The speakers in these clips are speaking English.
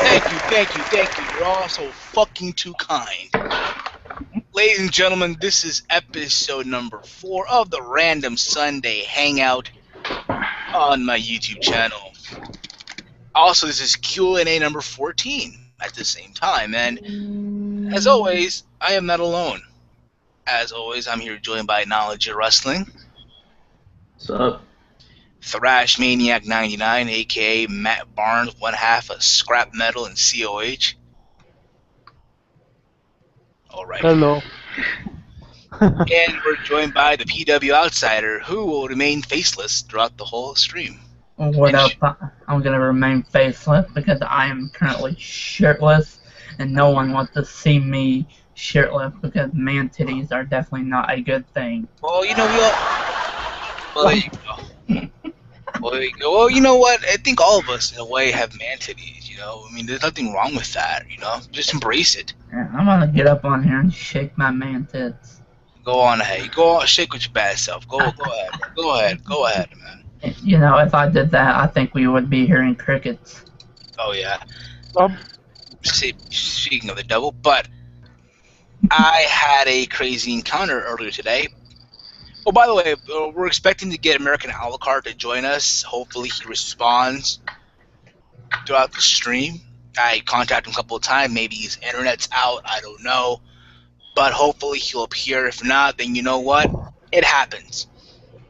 Thank you. You're all so fucking too kind. Ladies and gentlemen, this is episode number 4 of the Random Sunday Hangout on my YouTube channel. Also, this is Q&A number 14 at the same time, and as always, I am not alone. As always, I'm here joined by Knowledge of Wrestling. What's up? Thrash Maniac 99, aka Matt Barnes, one half of Scrap Metal and COH. Alright. Hello. And we're joined by the PW Outsider, who will remain faceless throughout the whole stream. What up? I'm gonna remain faceless because I am currently shirtless, and no one wants to see me shirtless because man titties are definitely not a good thing. Well, you know, we all... Well, there you go. Well, there you go. Well, you know what? I think all of us, in a way, have man titties, you know? I mean, there's nothing wrong with that, you know? Just embrace it. Yeah, I'm gonna get up on here and shake my man tits. Go on ahead. Go on, shake with your bad self. Go ahead. Go ahead, man. You know, if I did that, I think we would be hearing crickets. Oh, yeah. Speaking of the devil, but I had a crazy encounter earlier today. Oh, by the way, we're expecting to get American Alucard to join us. Hopefully he responds throughout the stream. I contacted him a couple of times. Maybe his internet's out. I don't know. But hopefully he'll appear. If not, then you know what? It happens.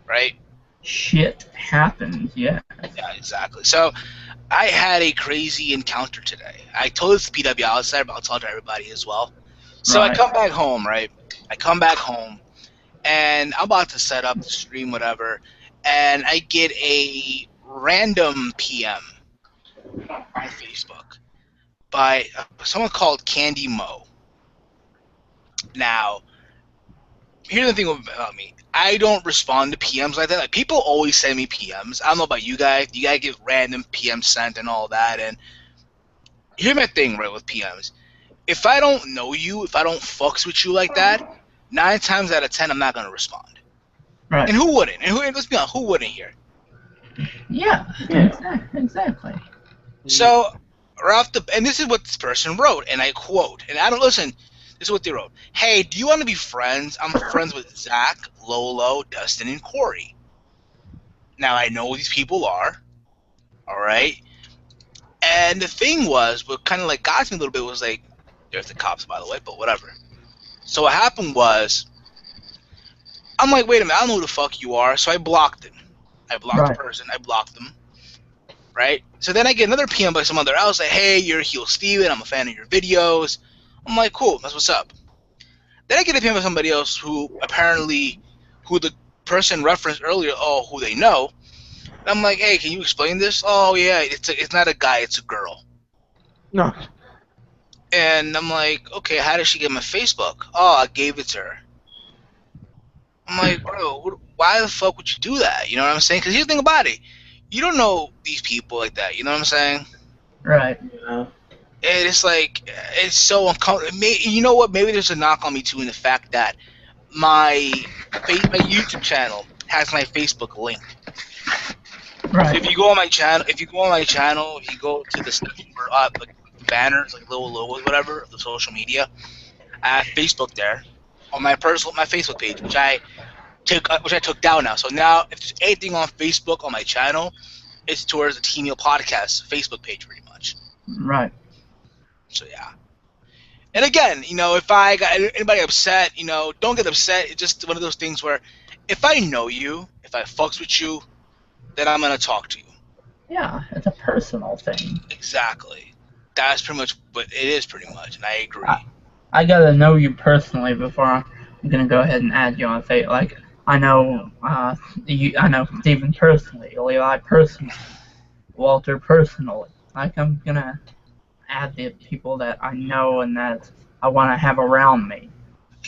Right? Shit happens, yeah. Yeah, exactly. So I had a crazy encounter today. I told this to PW Outsider, but I'll tell it to everybody as well. So right. I come back home, right? And I'm about to set up the stream, whatever, and I get a random PM on Facebook by someone called Candy Mo. Now, here's the thing about me. I don't respond to PMs like that. Like, people always send me PMs. I don't know about you guys. You guys get random PMs sent and all that. And here's my thing, right, with PMs. If I don't know you, if I don't fucks with you like that, 9 times out of 10, I'm not going to respond. Right. And who wouldn't? Let's be honest, who wouldn't here? Yeah. Exactly. So, and this is what this person wrote, and I quote, and I don't listen. This is what they wrote. Hey, do you want to be friends? I'm friends with Zach, Lolo, Dustin, and Corey. Now, I know who these people are. All right? And the thing was, what kind of like got me a little bit was like, there's the cops, by the way, but whatever. So what happened was, I'm like, wait a minute, I don't know who the fuck you are, so I blocked him. I blocked the person, I blocked them. Right? So then I get another PM by some other else, like, hey, you're Heel Steven, I'm a fan of your videos. I'm like, cool, that's what's up. Then I get a PM by somebody else who apparently, who the person referenced earlier, who they know. And I'm like, hey, can you explain this? Oh, yeah, it's not a guy, it's a girl. No. And I'm like, okay, how did she get my Facebook? Oh, I gave it to her. I'm like, bro, why the fuck would you do that? You know what I'm saying? Because here's the thing about it. You don't know these people like that. You know what I'm saying? Right. Yeah. And it's like, it's so uncomfortable. You know what? Maybe there's a knock on me, too, in the fact that my YouTube channel has my Facebook link. Right. So if you go on my channel, if you go to the section where like banners, like little logos, whatever, of the social media, I have Facebook there on my Facebook page, which I took down now. So now, if there's anything on Facebook on my channel, it's towards the Team Meal Podcast Facebook page, pretty much. Right. So yeah. And again, you know, if I got anybody upset, you know, don't get upset. It's just one of those things where, if I know you, if I fucks with you, then I'm gonna talk to you. Yeah, it's a personal thing. Exactly. That's pretty much what it is, pretty much, and I agree. I gotta know you personally before I'm gonna go ahead and add you on Facebook. Like, I know Steven personally, Levi personally, Walter personally. Like, I'm gonna add the people that I know and that I want to have around me.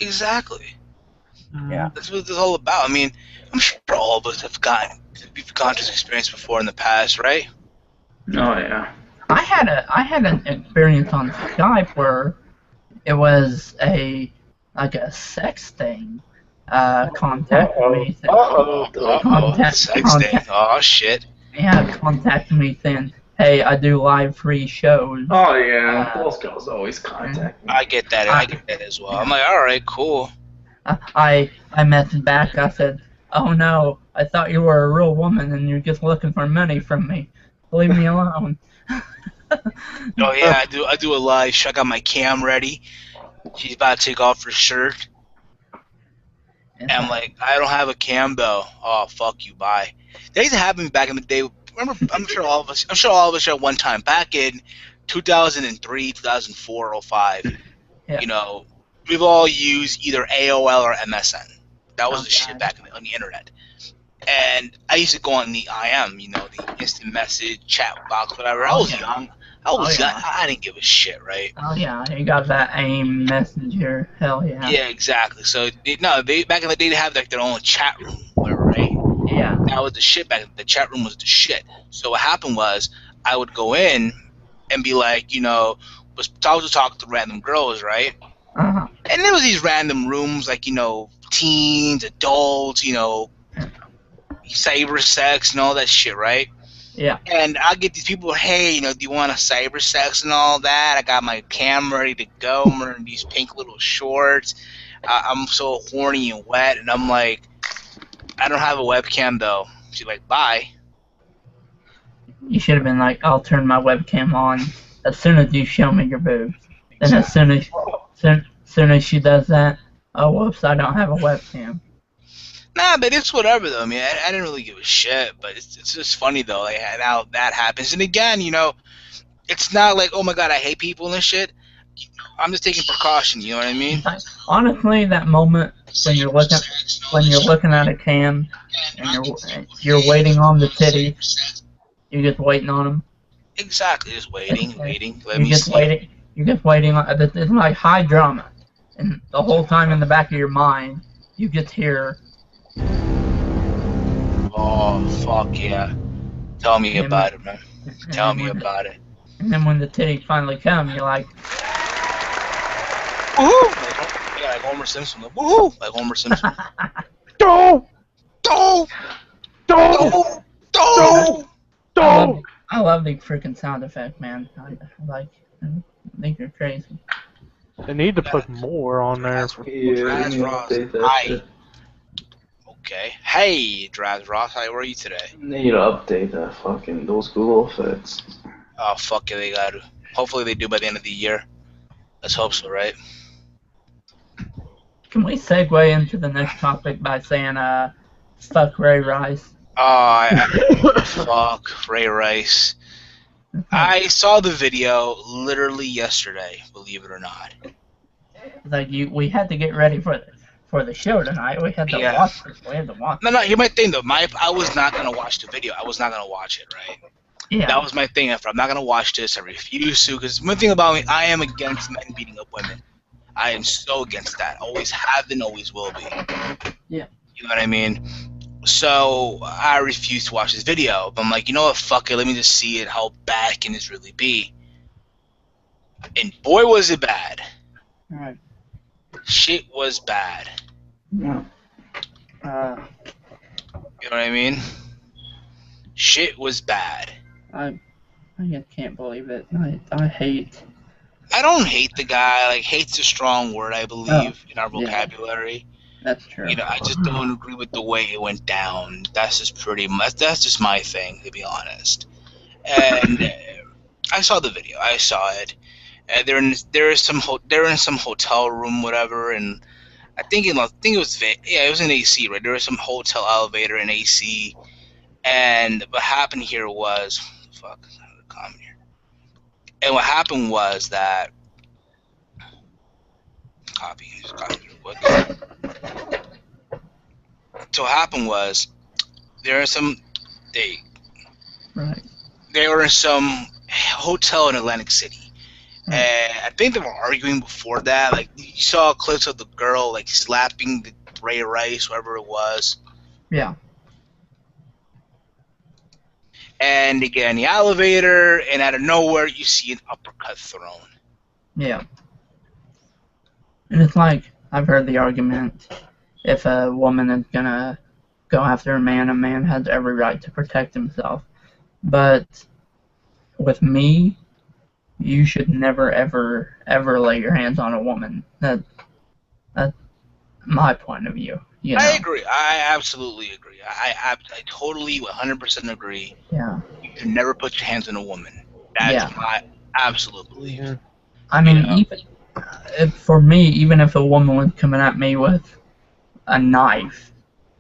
Exactly. Yeah. That's what it's all about. I mean, I'm sure all of us have gone through this experience before in the past, right? Oh yeah. I had an experience on Skype where it was a sex thing. Contacted me. Sex thing. Oh shit. Yeah, contacted me saying, hey, I do live free shows. Oh yeah, those girls always contact me. I get that. I get that as well. I'm like, all right, cool. I messaged back. I said, "Oh no, I thought you were a real woman and you're just looking for money from me. Leave me alone." Oh yeah, I do a live show. I got my cam ready. She's about to take off her shirt. And I'm like, I don't have a cam though. Oh fuck you, bye. That used to happen back in the day. Remember, I'm sure all of us at one time back in 2003, 2004, 05. Yeah. You know, we've all used either AOL or MSN. That was Oh, the shit God. back on the internet. And I used to go on the IM, you know, the instant message chat box, whatever. I Oh, was yeah. young. I was Oh, young. yeah. I didn't give a shit, right? Oh yeah, you got that AIM messenger. Hell yeah. Yeah, exactly. So they back in the day they had like their own chat room, whatever, right? Yeah. That was the shit back. The chat room was the shit. So what happened was I would go in and be like, you know, was talk to random girls, right? Uh-huh. And there was these random rooms like, you know, teens, adults, you know, cyber sex and all that shit, right? Yeah. And I get these people, hey, you know, do you want a cyber sex and all that? I got my cam ready to go. I'm wearing these pink little shorts. I'm so horny and wet, and I'm like, I don't have a webcam though. She's like, bye. You should have been like, I'll turn my webcam on as soon as you show me your boobs. Then as soon as she does that, oh whoops, I don't have a webcam. Nah, but it's whatever though, man. I didn't really give a shit, but it's just funny though, like how that happens. And again, you know, it's not like, oh my god, I hate people and shit. I'm just taking precaution. You know what I mean? Honestly, that moment when you're looking at a cam and you're waiting on the titties, you're just waiting on them. Exactly. Just waiting. Let You're me just see. waiting. You're just waiting on. It's like high drama, and the whole time in the back of your mind, you just hear. Oh fuck yeah! Tell me about it, man. Tell me about it. And then when the titties finally come, you're like, Woohoo! Like Homer Simpson. Like, woohoo! Like Homer Simpson. Don't! Don't! Don't! Don't! Don't! Don't! I love the freaking sound effect, man. I think you're crazy. They need to put more on there. Yeah, Draz you Ross. update that Hi. shit. Okay. Hey, Draz Ross. How are you today? Need to update that fucking those Google effects. Oh fuck yeah, they got to. Hopefully they do by the end of the year. Let's hope so, right? Can we segue into the next topic by saying, fuck Ray Rice? Oh, fuck Ray Rice. I saw the video literally yesterday, believe it or not. Like we had to get ready for the show tonight. We had to watch it. We had to watch. No, here's my thing though. I was not gonna watch the video. I was not gonna watch it, right? Yeah. That was my thing. If I'm not gonna watch this, I refuse to. Because one thing about me, I am against men beating up women. I am so against that. Always have been, always will be. Yeah. You know what I mean? So I refuse to watch this video. But I'm like, you know what? Fuck it. Let me just see it. How bad can this really be? And boy, was it bad. All right. Shit was bad. Yeah. You know what I mean? Shit was bad. I just can't believe it. I hate. I don't hate the guy. Like, hate's a strong word, I believe, in our vocabulary. That's true. You know, I just don't agree with the way it went down. That's just pretty much. That's just my thing, to be honest. And I saw the video. I saw it. They're in some hotel room, whatever, and I think it was in AC, right? There was some hotel elevator in AC, and what happened here was, fuck, comment here. And what happened was that, copy real quick. So what happened was, they were in some hotel in Atlantic City. And I think they were arguing before that. Like, you saw clips of the girl, like, slapping the Ray Rice, whoever it was. Yeah. And they get in the elevator, and out of nowhere, you see an uppercut thrown. Yeah. And it's like, I've heard the argument, if a woman is gonna go after a man has every right to protect himself. But with me, you should never, ever, ever lay your hands on a woman. That's my point of view. You know. I agree. I absolutely agree. I totally 100% agree. Yeah. You can never put your hands on a woman. That's Yeah. my absolute belief. Mhm. I mean, Yeah. even for me, even if a woman was coming at me with a knife,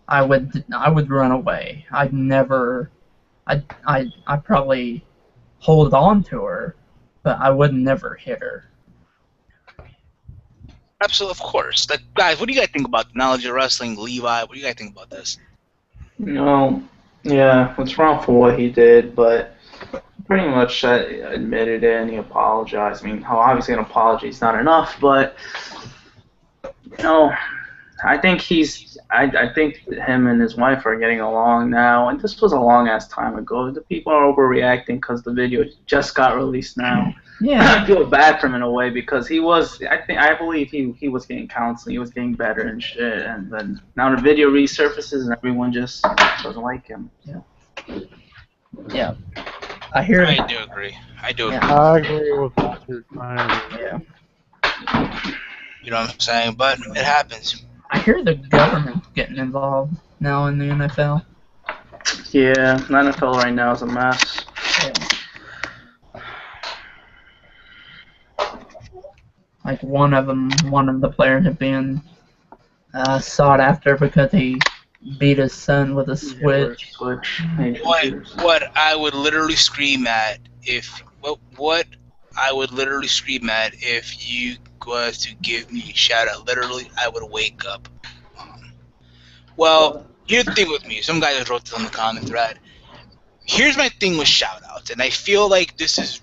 I would run away. I'd never. I'd probably hold on to her, but I would never hit her. Absolutely, of course. Like, guys, what do you guys think about the knowledge of wrestling, Levi? What do you guys think about this? No, yeah, it's wrong for what he did, but pretty much admitted it and he apologized. I mean, obviously an apology is not enough, but no, I think I think him and his wife are getting along now, and this was a long ass time ago. The people are overreacting because the video just got released now. Yeah. I feel bad for him in a way because I believe he was getting counseling, he was getting better and shit, and then now the video resurfaces and everyone just doesn't like him. Yeah. I hear. I do agree. I do Yeah. agree. I agree with what you're trying to do. Yeah. You know what I'm saying? But it happens. I hear the government's getting involved now in the NFL. Yeah, the NFL right now is a mess. Like one of the players had been sought after because he beat his son with a switch. What I would literally scream at if what I would literally scream at if you was to give me a shout out. Literally, I would wake up. Well, here's the thing with me. Some guy just wrote this on the comment thread. Here's my thing with shout outs, and I feel like this is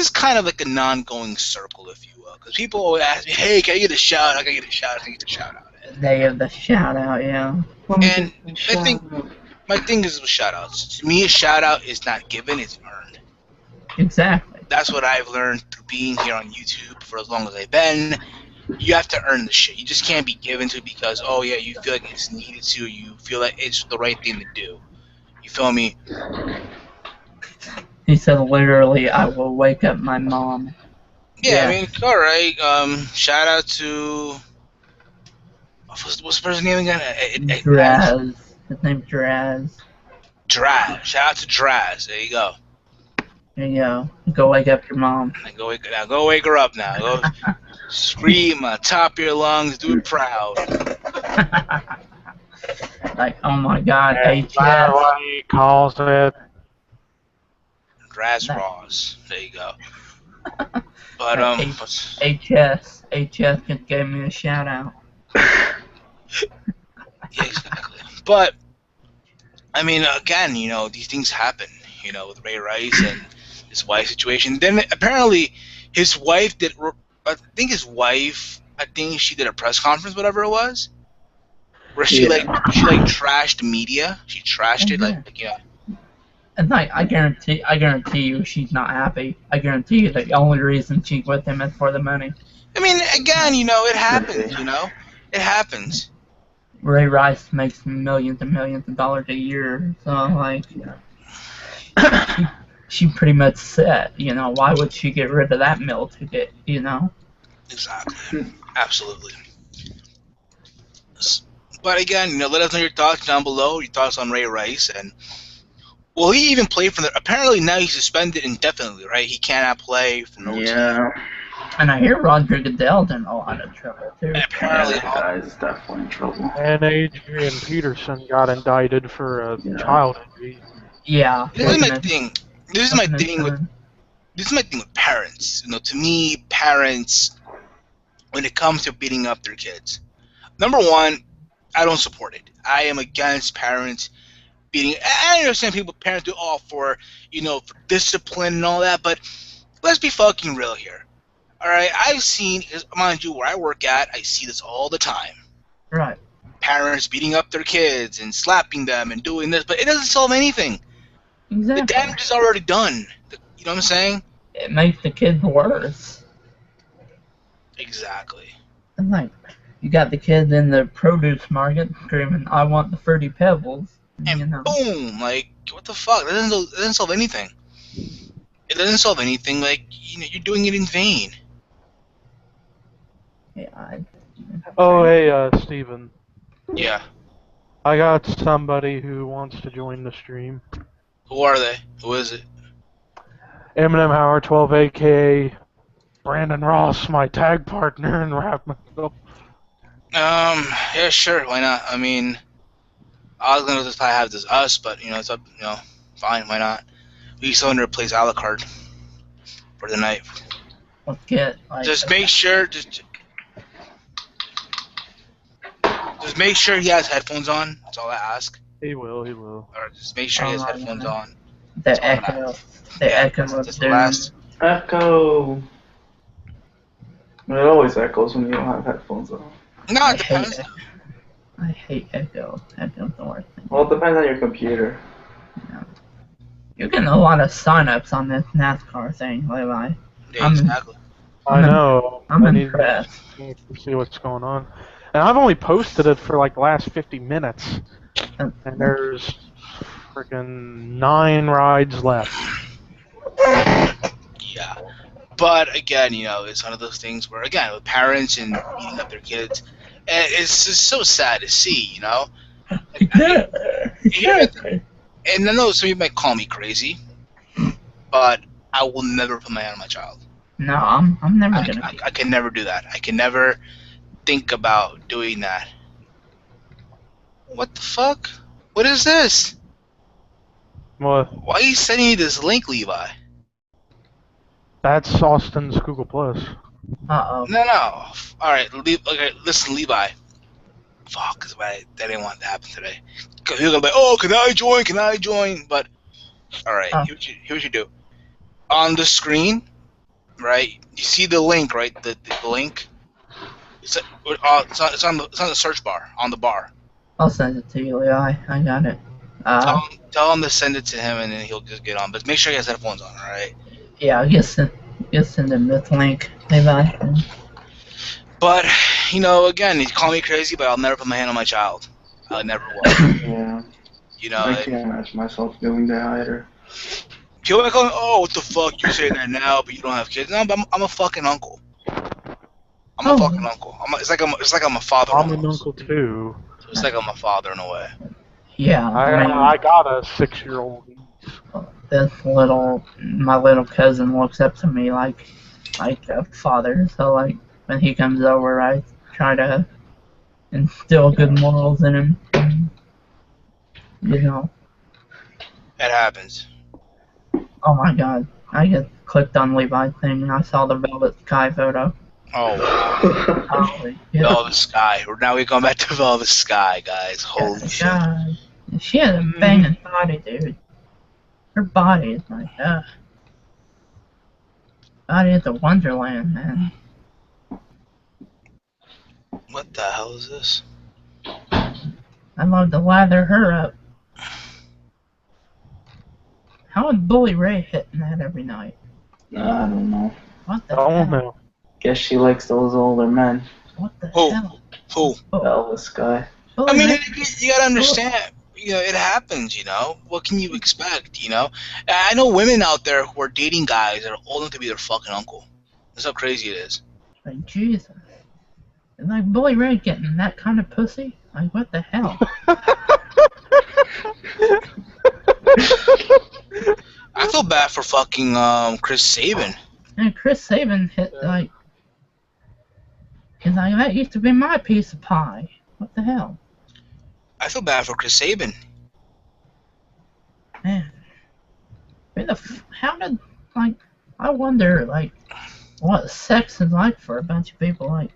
kind of like a non-going circle, if you will, because people always ask me, "Hey, can I get a shout out? Can I get a shout out? Can I get a shout out?" They have the shout out, yeah. And I think my thing is with shout outs. To me, a shout out is not given, it's earned. Exactly. That's what I've learned through being here on YouTube for as long as I've been. You have to earn the shit. You just can't be given to it because, oh yeah, you feel like it's needed to, you feel like it's the right thing to do. You feel me? He said literally, I will wake up my mom. Yeah, I mean, alright, shout out to... What's the person's name again? Draz. His name's Draz. Draz. Shout out to Draz. There you go. There you go. Go wake up your mom. Now go wake her up now. Go scream top of your lungs. Do it proud. Like, oh my god, Is that what he calls it? Draz Ross. There you go. But HS just gave me a shout out. Yeah, exactly. But I mean, again, you know, these things happen. You know, with Ray Rice and his wife situation. Then apparently, his wife did. I think she did a press conference, whatever it was, where she trashed media. She trashed it, like yeah. And I guarantee you she's not happy. I guarantee you the only reason she's with him is for the money. I mean, again, you know, it happens. You know, it happens. Ray Rice makes millions and millions of dollars a year, so like, she pretty much set. You know, why would she get rid of that mill ticket? You know. Exactly. Absolutely. But again, you know, let us know your thoughts down below. Your thoughts on Ray Rice, and well, he even played for the. Apparently now he's suspended indefinitely, right? He cannot play for no team. And I hear Roger Goodell's in a lot of trouble too. And apparently, that guy is definitely in trouble. And Adrian Peterson got indicted for a child abuse. Yeah. this is my thing. This is my thing with parents. You know, to me, parents, when it comes to beating up their kids, number one, I don't support it. I am against parents beating. I understand parents do all for, you know, for discipline and all that, but let's be fucking real here. All right, I've seen, mind you, where I work at, I see this all the time. Right. Parents beating up their kids and slapping them and doing this, but it doesn't solve anything. Exactly. The damage is already done. You know what I'm saying? It makes the kids worse. Exactly. And like, you got the kids in the produce market screaming, "I want the fruity pebbles." And you know. boom, like, what the fuck? That doesn't solve anything. It doesn't solve anything. Like, you're doing it in vain. Yeah. Oh, hey, Steven. Yeah. I got somebody who wants to join the stream. Who are they? Who is it? Eminem Howard 12, aka Brandon Ross, my tag partner in rap metal. Yeah, sure. Why not? I mean, I was gonna just probably have this us, but it's up. Fine. Why not? We still want to replace Alucard for the night. Let's get like. Just make sure. Just make sure he has headphones on. That's all I ask. He will. Or just make sure he has headphones on. The echo. The echo of That's the doom. last. Echo. It always echoes when you don't have headphones on. No, it depends. I hate echo. Echo's the worst thing. Well, it depends on your computer. Yeah. You're getting a lot of sign-ups on this NASCAR thing, Levi. Yeah, exactly. I know. I'm I need impressed. to see what's going on. And I've only posted it for like the last 50 minutes. And there's freaking 9 rides left. Yeah. But again, it's one of those things where, again, with parents and beating up their kids, and it's just so sad to see, And I know some people might call me crazy, but I will never put my hand on my child. No, I'm never gonna. I can never do that. I can never think about doing that. What the fuck? What is this? What? Why are you sending me this link, Levi? That's Austin's Google Plus. Uh-oh. No. Alright, okay, listen, Levi. Fuck, because I didn't want that to happen today. Because you're going to be like, oh, can I join? But, alright, here's what you do. On the screen, right, you see the link, right? The link? It's on the search bar, on the bar. I'll send it to you, Levi. I got it. Tell him to send it to him, and then he'll just get on. But make sure he has headphones on, alright? Yeah, I'll just send him this link, Levi. But, again, you call me crazy, but I'll never put my hand on my child. I never will. Yeah. I can't imagine myself doing that either. People might call me, oh, what the fuck, you're saying that now, but you don't have kids. No, but I'm a fucking uncle. I'm a fucking uncle. It's like I'm a father. I'm an uncle too. So it's like I'm a father in a way. Yeah, I got a 6-year-old. My little cousin looks up to me like a father. So like when he comes over, I try to instill good morals in him. It happens. Oh my god! I just clicked on Levi's thing and I saw the Velvet Sky photo. Oh wow! Velvet Sky. Now we're going back to Velvet Sky, guys. Holy shit! God. She has a banging body, dude. Her body is like, body is a wonderland, man. What the hell is this? I'd love to lather her up. How is Bully Ray hitting that every night? I don't know. What the hell? I don't know. Guess she likes those older men. What the hell? Who? Elvis guy. I mean, you gotta understand. It happens, What can you expect, I know women out there who are dating guys that are old enough to be their fucking uncle. That's how crazy it is. Like, Jesus. And like, Bully Ray getting that kind of pussy? Like, what the hell? I feel bad for fucking Chris Sabin. And Chris Sabin hit, like... He's like, that used to be my piece of pie. What the hell? I feel bad for Chris Sabin. Man. How did, like... I wonder, like, what sex is like for a bunch of people. Like,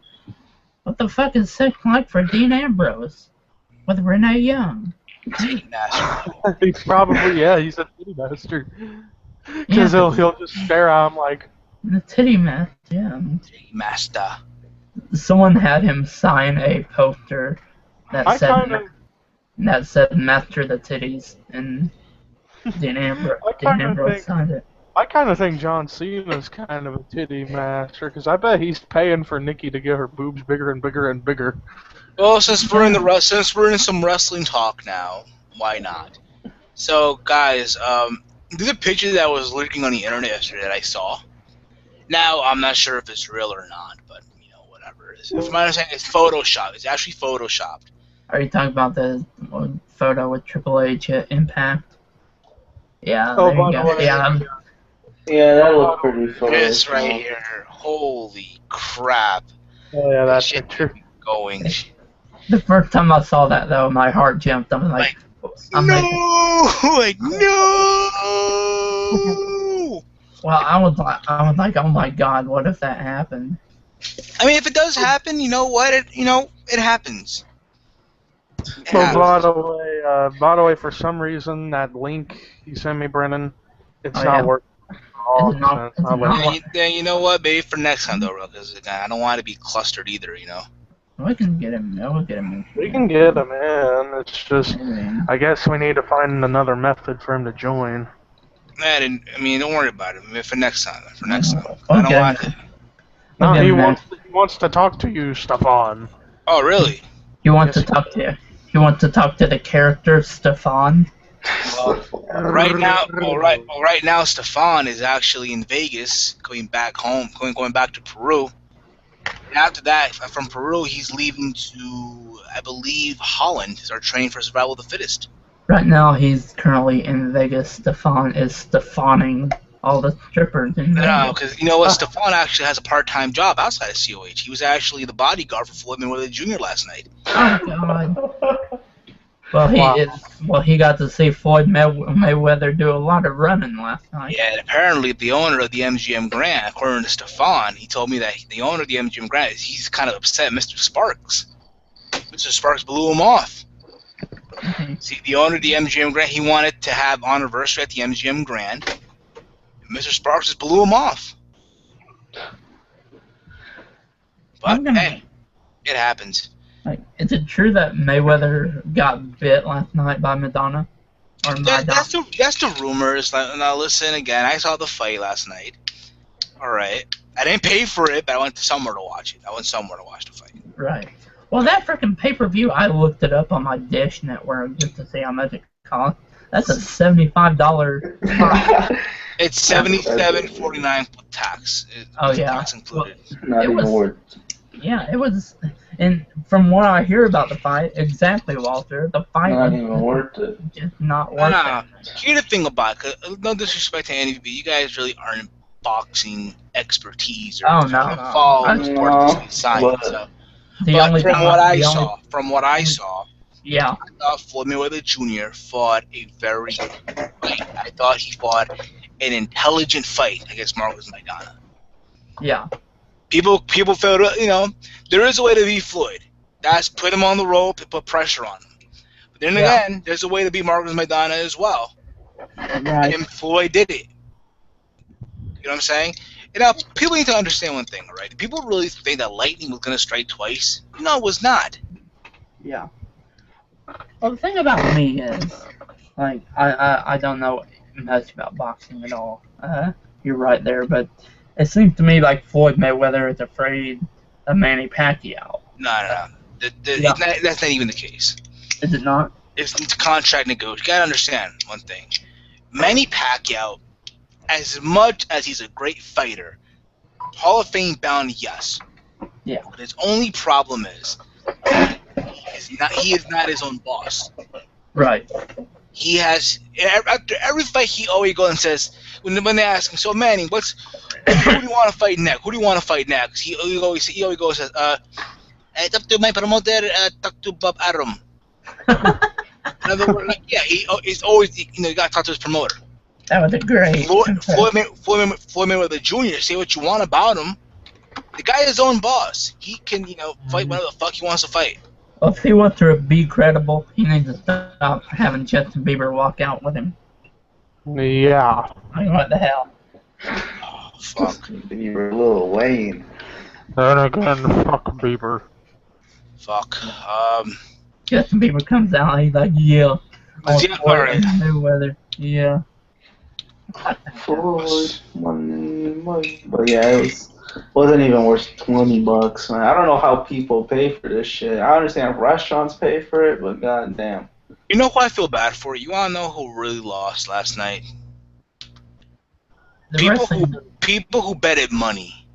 what the fuck is sex like for Dean Ambrose with Renee Young? Titty master. He's probably, he's a titty master. Because he'll just stare at him like... The titty master, yeah. Titty master. Someone had him sign a poster that said "Master the Titties," and Dean Ambrose signed it. I kind of think John Cena's kind of a titty master, because I bet he's paying for Nikki to get her boobs bigger and bigger and bigger. Well, since we're in some wrestling talk now, why not? So, guys, there's a picture that was lurking on the internet yesterday that I saw. Now, I'm not sure if it's real or not, but whatever. From my understanding, it's Photoshopped. It's actually Photoshopped. Are you talking about the photo with Triple H at Impact? Yeah, Oh, there you by the go. way, Yeah, Yeah, that looked pretty This right Photoshop. here, holy crap! oh yeah, This that shit picture. going. the first time I saw that though, my heart jumped. I'm like, I'm No, like, like no. well, I was like, oh my god, what if that happened? I mean, if it does happen, you know what? It happens. It Oh, happens. by the way, for some reason that link you sent me, Brennan, it's Oh, not yeah. working at all. Is it not? So it's Is it not not? letting- Then you know what? Maybe for next time though, because I don't want to be clustered either. We can get him. We'll get him. We can get him in. It's just, Maybe. I guess we need to find another method for him to join. I mean, don't worry about it. Maybe for next time. For next time. We'll I don't get want. him. No, We'll get him there. he wants to talk to you, Stefan. Oh, really? You want Yes. to talk to? You want to talk to the character Stefan? Right now, right now, Stefan is actually in Vegas, going back home, going back to Peru. And after that, from Peru, he's leaving to, I believe, Holland to start training for Survival of the Fittest. Right now, he's currently in Vegas. Stefan is Stefaning all the strippers in No, Vegas. because you know what? Stefan actually has a part-time job outside of COH. He was actually the bodyguard for Floyd Mayweather Jr. last night. Oh God. Well, Wow. he got to see Floyd Mayweather do a lot of running last night. Yeah, and apparently the owner of the MGM Grand, according to Stefan, he told me that the owner of the MGM Grand, he's kind of upset Mr. Sparks. Mr. Sparks blew him off. See, the owner of the MGM Grand, he wanted to have anniversary at the MGM Grand. And Mr. Sparks just blew him off. But, hey, it happens. Like, is it true that Mayweather got bit last night by Madonna? Or That's the rumors. Now, listen again. I saw the fight last night. All right. I didn't pay for it, but I went somewhere to watch it. I went somewhere to watch the fight. Right. Well, that freaking pay-per-view, I looked it up on my Dish network just to see how much it cost. That's a $75 spot. It's $77.49 with tax. Oh, yeah. Tax included. Not It even was- worth. Yeah, it was. And from what I hear about the fight, exactly, Walter, the fight Not was even worth it. just not worth Nah. it. Here's the thing about it. 'Cause no disrespect to any of you, you guys really aren't boxing expertise or Oh, no. follow the sport No, of science. but- So. The But only from time what I the only- saw, Yeah, I thought Floyd Mayweather Jr. fought a very good fight. I thought he fought an intelligent fight against Marcos Maidana. yeah. People felt, there is a way to beat Floyd. That's put him on the rope and put pressure on him. But then Yeah. again, there's a way to beat Marcos Maidana as well. Right. And Floyd did it. You know what I'm saying? And now, people need to understand one thing, all right? People really think that lightning was going to strike twice. No, it was not. Yeah. Well, the thing about me is, like, I don't know much about boxing at all. You're right there, but it seems to me like Floyd Mayweather is afraid of Manny Pacquiao. No. Yeah. That's not even the case. Is it not? It's contract negotiation. You gotta understand one thing. Manny Pacquiao, as much as he's a great fighter, Hall of Fame bound, yes. Yeah. But his only problem is he is not his own boss. Right. He has after every fight he always goes and says when they ask him, so Manny, who do you want to fight next? Who do you want to fight next? He always goes and says, talk to my promoter, talk to Bob Arum. In other words, he's always you gotta talk to his promoter. That was a great. Floyd Mayweather Jr. Say what you want about him. The guy is his own boss. He can fight whenever the fuck he wants to fight. Well, if he wants to be credible, he needs to stop having Justin Bieber walk out with him. Yeah. I mean, what the hell? Oh, fuck. You were Lil Wayne. Then again, fuck Bieber. Fuck. Justin Bieber comes out, he's like, yeah. Yeah, alright. Mayweather, yeah. Floyd, money. But yeah, it wasn't even worth $20, man. I don't know how people pay for this shit. I understand if restaurants pay for it, but goddamn. You know who I feel bad for? You wanna know who really lost last night? The People who wrestling, people who betted money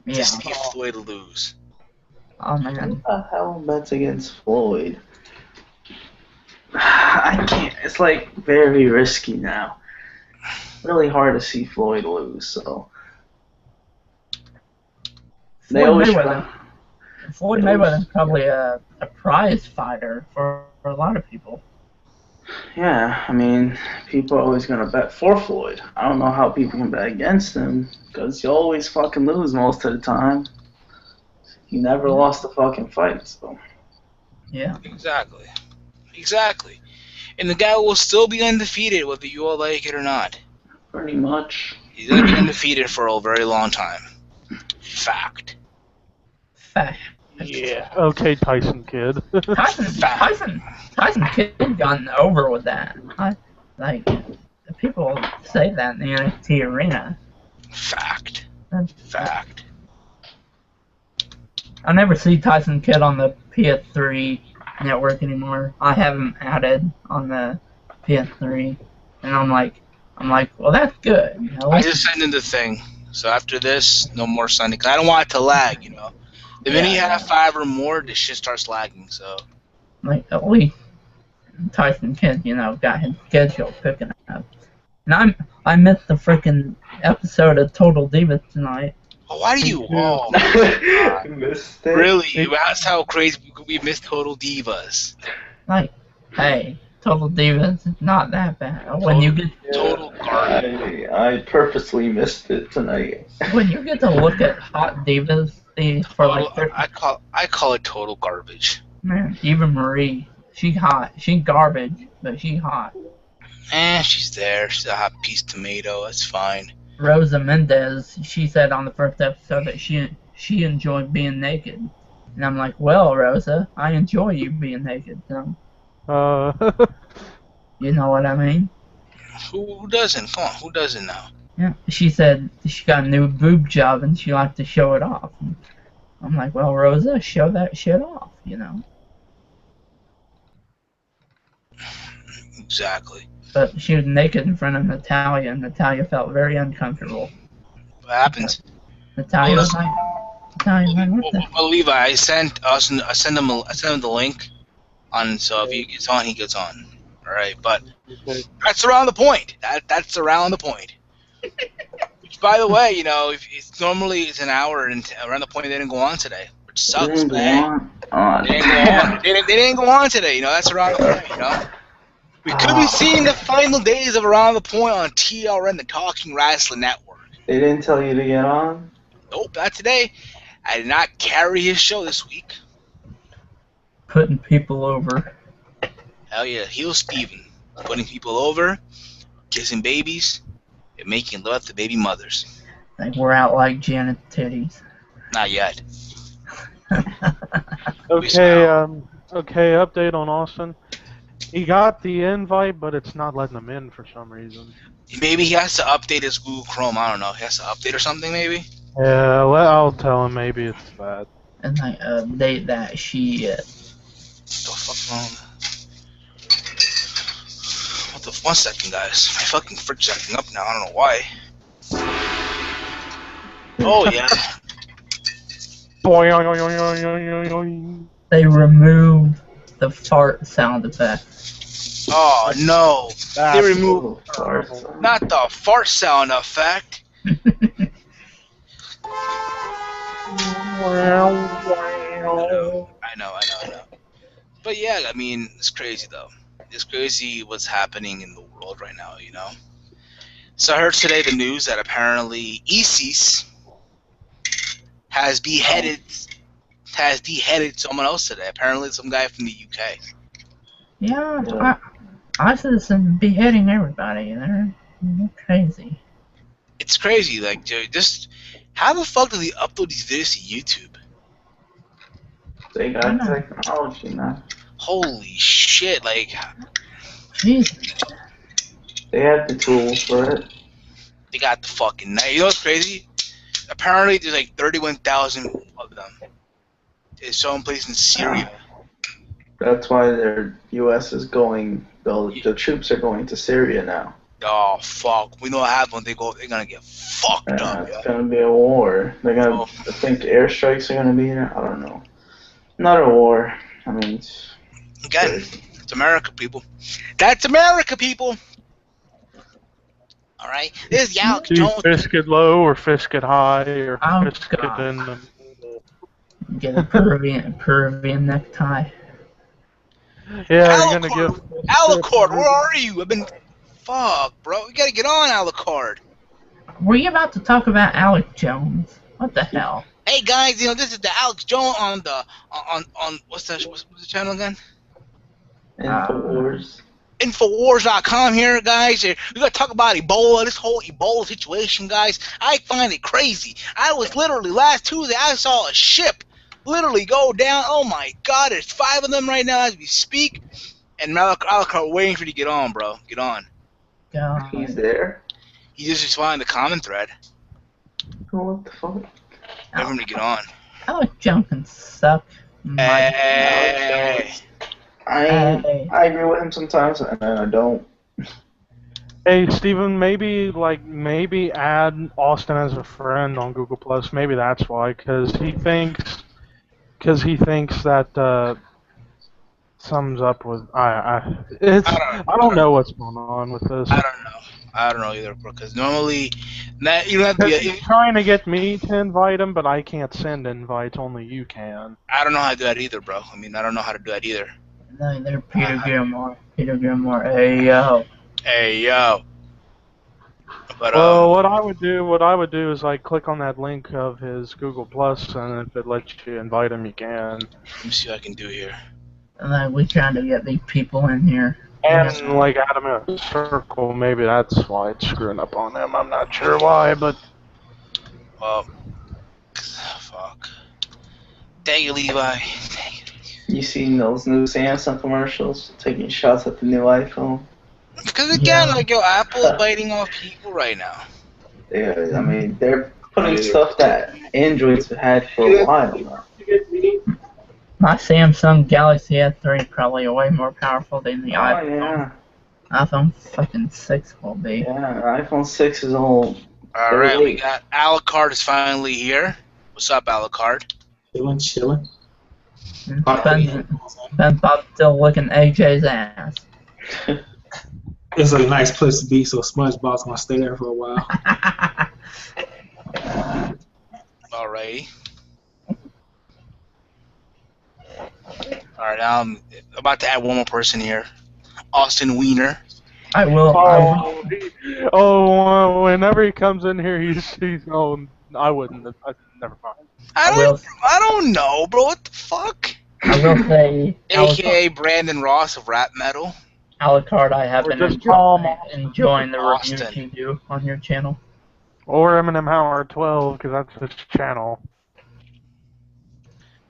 to yeah. see Floyd lose. Oh Who man, the hell bets against Floyd? I can't. It's like very risky now. Really hard to see Floyd lose. So they Floyd always Mayweather. try. Floyd They always, Mayweather is probably a prize fighter for a lot of people. yeah, I mean, people are always gonna bet for Floyd. I don't know how people can bet against him because you always fucking lose most of the time. He never Yeah. lost a fucking fight. So Yeah. Exactly. And the guy will still be undefeated whether you all like it or not. pretty much. He's gonna be undefeated for a very long time. Fact. Fact. Yeah. Okay, Tyson Kid. Tyson Kidd gotten over with that. Like people say that in the NXT arena. Fact. That's- Fact. I never see Tyson Kidd on the PS3 network anymore. I have him added on the PS3, and I'm like, well, that's good. You know? I just sent in the thing. So after this, no more Sunday. 'Cause I don't want it to lag, you know. The minute you have 5 or more, this shit starts lagging. So Like at least Tyson Kidd, got his schedule picking up. And I missed the freaking episode of Total Divas tonight. oh, why do you? Oh, Missed it. really? That's how crazy we missed Total Divas. Like, hey, Total Divas is not that bad. When you get Total garbage. I purposely missed it tonight. to look at hot divas for like I call it total garbage. man, even Marie, she hot. She garbage, but she hot. She's there. She's a hot piece of tomato. That's fine. Rosa Mendez, she said on the first episode that she enjoyed being naked. And I'm like, well, Rosa, I enjoy you being naked. So, you know what I mean? Who doesn't? Come on, who doesn't now? Yeah. She said she got a new boob job and she liked to show it off. And I'm like, well, Rosa, show that shit off, Exactly. But she was naked in front of Natalia, and Natalia felt very uncomfortable. What happens? Natalia was like, what the? Well, Levi, I sent him the link on. So if he gets on, he gets on. All right, but that's around the point. That's around the point. Which, by the way, if it's normally it's an hour, and around the point they didn't go on today, which sucks, man. They didn't go on. They didn't go on today. That's around the point. We could be seeing the final days of Around the Point on TRN, the Talking Wrestling Network. They didn't tell you to get on? Nope, not today. I did not carry his show this week. Putting people over. Hell yeah, heel Steven. Putting people over, kissing babies, and making love to baby mothers. Like we're out like Janet titties. Not yet. Okay, update on Austin. He got the invite, but it's not letting him in for some reason. Maybe he has to update his Google Chrome. I don't know. He has to update or something, maybe? Yeah, I'll tell him maybe it's that. And like update that shit. What the fuck wrong? What the? 1 second, guys. My fucking fridge is acting up now. I don't know why. Oh, yeah. They removed the fart sound effect. Oh, no. They removed Horrible. not the fart sound effect. I know. But yeah, I mean, it's crazy though. It's crazy what's happening in the world right now, So I heard today the news that apparently ISIS has beheaded someone else today. Apparently some guy from the UK. Yeah, ISIS is beheading everybody. They're crazy. It's crazy, like, dude, just how the fuck do they upload these videos to YouTube? They got technology now. Holy shit, like, Jesus. They have the tools for it. they got the fucking, you know what's crazy? Apparently there's like 31,000 of them. It's someplace in Syria. That's why their U.S. is going. The troops are going to Syria now. Oh fuck! We know what happens when they go. They're gonna get fucked up, It's yo. gonna be a war. They're gonna. Oh. I think airstrikes are gonna be there. I don't know. Another war. I mean, it's Again, crazy. it's America, people. That's America, people. All right. This is Alex Do you Jones. fisk it low or fisk it high or Oh fisk it god. in the middle? Get a Peruvian necktie. Yeah, you're gonna give Alucard, Alucard, where are you? I've been. Fuck, bro. We gotta get on Alucard. Were you about to talk about Alex Jones? What the hell? Hey guys, this is the Alex Jones on the on what's the channel again? Infowars. Infowars.com here, guys. We gotta talk about Ebola, this whole Ebola situation, guys. I find it crazy. I was literally last Tuesday. I saw a ship literally go down. Oh my God, there's 5 of them right now as we speak. And Alucard waiting for you to get on, bro. Get on. God. He's there. He just responded to the comment thread. What the fuck? Wait for him to get on. Alex Jones can suck. Hey. I agree with him sometimes, and I don't. Hey Steven, maybe add Austin as a friend on Google Plus. Maybe that's why, because he thinks that sums up with I don't know what's going on with this. I don't know either, bro. Because normally, you don't have to be. He's trying to get me to invite him, but I can't send invites. Only you can. I don't know how to do that either, bro. I mean, I don't know how to do that either. No, they're Peter Gilmore. Peter Gilmore. Hey yo. Hey yo. But Well, what I would do is like click on that link of his Google Plus, and if it lets you invite him, you can. let me see what I can do here. Like we trying to get these people in here. And like add him in a circle. Maybe that's why it's screwing up on him. I'm not sure why, but Well, fuck. Thank you, Levi. Thank you. You seen those new Samsung commercials taking shots at the new iPhone? Because again, Yeah. Apple's biting off people right now. Yeah, I mean they're putting stuff that Androids have had for a while now. My Samsung Galaxy S3 is probably way more powerful than the Oh iPhone. yeah, iPhone fucking 6 will be. yeah. iPhone 6 is all. All right, we got Alucard is finally here. What's up, Alucard? Chilling. Ben Bob still licking AJ's ass. It's a nice place to be, so SpongeBob's gonna stay there for a while. Alrighty. Alright, now I'm about to add one more person here. Austin Wiener. I will. Whenever he comes in here, he's I wouldn't. Never mind. I don't know, bro. What the fuck? I will say, AKA Brandon Ross of Rap Metal. Alucard, I have been just enjoying the Austin. reviews you do on your channel. Or Eminem Howard 12, because that's his channel,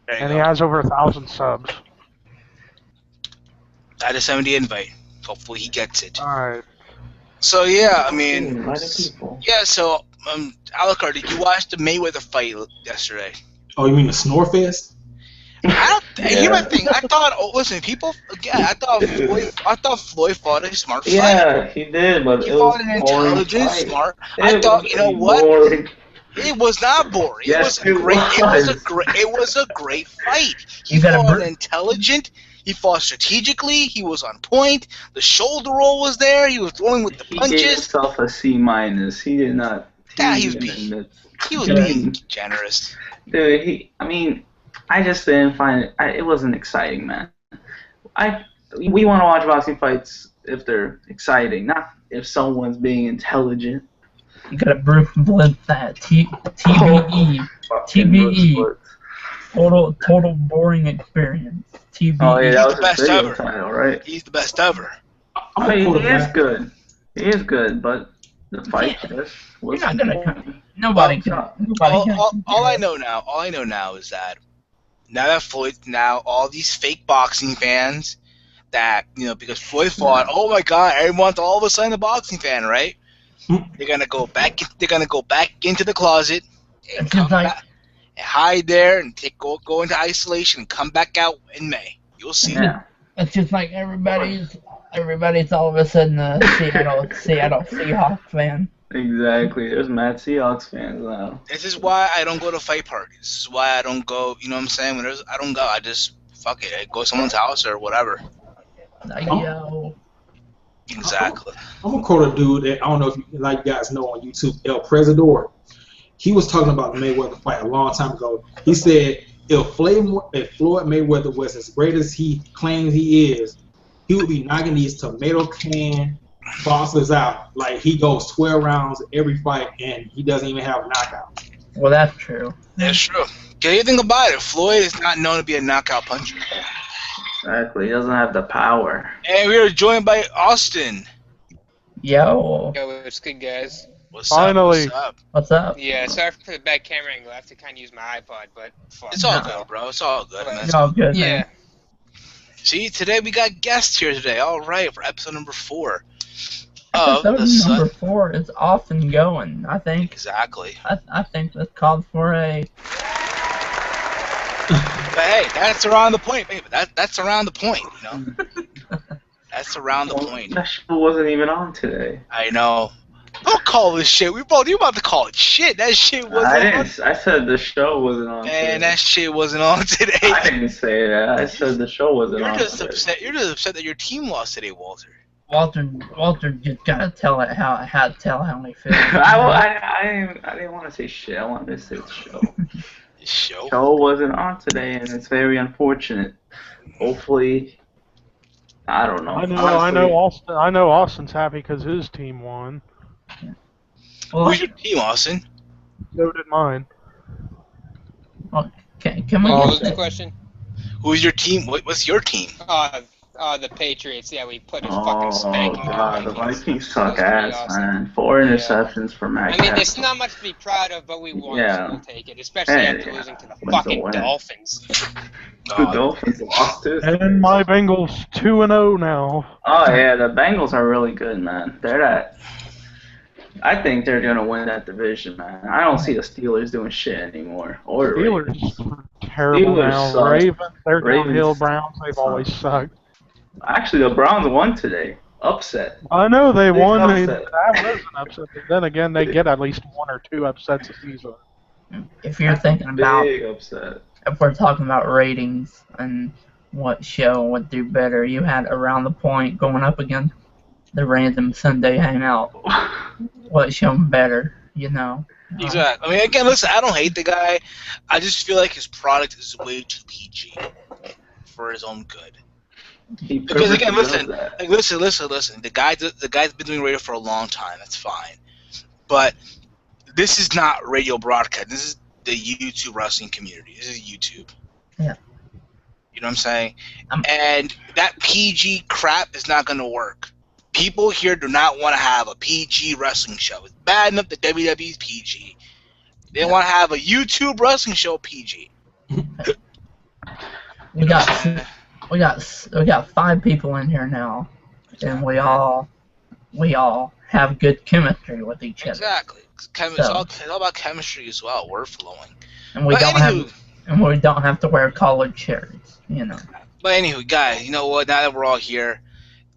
There you and go. he has over 1,000 subs. I just sent him the invite. Hopefully he gets it. All right. So yeah, I mean, Invited people. yeah. So Alucard, did you watch the Mayweather fight yesterday? Oh, you mean the Snorefest? Here's my thing. I thought. Oh, listen, people. Again, I thought Floyd fought a smart fight. Yeah, he did, but He it fought was an boring intelligent, fight. smart. I thought, you know what? Boring. It was not boring. Yes, it was a great. it It was was. a great. It was a great fight. He You gotta fought br- intelligent. He fought strategically. He was on point. The shoulder roll was there. He was throwing with the He gave punches. himself a C minus. He did not. Yeah, he was didn't being- admit- He was Yeah. being generous. Dude, I just didn't find it. It wasn't exciting, man. We want to watch boxing fights if they're exciting, not if someone's being intelligent. You gotta blip that. TBE. TBE. Total boring experience. TBE. Oh yeah, that was the best his video ever. title, right? He's the best ever. I mean, he is good. He is good, but the fight just was. You're not gonna. Nobody can. All I know now is that now all these fake boxing fans that because Floyd fought. Oh my God, everyone's all of a sudden a boxing fan, right? They're gonna go back. They're gonna go back into the closet and It's come just like- back, and hide there and go into isolation and come back out in May. You'll see. Yeah. It's just like everybody's all of a sudden a Seattle Seahawks fan. Exactly. There's mad Seahawks fans now. This is why I don't go to fight parties. This is why I don't go. You know what I'm saying? I don't go. I just fuck it. I go to someone's house or whatever. Like, yo. Exactly. I'm gonna quote a dude that I don't know if you guys know on YouTube, El Presidor. He was talking about the Mayweather fight a long time ago. He said if Floyd Mayweather was as great as he claims he is, he would be knocking these tomato can bosses out. Like he goes 12 rounds every fight and he doesn't even have a knockout. Well, that's true. That's true. Can you think about it? Floyd is not known to be a knockout puncher. Exactly. He doesn't have the power. And we are joined by Austin. Yo. Yo, what's good, guys? What's Finally. up? What's up? What's up? Yeah, sorry for the bad camera angle. I have to kind of use my iPod, but fuck. It's all good, bro. It's all good, man. It's all good. Yeah. Man. See, today we got guests here today. All right, for episode number 4 of Episode the Sun. number 4 is off and going. I think. Exactly. I think that's called for a. But hey, that's around the point, baby. That's around the point, you know. That's around the point. That show wasn't even on today. I know. Don't call this shit. You about to call it shit. That shit wasn't I on. didn't. I said the show wasn't on. Man, today. that shit wasn't on today. I didn't say that. I said the show wasn't You're on. just today. upset. You're just upset that your team lost today, Walter. Walter just gotta tell it how he feels. I didn't want to say shit. I wanted to say the show. This show. Show wasn't on today, and it's very unfortunate. Hopefully, I don't know. I know Austin's happy because his team won. Well, Who's your team, Austin? So did mine. can we? What was the question? Who's your team? What's your team? The Patriots. Yeah, we put a Oh fucking spanking. god, the Vikings. Vikings suck That was ass, pretty awesome. man. 4 interceptions for Matt. I mean, it's not much to be proud of, but we won, Yeah. so we'll take it. Especially Hey, after losing to the win to fucking win. Dolphins. The Dolphins lost too. And my Bengals 2-0 now. Oh yeah, the Bengals are really good, man. I think they're gonna win that division, man. I don't see the Steelers doing shit anymore. Or the Ravens. Steelers are terrible Steelers now. suck. Ravens, they're Ravens downhill. Browns, they've suck. always sucked. Actually, the Browns won today. Upset. I know they Big won. upset. That was an upset. But then again, they get at least 1 or 2 upsets a season. If you're thinking about, Big upset. if we're talking about ratings and what show would do better, you had Around the Point going up against the random Sunday Hangout. What show better? You know. Exactly. I mean, again, listen. I don't hate the guy. I just feel like his product is way too PG for his own good. He Because again, purposely does listen. that. The guy's been doing radio for a long time. That's fine. But this is not radio broadcast. This is the YouTube wrestling community. This is YouTube. Yeah. You know what I'm saying? Um, And that PG crap is not going to work. People here do not want to have a PG wrestling show. It's bad enough that WWE's PG. They want to have a YouTube wrestling show PG. We got 5 people in here now, and we all have good chemistry with each other. Exactly. It's all about chemistry as well. Word flowing. And we But don't have to wear collared shirts, you know. But anywho, guys, you know what? Now that we're all here,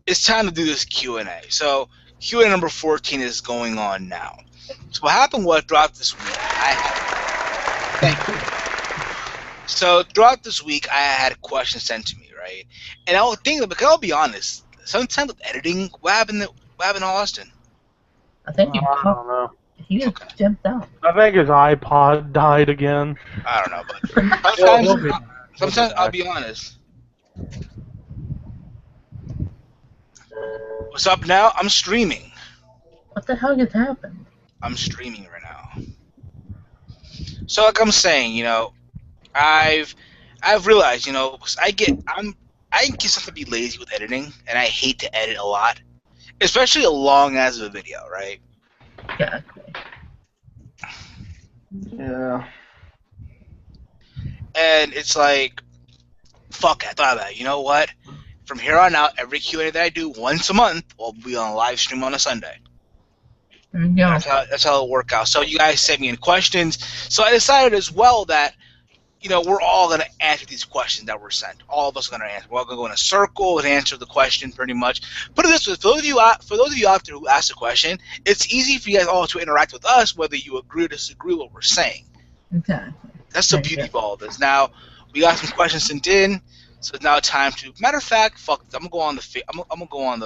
it's time to do this Q&A. So Q&A number 14 is going on now. So what happened was throughout this week, thank you. So throughout this week, I had questions sent to me, right? And I was thinking, because I'll be honest, sometimes with editing, what happened to Austin? I think I don't know. he just jumped out. I think his iPod died again. I don't know, but sometimes I'll be honest. What's up now? I'm streaming. What the hell just happened? I'm streaming right now. So like I'm saying, you know, I've realized, you know, I get something to be lazy with editing, and I hate to edit a lot, especially a long as a video, right? Yeah. Yeah. And it's like, fuck, I thought about it. You know what? From here on out, every Q&A that I do once a month will be on a live stream on a Sunday. There you go. That's how it'll work out. So you guys sent me in questions. So I decided as well that we're all gonna answer these questions that were sent. All of us are gonna answer. We're all gonna go in a circle and answer the question pretty much. Put it this way: for those of you out there who asked the question, it's easy for you guys all to interact with us, whether you agree or disagree with what we're saying. Exactly. That's the beauty of all this. Now we got some questions sent in, so it's now time to. Matter of fact, fuck this. I'm gonna go on I'm gonna go on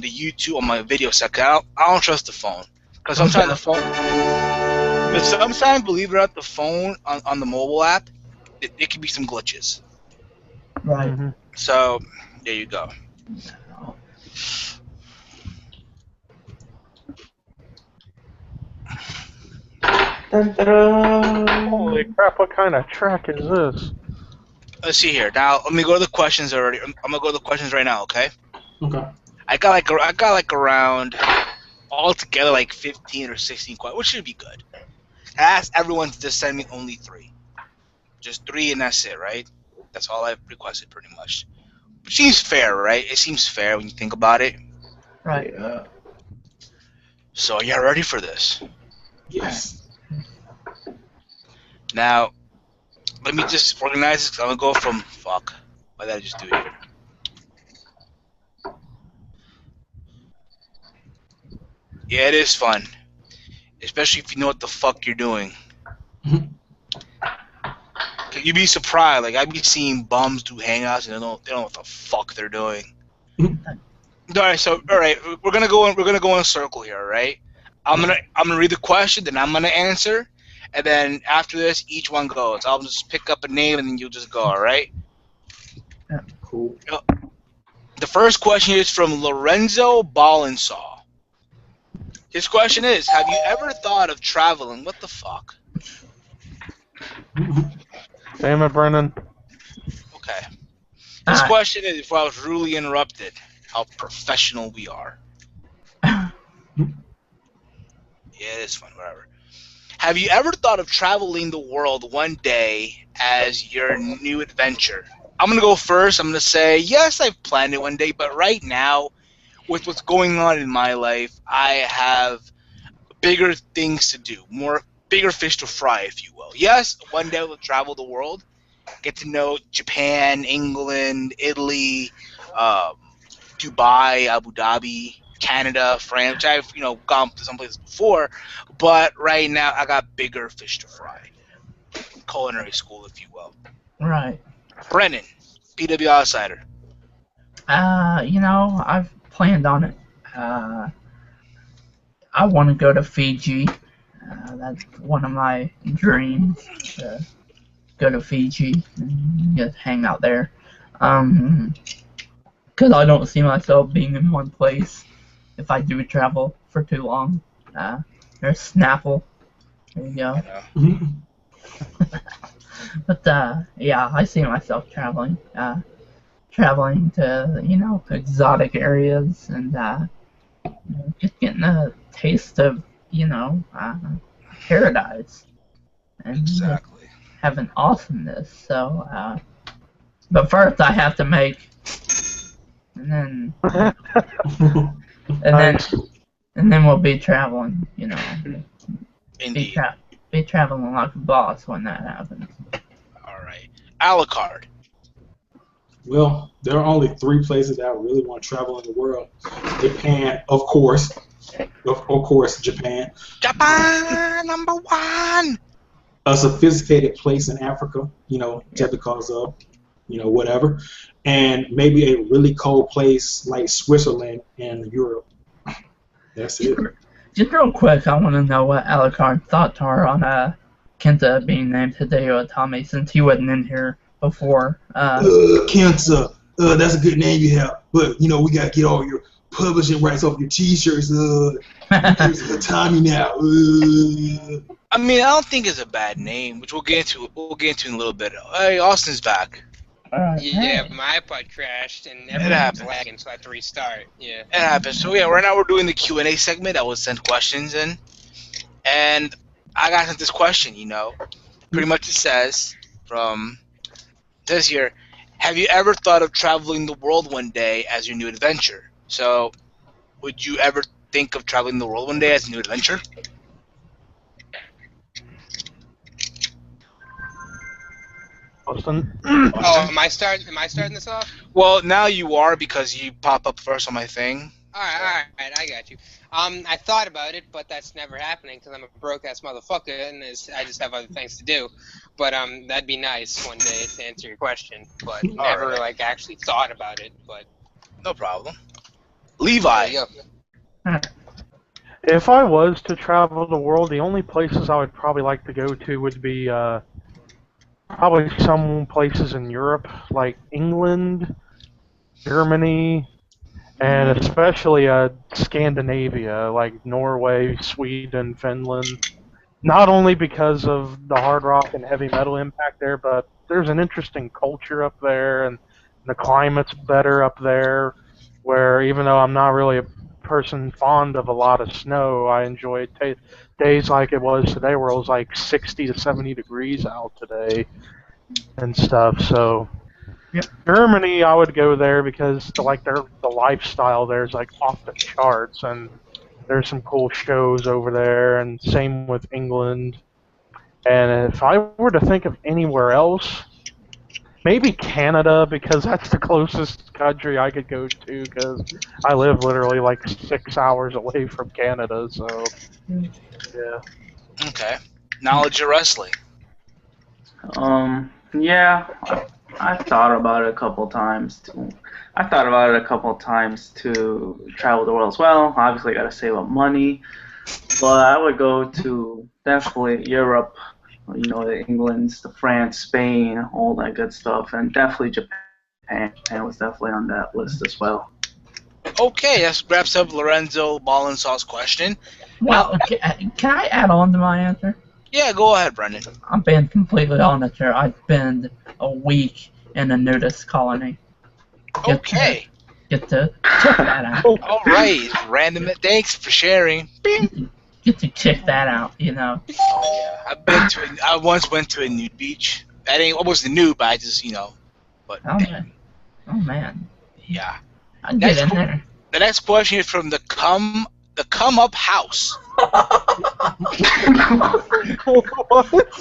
the YouTube on my video second. I don't trust the phone because sometimes the phone. But sometimes, believe it or not, the phone on the mobile app, it can be some glitches. Right. Mhm. So there you go. Dun, dun, Holy crap! What kind of track is this? Let's see here. Now let me go to the questions already. I'm gonna go to the questions right now. Okay. Okay. I got like around altogether like 15 or 16 questions, which should be good. I asked everyone to just send me only 3, just 3, and that's it, right? That's all I've requested, pretty much. Which seems fair, right? It seems fair when you think about it. Right. Yeah. So are you ready for this? Yes. Now, let me just organize this. I'm gonna go from fuck. Why did I just do it here? Yeah, it is fun, especially if you know what the fuck you're doing. You'd be surprised. Like I'd be seeing bums do hangouts and they don't know what the fuck they're doing. Alright, so we're gonna go in a circle here, right? I'm gonna read the question, then I'm gonna answer, and then after this, each one goes. I'll just pick up a name and then you'll just go. All right. Cool. The first question is from Lorenzo Ballinsaw. His question is: have you ever thought of traveling? What the fuck? Damn it, Brennan. Okay. This question is: if I was rudely interrupted, how professional we are. Yeah, it's fun. Whatever. Have you ever thought of traveling the world one day as your new adventure? I'm going to go first. I'm going to say, yes, I've planned it one day, but right now, with what's going on in my life, I have bigger things to do, bigger fish to fry, if you will. Yes, one day I will travel the world, get to know Japan, England, Italy, Dubai, Abu Dhabi, Canada, France, which I've gone to some places before, but right now I got bigger fish to fry. Culinary school, if you will. Right. Brennan, PW Outsider. I've planned on it. I want to go to Fiji. That's one of my dreams. To go to Fiji and just hang out there. Because I don't see myself being in one place if I do travel for too long. There's Snapple. There you go. But yeah, I see myself traveling to exotic areas and just getting a taste of paradise and Exactly. having awesomeness. So, but first I have to make, and then and then we'll be traveling. Indeed. Be traveling like a boss when that happens. All right. Alucard. Well, there are only 3 places that I really want to travel in the world. Japan, of course. Of course, Japan. Japan, number 1. A sophisticated place in Africa, just because of, whatever. And maybe a really cold place like Switzerland and Europe. That's it. Just real quick, I want to know what Alucard's thoughts are on Kenta being named Hideo Itami since he wasn't in here before. Kenta, that's a good name you have, but we gotta get all your publishing rights off your T-shirts. Itami now. I mean, I don't think it's a bad name, which we'll get into. We'll get into in a little bit. Hey, Austin's back. Yeah, my iPod crashed and everything was lagging, so I had to restart. Yeah. It happens. So yeah, right now we're doing the Q&A segment. I will send questions in, and I got sent this question. Pretty much it says here, have you ever thought of traveling the world one day as your new adventure? So, would you ever think of traveling the world one day as a new adventure? Austin. Oh, am I starting this off? Well, now you are because you pop up first on my thing. All right, I got you. I thought about it, but that's never happening because I'm a broke ass motherfucker, and I just have other things to do. But that'd be nice one day to answer your question, but never right. like actually thought about it. But No problem. there Levi. you go. If I was to travel the world, the only places I would probably like to go to would be probably some places in Europe, like England, Germany, and especially Scandinavia, like Norway, Sweden, Finland. Not only because of the hard rock and heavy metal impact there, but there's an interesting culture up there, and the climate's better up there. Where even though I'm not really a person fond of a lot of snow, I enjoy days like it was today, where it was like 60 to 70 degrees out today and stuff. So Yep. Germany, I would go there because the lifestyle there is like off the charts, and there's some cool shows over there, and same with England. And if I were to think of anywhere else, maybe Canada, because that's the closest country I could go to, because I live literally like 6 hours away from Canada, so yeah. Okay. Knowledge of wrestling. Yeah, I thought about it a couple times too. I thought about it a couple times to travel the world as well. Obviously, I gotta save up money, but I would go to definitely Europe. You know, the England's, the France, Spain, all that good stuff, and definitely Japan. Japan was definitely on that list as well. Okay, that wraps up Lorenzo Ball and Sauce question. Well, can I add on to my answer? Yeah, go ahead, Brendan. I'm being completely honest here. I spend a week in a nudist colony. Okay. Get to check that out. All right. Random. Thanks for sharing. Get to check that out, you know. Oh yeah, I once went to a nude beach. I wasn't nude, but I just But Oh man. yeah. I'd get in there. The next question is from the come up house. Come up house. Come up house.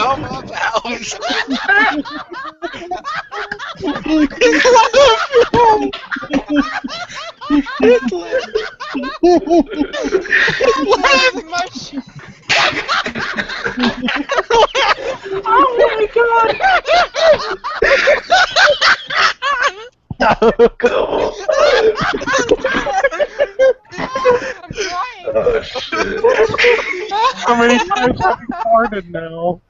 Oh my god! I'm trying. Oh, shit. How many times have you farted now?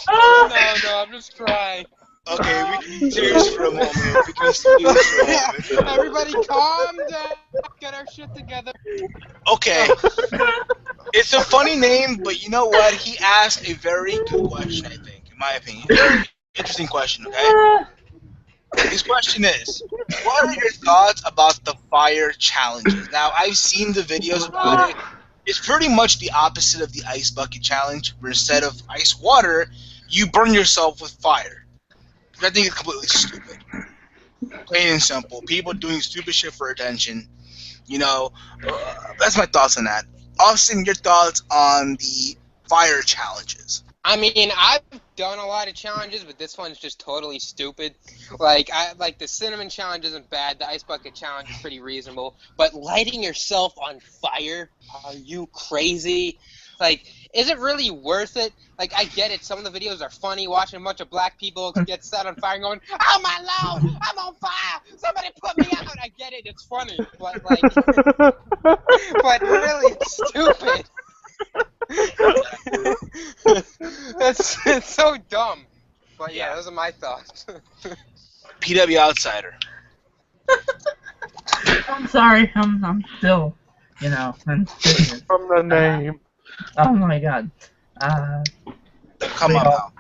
No, I'm just crying. Okay, we can be serious for a moment. We can be serious for a moment. Everybody calm down. Get our shit together. Okay. It's a funny name, but you know what? He asked a very good question, I think, in my opinion. Very interesting question, okay? His question is, what are your thoughts about the fire challenges? Now, I've seen the videos about it. It's pretty much the opposite of the ice bucket challenge, where instead of ice water, you burn yourself with fire. I think it's completely stupid. Plain and simple. People doing stupid shit for attention. That's my thoughts on that. Austin, your thoughts on the fire challenges? I mean, I've done a lot of challenges, but this one's just totally stupid. Like the cinnamon challenge isn't bad. The ice bucket challenge is pretty reasonable. But lighting yourself on fire? Are you crazy? Like, is it really worth it? Like, I get it. Some of the videos are funny, watching a bunch of black people get set on fire and going, "Oh my lord, I'm on fire! Somebody put me out!" I get it. It's funny, but but really, it's stupid. It's so dumb. But yeah, those are my thoughts. PW Outsider. I'm sorry. I'm still, I'm sitting here. From the name. Oh my god. Come on now.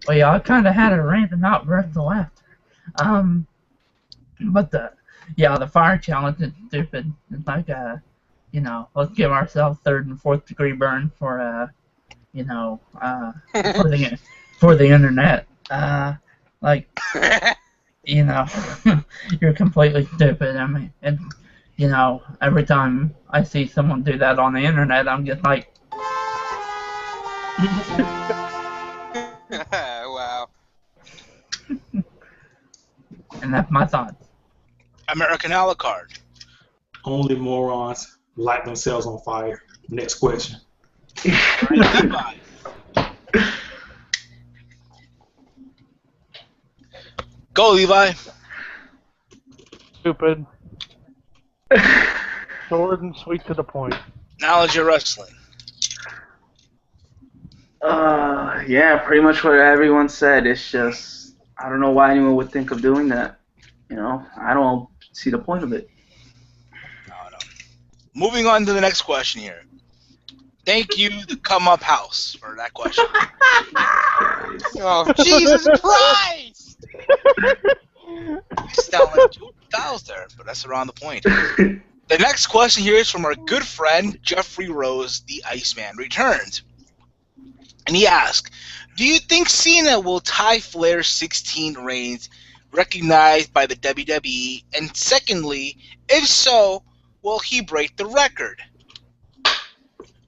Well, y'all kind of had a random outburst of laughter. But the fire challenge is stupid. It's like let's give ourselves 3rd and 4th degree burn for for the internet. you know, you're completely stupid. I mean, and you know, every time I see someone do that on the internet, I'm just like, Wow. and that's my thoughts. American a la carte. Only morons light themselves on fire. Next question. All right, Levi. Go, Levi. Stupid. Short and sweet to the point. Knowledge of wrestling. Yeah, pretty much what everyone said. It's just I don't know why anyone would think of doing that. You know, I don't see the point of it. No. Moving on to the next question here. Thank you, the Come Up House, for that question. Oh, Jesus Christ! You sound like 2,000 there, but that's around the point. The next question here is from our good friend Jeffrey Rose, the Iceman, returned. And he asked, do you think Cena will tie Flair's 16 reigns recognized by the WWE? And secondly, if so, will he break the record?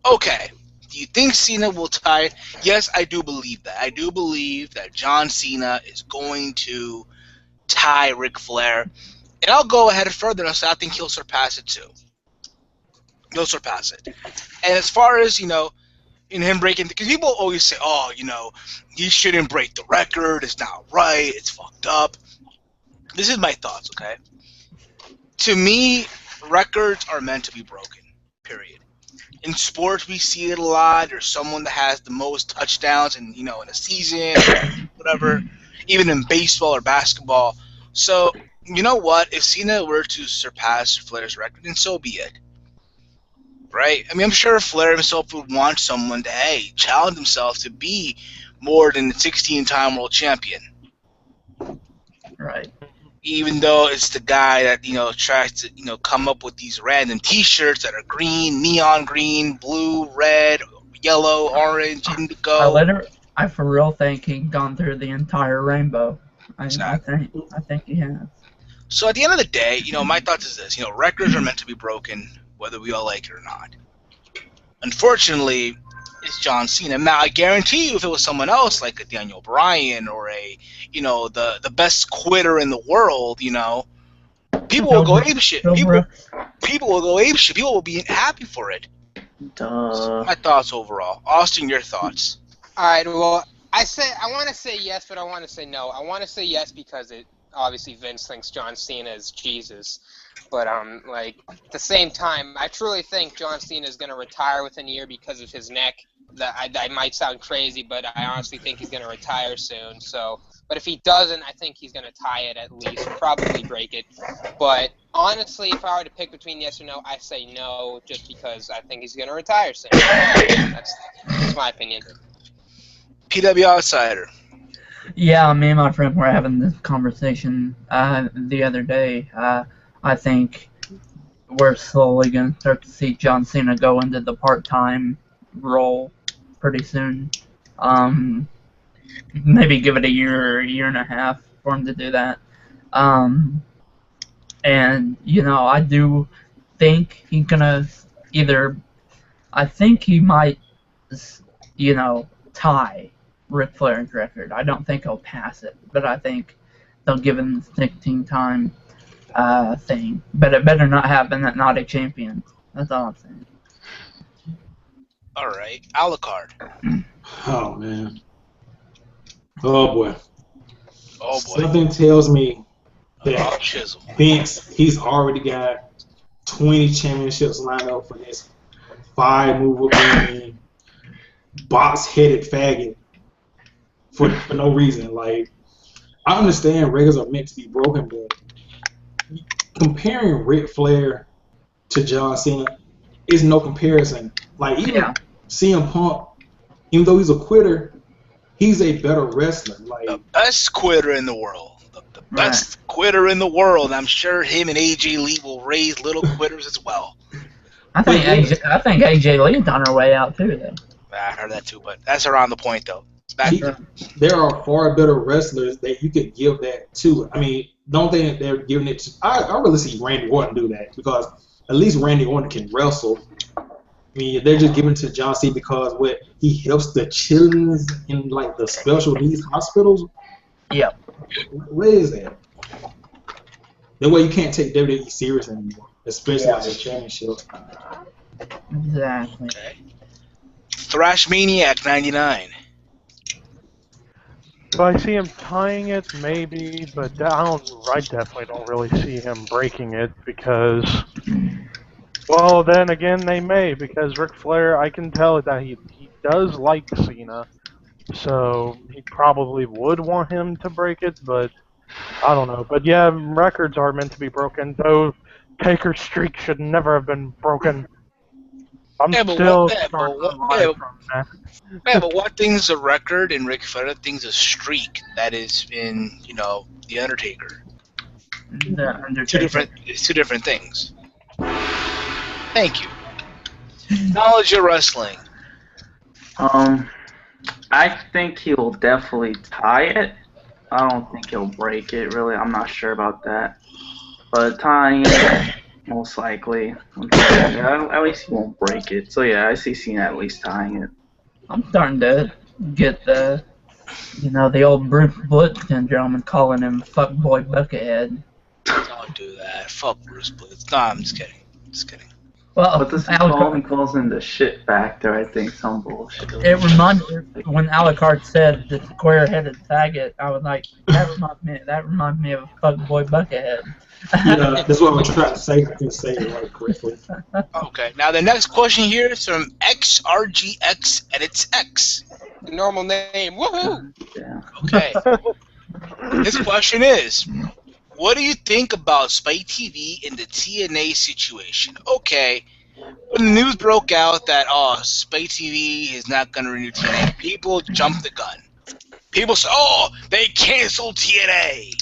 Okay. Do you think Cena will tie? Yes, I do believe that. I do believe that John Cena is going to tie Ric Flair. And I'll go ahead further and say I think he'll surpass it too. He'll surpass it. And as far as, you know, in him breaking, because people always say, oh, you know, he shouldn't break the record. It's not right. It's fucked up. This is my thoughts, okay? To me, records are meant to be broken, period. In sports, we see it a lot. There's someone that has the most touchdowns in, you know, in a season, or whatever, even in baseball or basketball. So, you know what? If Cena were to surpass Flair's record, then so be it. Right? I mean, I'm sure Flair himself would want someone to, hey, challenge himself to be more than the 16-time world champion. Right. Even though it's the guy that, you know, tries to, you know, come up with these random T-shirts that are green, neon green, blue, red, yellow, orange, indigo. I for real think he's gone through the entire rainbow. I think he has. So at the end of the day, you know, my thoughts is this: you know, records are meant to be broken, whether we all like it or not. Unfortunately, it's John Cena. Now, I guarantee you, if it was someone else like a Daniel Bryan or a, you know, the best quitter in the world, you know, people will go ape shit. People will go ape shit. People will be happy for it. So my thoughts overall. Austin, your thoughts. All right. Well, I want to say yes, but I want to say no. I want to say yes because it obviously Vince thinks John Cena is Jesus. But like at the same time, I truly think John Cena is going to retire within a year because of his neck. That might sound crazy, but I honestly think he's going to retire soon. So, but if he doesn't, I think he's going to tie it at least, probably break it. But honestly, if I were to pick between yes or no, I say no, just because I think he's going to retire soon. That's my opinion. PW Outsider. Yeah, me and my friend were having this conversation the other day. I think we're slowly going to start to see John Cena go into the part-time role pretty soon. Maybe give it a year and a half for him to do that. And, you know, I do think he's going to I think he might, you know, tie Ric Flair's record. I don't think he'll pass it, but I think they'll give him the 16-time thing. But it better not happen that not a champion. That's all I'm saying. All right, Alucard. Oh man. Oh boy. Oh boy. Something tells me Oh, that chisel. Vince, he's already got 20 championships lined up for this 5-mover being box-headed faggot for no reason. Like, I understand records are meant to be broken, but comparing Ric Flair to John Cena is no comparison. Like, even CM Punk, even though he's a quitter, he's a better wrestler. Like, The best quitter in the world. The best quitter in the world. I'm sure him and AJ Lee will raise little quitters as well. I think AJ Lee's on her way out too, though. I heard that too, but that's around the point, though. Back. There are far better wrestlers that you could give that to. I mean, don't think they're giving it to. I really see Randy Orton do that because at least Randy Orton can wrestle. I mean, they're just giving it to John Cena because what he helps the children in like the special needs hospitals. Yep. What is that? That way you can't take WWE serious anymore, especially like the championship. Exactly. Okay. Thrash Maniac 99. Do I see him tying it? Maybe, but I definitely don't really see him breaking it because, well, then again, they may because Ric Flair, I can tell that he does like Cena, so he probably would want him to break it, but I don't know. But yeah, records are meant to be broken, though Taker's streak should never have been broken. I'm Yeah, but still what? Yeah, but starting to what? lie from that. Yeah, but what thing's a record and Ric Flair thing's a streak that is in the Undertaker. The Undertaker. It's two different things. Thank you. Knowledge of wrestling. I think he'll definitely tie it. I don't think he'll break it. Really, I'm not sure about that. But tying it, most likely. At least he won't break it. So yeah, I see Cena at least tying it. I'm starting to get the old Bruce Blitz syndrome and calling him fuckboy Buckethead. Don't do that. Fuck Bruce Blitz. No, I'm just kidding. Just kidding. Well, What does he call him? He calls him the shit factor, I think, some bullshit. It reminded me when Alucard said the square-headed faggot. I was like, that reminds me of fuckboy Buckethead. Yeah, that's what I'm trying to say. I can say it right correctly. Okay. Now the next question here is from XRGX, and it's X. Normal name. Woohoo! Yeah. Okay. This question is, what do you think about Spike TV in the TNA situation? Okay. When the news broke out that Spike TV is not going to renew TNA, people jumped the gun. People said, they canceled TNA.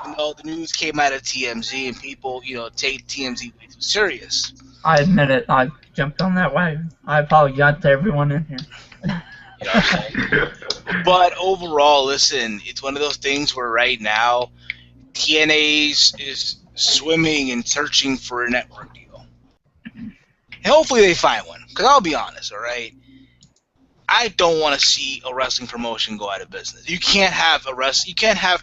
Even though the news came out of TMZ and people, take TMZ way too serious. I admit it. I jumped on that wave. I apologize to everyone in here. You know what I'm saying? But overall, listen, it's one of those things where right now, TNA is swimming and searching for a network deal. And hopefully they find one. Because I'll be honest, all right? I don't want to see a wrestling promotion go out of business. You can't have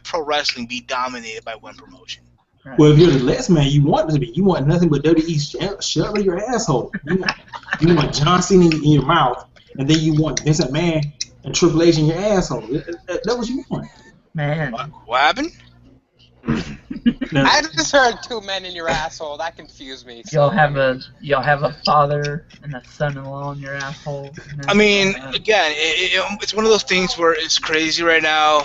pro wrestling be dominated by one promotion. Right. Well, if you're the last man, you want it to be. You want nothing but WWE shut your asshole. You want John Cena in your mouth, and then you want Vincent McMahon and Triple H in your asshole. That's what you want. Man. What happened? I just heard two men in your asshole. That confused me. You'll have a father and a son-in-law in your asshole. I mean, again, it's one of those things where it's crazy right now.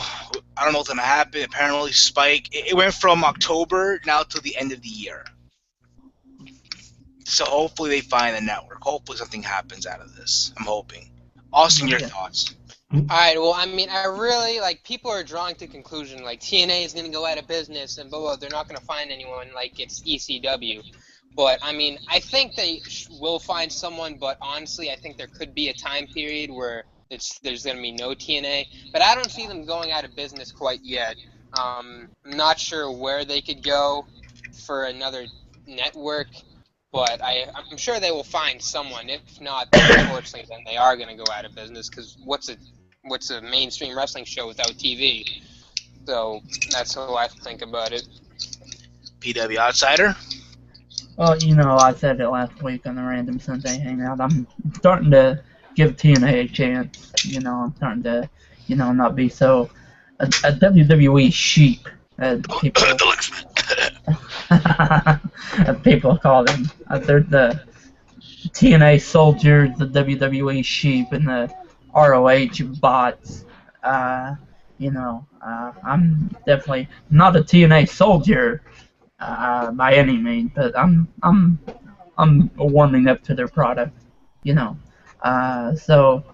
I don't know what's gonna happen. Apparently, Spike. It went from October now to the end of the year. So hopefully they find a network. Hopefully something happens out of this. I'm hoping. Austin, your thoughts? Alright, well, I mean, I really, people are drawing to conclusion, TNA is going to go out of business, and blah, they're not going to find anyone, it's ECW. But, I mean, I think they will find someone, but honestly, I think there could be a time period where there's going to be no TNA. But I don't see them going out of business quite yet. I'm not sure where they could go for another network, but I'm sure they will find someone. If not, unfortunately, then they are going to go out of business, because what's a mainstream wrestling show without TV? So that's how I think about it. PW Outsider? Well, I said it last week on the Random Sunday Hangout. I'm starting to give TNA a chance. I'm starting to, not be so a WWE sheep, as people as people call them. They're the TNA soldiers, the WWE sheep, and the ROH bots. I'm definitely not a TNA soldier by any means, but I'm warming up to their product. So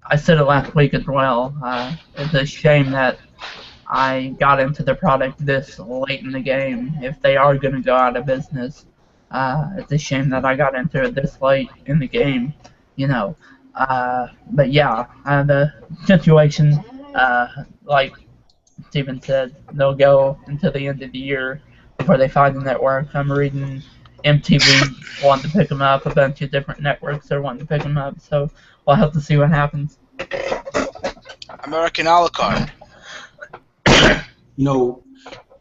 I said it last week as well. It's a shame that I got into the product this late in the game. If they are going to go out of business, it's a shame that I got into it this late in the game. But yeah, the situation, like Steven said, they'll go until the end of the year before they find a network. I'm reading MTV wanting to pick them up, a bunch of different networks are wanting to pick them up, so we'll have to see what happens. American a la carte. You know,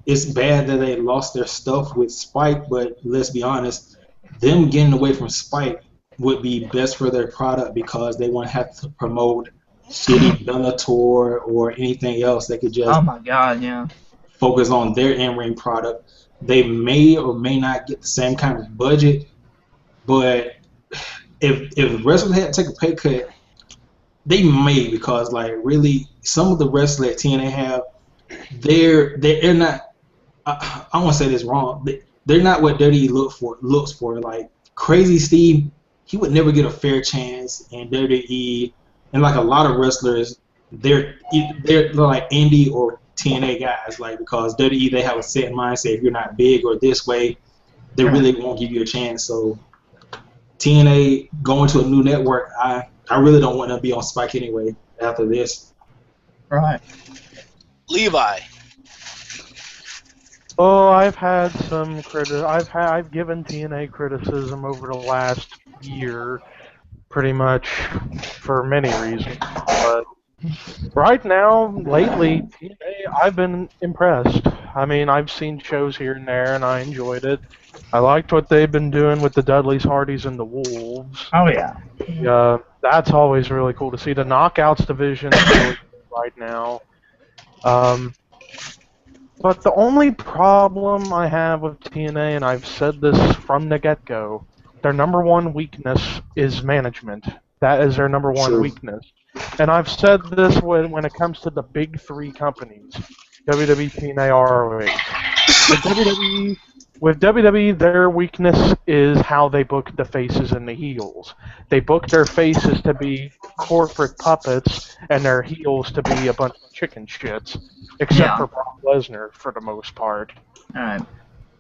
it's bad that they lost their stuff with Spike, but let's be honest, them getting away from Spike would be best for their product because they won't have to promote shitty Bellator or anything else. They could just Oh my god, yeah. focus on their in-ring product. They may or may not get the same kind of budget, but if wrestlers had to take a pay cut, they may, because like really some of the wrestlers that TNA have, they're not. I want to say this wrong. They're not what WWE looks for. Like Crazy Steve, he would never get a fair chance in WWE, and like a lot of wrestlers, they're like indie or TNA guys, like because WWE they have a set mindset. If you're not big or this way, they really won't give you a chance. So TNA going to a new network, I really don't want to be on Spike anyway after this. Right. Levi. Oh, I've had some I've given TNA criticism over the last year, pretty much for many reasons. But right now, lately, TNA, I've been impressed. I mean, I've seen shows here and there, and I enjoyed it. I liked what they've been doing with the Dudleys, Hardys, and the Wolves. Oh yeah. That's always really cool to see. The Knockouts division is really good right now. But the only problem I have with TNA, and I've said this from the get-go, their number one weakness is management. That is their number one weakness. And I've said this when it comes to the big three companies, WWE, TNA, ROH. With WWE, their weakness is how they book the faces and the heels. They book their faces to be corporate puppets and their heels to be a bunch of chicken shits, except for Brock Lesnar for the most part. Alright.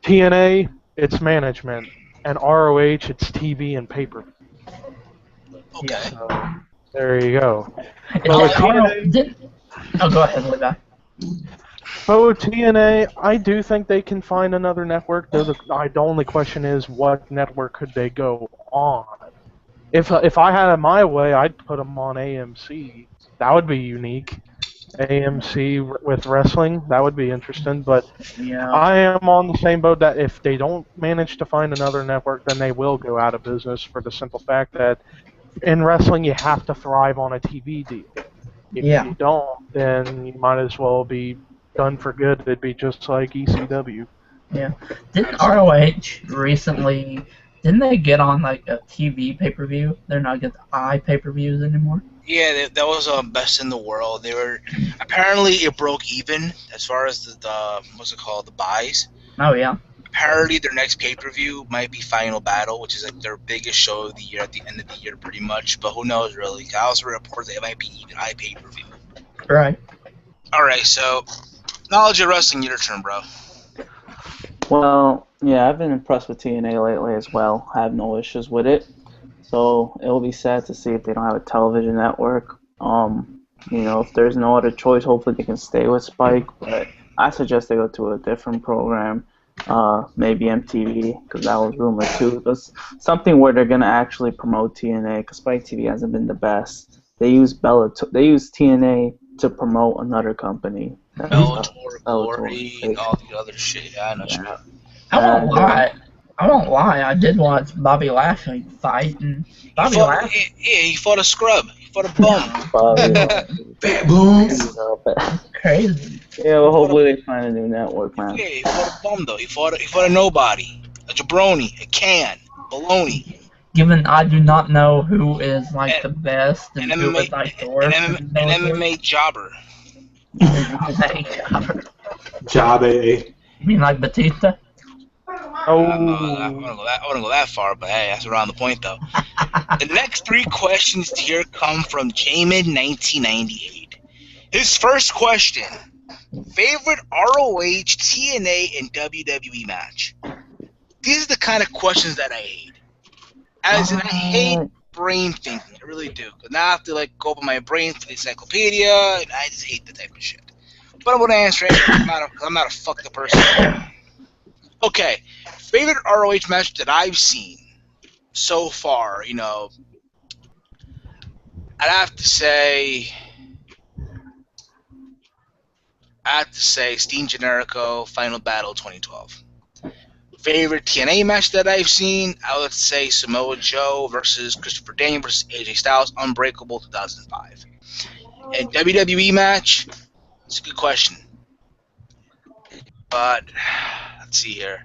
TNA, it's management, and ROH, it's TV and paper. Okay. So, there you go. Go ahead, Levi. But with TNA, I do think they can find another network. The only question is, what network could they go on? If I had it my way, I'd put them on AMC. That would be unique. AMC with wrestling, that would be interesting. But I am on the same boat that if they don't manage to find another network, then they will go out of business for the simple fact that in wrestling, you have to thrive on a TV deal. If you don't, then you might as well be done for good. It'd be just like ECW. Yeah. Didn't ROH recently, didn't they get on like a TV pay-per-view? They're not getting pay-per-views anymore? Yeah, that was best in the world. They were apparently it broke even as far as the what's it called, the buys. Oh yeah. Apparently their next pay-per-view might be Final Battle, which is like their biggest show of the year at the end of the year, pretty much. But who knows really? I also reported that it might be even pay-per-view. Right. All right, so knowledge of wrestling, your turn, bro. Well, yeah, I've been impressed with TNA lately as well. I have no issues with it. So it'll be sad to see if they don't have a television network. If there's no other choice, hopefully they can stay with Spike. But I suggest they go to a different program, maybe MTV, because that was rumored too. But something where they're gonna actually promote TNA, because Spike TV hasn't been the best. They use TNA to promote another company. Bellator, Glory, and all the other shit. Yeah, I know. Yeah. I won't lie. I did watch Bobby Lashley fight, and Lashley. Yeah, he fought a scrub. He fought a bum. Fat bones. Crazy. Yeah, well, hopefully they find a new network, man. Yeah, he fought a bum though. He fought a nobody, a jabroni, a can, baloney. Given I do not know who is like the best and who is like the worst. An MMA jobber. Jobber. You mean like Batista? Oh. I wouldn't go that far, but hey, that's around the point though. The next three questions here come from Jamin 1998. His first question: favorite ROH, TNA, and WWE match. These are the kind of questions that I hate. As in, I hate brain thinking. I really do. Because now I have to like go open my brain for the encyclopedia, and I just hate that type of shit. But I'm gonna answer it. I'm not a fucked up person. Okay, favorite ROH match that I've seen so far. I'd have to say. Steen Generico Final Battle 2012. Favorite TNA match that I've seen, I would say Samoa Joe versus Christopher Daniels versus AJ Styles, Unbreakable 2005. And WWE match, it's a good question. But, let's see here.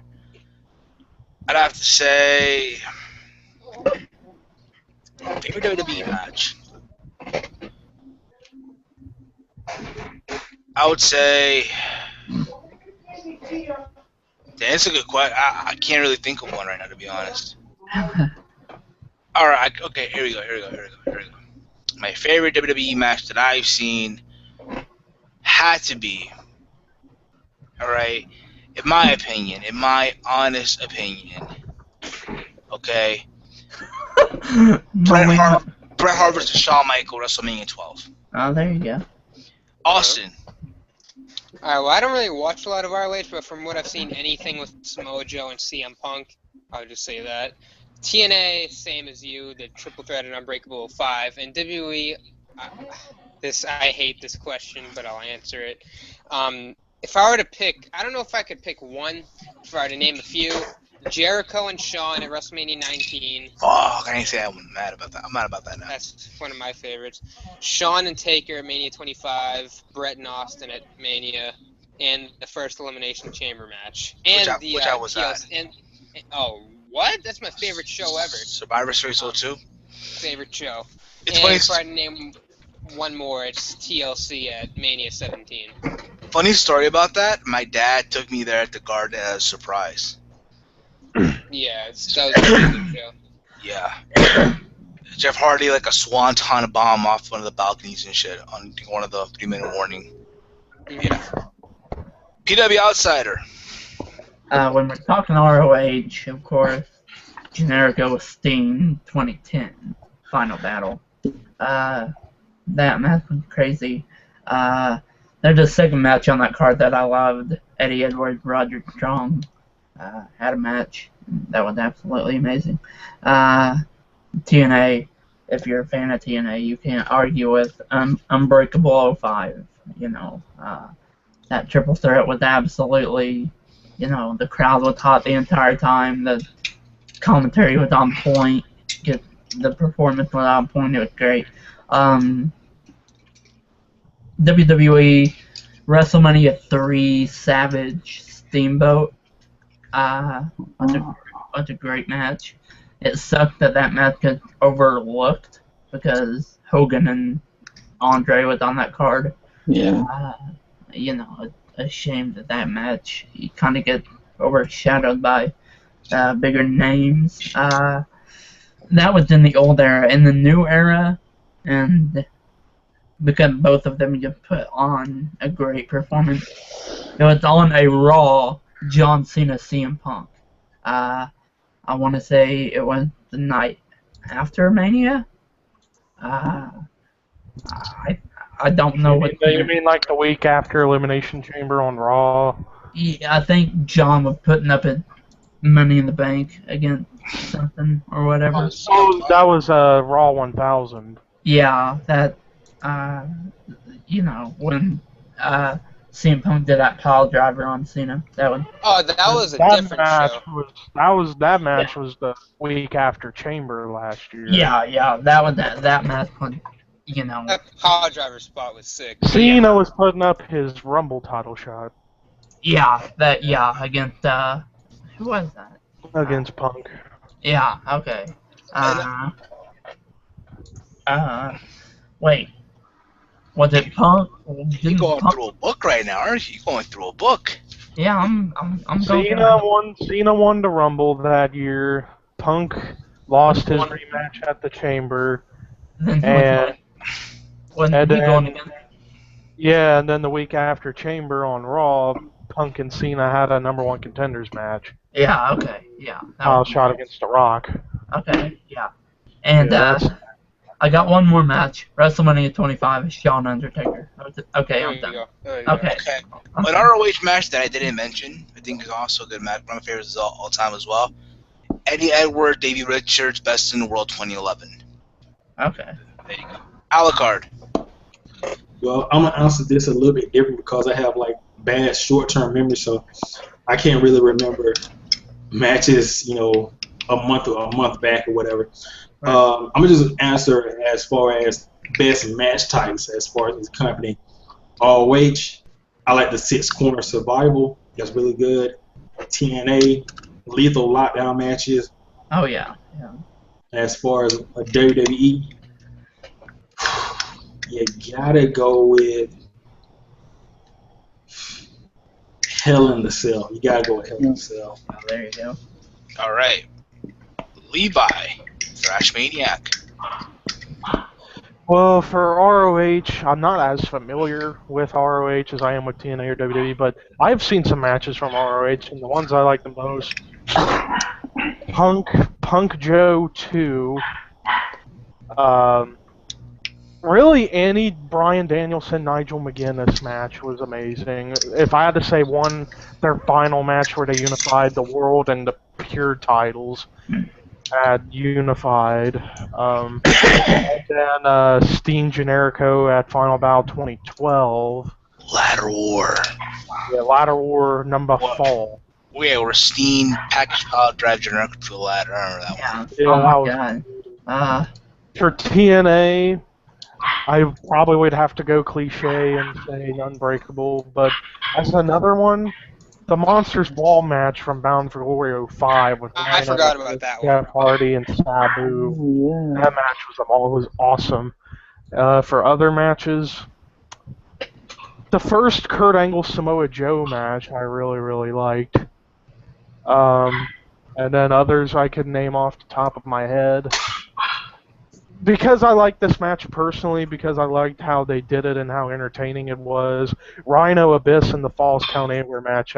I'd have to say, favorite WWE match. I would say, that's a good question. I can't really think of one right now, to be honest. All right, okay, here we go. My favorite WWE match that I've seen had to be, all right, in my honest opinion, okay, Bret Hart versus Shawn Michaels, WrestleMania 12. Oh, there you go. Austin. Alright, well, I don't really watch a lot of ROH, but from what I've seen, anything with Samoa Joe and CM Punk, I would just say that. TNA, same as you, the Triple Threat and Unbreakable 5. And WWE, I hate this question, but I'll answer it. If I were to pick, I don't know if I could pick one, if I were to name a few. Jericho and Shawn at WrestleMania 19. Fuck, I ain't say I'm mad about that. I'm mad about that now. That's one of my favorites. Shawn and Taker at Mania 25. Brett and Austin at Mania. And the first Elimination Chamber match. And which I was at. Oh, what? That's my favorite show ever. Survivor Series 02? Favorite show. It's and funny. if I had to name one more, it's TLC at Mania 17. Funny story about that. My dad took me there at the Garden as a surprise. Yeah, that was a really good show. Yeah. Jeff Hardy like a swanton bomb off one of the balconies and shit on one of the 3-minute warning. Yeah. PW Outsider. When we're talking ROH, of course, Generico Steen 2010 Final Battle. That match was crazy. There's a second match on that card that I loved. Eddie Edwards, Roger Strong had a match that was absolutely amazing. TNA, if you're a fan of TNA, you can't argue with Unbreakable 05. That triple threat was absolutely, the crowd was hot the entire time. The commentary was on point. The performance was on point. It was great. WWE WrestleMania 3 Savage Steamboat. Was a great match. It sucked that match got overlooked because Hogan and Andre was on that card. Yeah. A shame that match kind of gets overshadowed by bigger names. That was in the old era. In the new era, and because both of them just put on a great performance, it was on a Raw John Cena CM Punk. I want to say it was the night after Mania. I don't know what. You mean like the week after Elimination Chamber on Raw? Yeah, I think John was putting up a Money in the Bank against something or whatever. Oh, that was Raw 1000. Yeah, that. When CM Punk did that pile driver on Cena. That was. Oh, that was a different match show. That match was the week after Chamber last year. Yeah, that was that match was, That power driver spot was sick. Cena was putting up his Rumble title shot. Yeah, against who was that? Against Punk. Yeah, okay. Wait. Was it Punk? You're going through a book right now, aren't you? You're going through a book. Yeah, I'm going. Cena won the Rumble that year. Punk lost his rematch at the Chamber. And then the week after Chamber on Raw, Punk and Cena had a #1 contenders match. Yeah, okay, yeah. Title shot against The Rock. Okay, yeah. And Yeah, I got one more match. WrestleMania 25 is Shawn Undertaker. Okay, There I'm you done. go. There you go. Okay. Okay. An ROH match that I didn't mention, I think is also a good match. One of my favorites all time as well. Eddie Edwards, Davey Richards, Best in the World 2011. Okay. There you go. Alucard. Well, I'm gonna answer this a little bit different because I have like bad short-term memory, so I can't really remember matches, a month back or whatever. Right. I'm gonna just answer as far as best match types as far as this company. ROH, I like the Six Corner Survival. That's really good. TNA, Lethal Lockdown matches. Oh yeah. As far as a WWE, you gotta go with Hell in the Cell. You gotta go with Hell in the Cell. Oh, there you go. All right. Levi, Thrash Maniac. Well, for ROH, I'm not as familiar with ROH as I am with TNA or WWE, but I've seen some matches from ROH, and the ones I like the most, Punk Joe 2, really any Bryan Danielson, Nigel McGuinness match was amazing. If I had to say one, their final match where they unified the world and the pure titles at Unified. And then Steen Generico at Final Battle 2012. Ladder War. Yeah, Ladder War number What? 4. Yeah, where Steen package power drive generic to a ladder. I remember that one. Yeah. Yeah, Oh that my was god. for TNA. I probably would have to go cliche and say Unbreakable, but as another one, the Monsters Ball match from Bound for Glory 05 with I Rhino, forgot about that one. Jeff Hardy, and Sabu. Yeah. That match was awesome. For other matches, the first Kurt Angle Samoa Joe match I really liked. And then others I could name off the top of my head. Because I liked this match personally, because I liked how they did it and how entertaining it was. Rhino Abyss and the Falls Count Anywhere match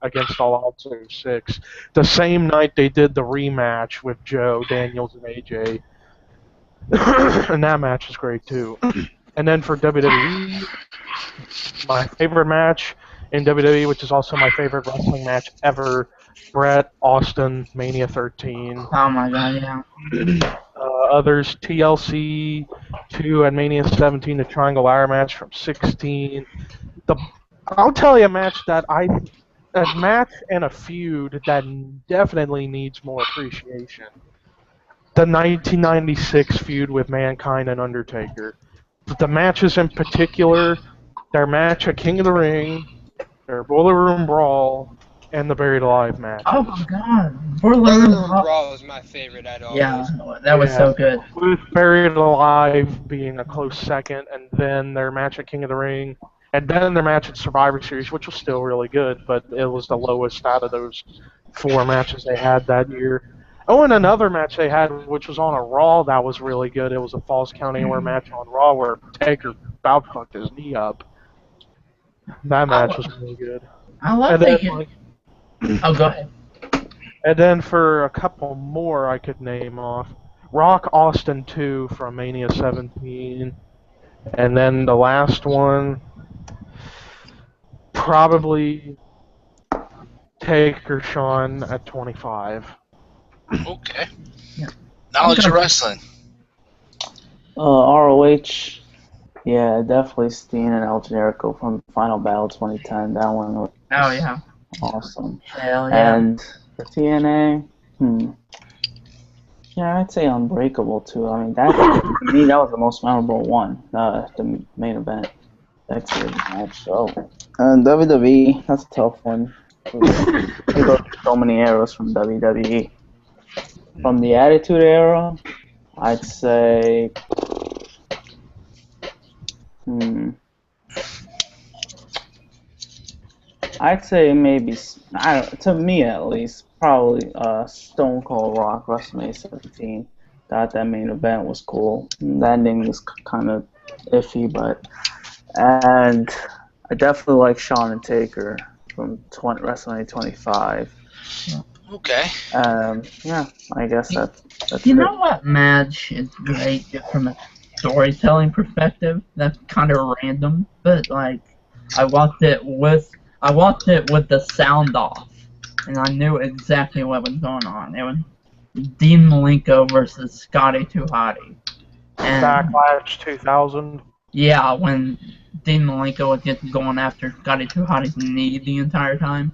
against All Odds 06. The same night they did the rematch with Joe, Daniels, and AJ. And that match was great too. And then for WWE, my favorite match in WWE, which is also my favorite wrestling match ever, Bret Austin Mania 13. Oh my god, yeah. Others, TLC 2 and Mania 17, the Triangle Ladder match from 16. I'll tell you a match and a feud that definitely needs more appreciation. The 1996 feud with Mankind and Undertaker. The matches in particular, their match at King of the Ring, their Boiler Room Brawl, and the Buried Alive match. Oh my god. Boiler Boiler Room Room Brawl. Brawl was my favorite out of all Yeah, those. that was so good. With Buried Alive being a close second, and then their match at King of the Ring, and then their match at Survivor Series, which was still really good, but it was the lowest out of those 4 matches they had that year. Oh, and another match they had, which was on a Raw, that was really good. It was a Falls Count Anywhere match on Raw where Taker about fucked his knee up. That match was really good. I love And then, thinking. Oh, go ahead. And then for a couple more I could name off, Rock Austin 2 from Mania 17. And then the last one, probably Taker Shawn at 25. Okay. Yeah. Knowledge of wrestling. ROH, yeah, definitely Steen and El Generico from Final Battle 2010. That one was Oh yeah. awesome. Hell yeah. And for TNA, yeah, I'd say Unbreakable too. I mean, that to me that was the most memorable one, the main event, X-Series match. So, and WWE, that's a tough one. We go through so many eras from WWE. From the Attitude Era, I'd say, I'd say maybe, to me at least, probably Stone Cold Rock WrestleMania 17. Thought that main event was cool. The ending was kind of iffy, and I definitely like Shawn and Taker from WrestleMania 25. Okay. Yeah, I guess that's You it. know what match is great just from a storytelling perspective? That's kind of random, but like I watched it with the sound off, and I knew exactly what was going on. It was Dean Malenko versus Scotty 2 Hotty. And Backlash 2000. yeah, when Dean Malenko was just going after Scotty 2 Hotty's knee the entire time.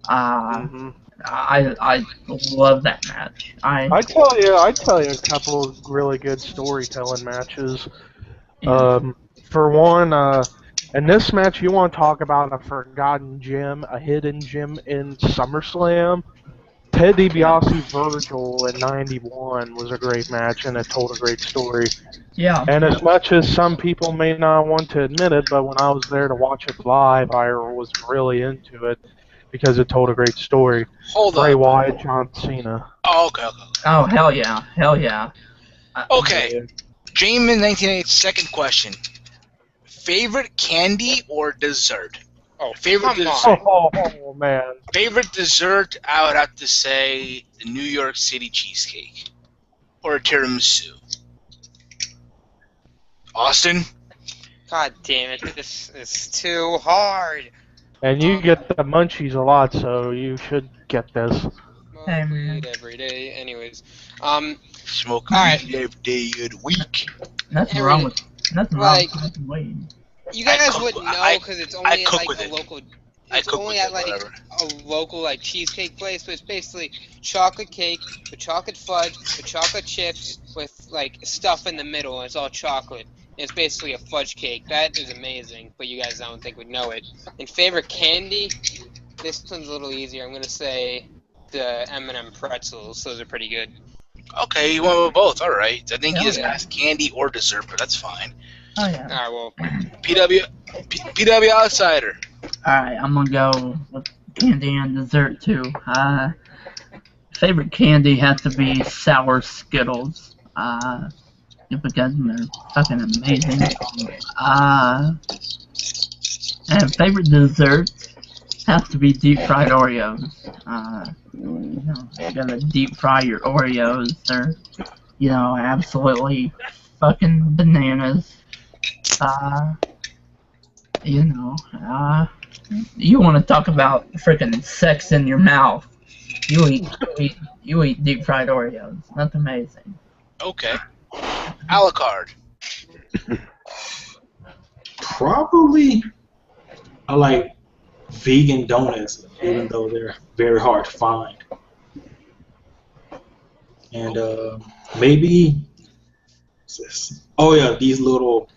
Hmm. I love that match. I'd tell you a couple of really good storytelling matches. Yeah. For one, in this match, you want to talk about a forgotten gem, a hidden gem in SummerSlam. Ted DiBiase Virgil in '91 was a great match, and it told a great story. Yeah. And as much as some people may not want to admit it, but when I was there to watch it live, I was really into it because it told a great story. Hold Bray up. Wyatt, John Cena. Oh, okay. Oh, hell yeah. Hell yeah. Okay. Yeah. Jamin, 1988. Second question. Favorite candy or dessert? Oh, Favorite come dessert. on. Oh, man. Favorite dessert? I would have to say the New York City cheesecake or a tiramisu. Austin. God damn it, this is too hard. And you get the munchies a lot, so you should get this. Smoke Hey, weed man. every day. Anyways, Smoke Alright. weed every day of the week. Nothing Every- wrong with like- smoking weed. you I guys cook- wouldn't know I- because it's I only at cook like with a it. local. I It's cook only with at it, like whatever. a local like cheesecake place, but it's basically chocolate cake with chocolate fudge with chocolate chips with like stuff in the middle, and it's all chocolate. And it's basically a fudge cake. That is amazing, but you guys don't think would know it. And favorite candy? This one's a little easier. I'm gonna say the M&M pretzels. Those are pretty good. Okay, you went with both. All right. I think Yeah, he just yeah. asked candy or dessert, but that's fine. Oh yeah. All right, well, PW Outsider. Alright, I'm gonna go with candy and dessert too. Favorite candy has to be sour Skittles. Because they're fucking amazing. And favorite dessert has to be deep fried Oreos. You gotta deep fry your Oreos. They're, absolutely fucking bananas. You want to talk about freaking sex in your mouth? You eat deep fried Oreos. That's amazing. Okay. Alucard. Probably, I like vegan donuts, even though they're very hard to find. And maybe, oh yeah, these little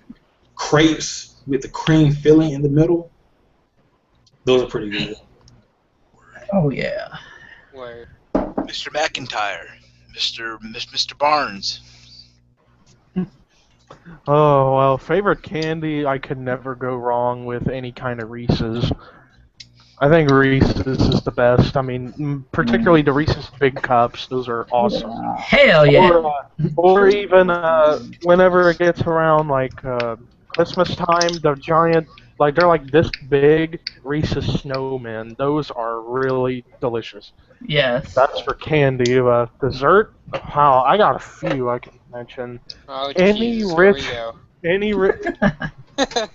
crepes with the cream filling in the middle. Those are pretty good. Oh yeah. where Mr. McIntyre. Mr. Barnes. Oh, well, favorite candy, I could never go wrong with any kind of Reese's. I think Reese's is the best. I mean, particularly the Reese's Big Cups. Those are awesome. Hell yeah. Or even whenever it gets around, like, Christmas time, the giant, like, they're like this big Reese's Snowmen. Those are really delicious. Yes. That's for candy. Dessert? Wow, I got a few I can mention. oh Any Jesus, rich- here Any we go.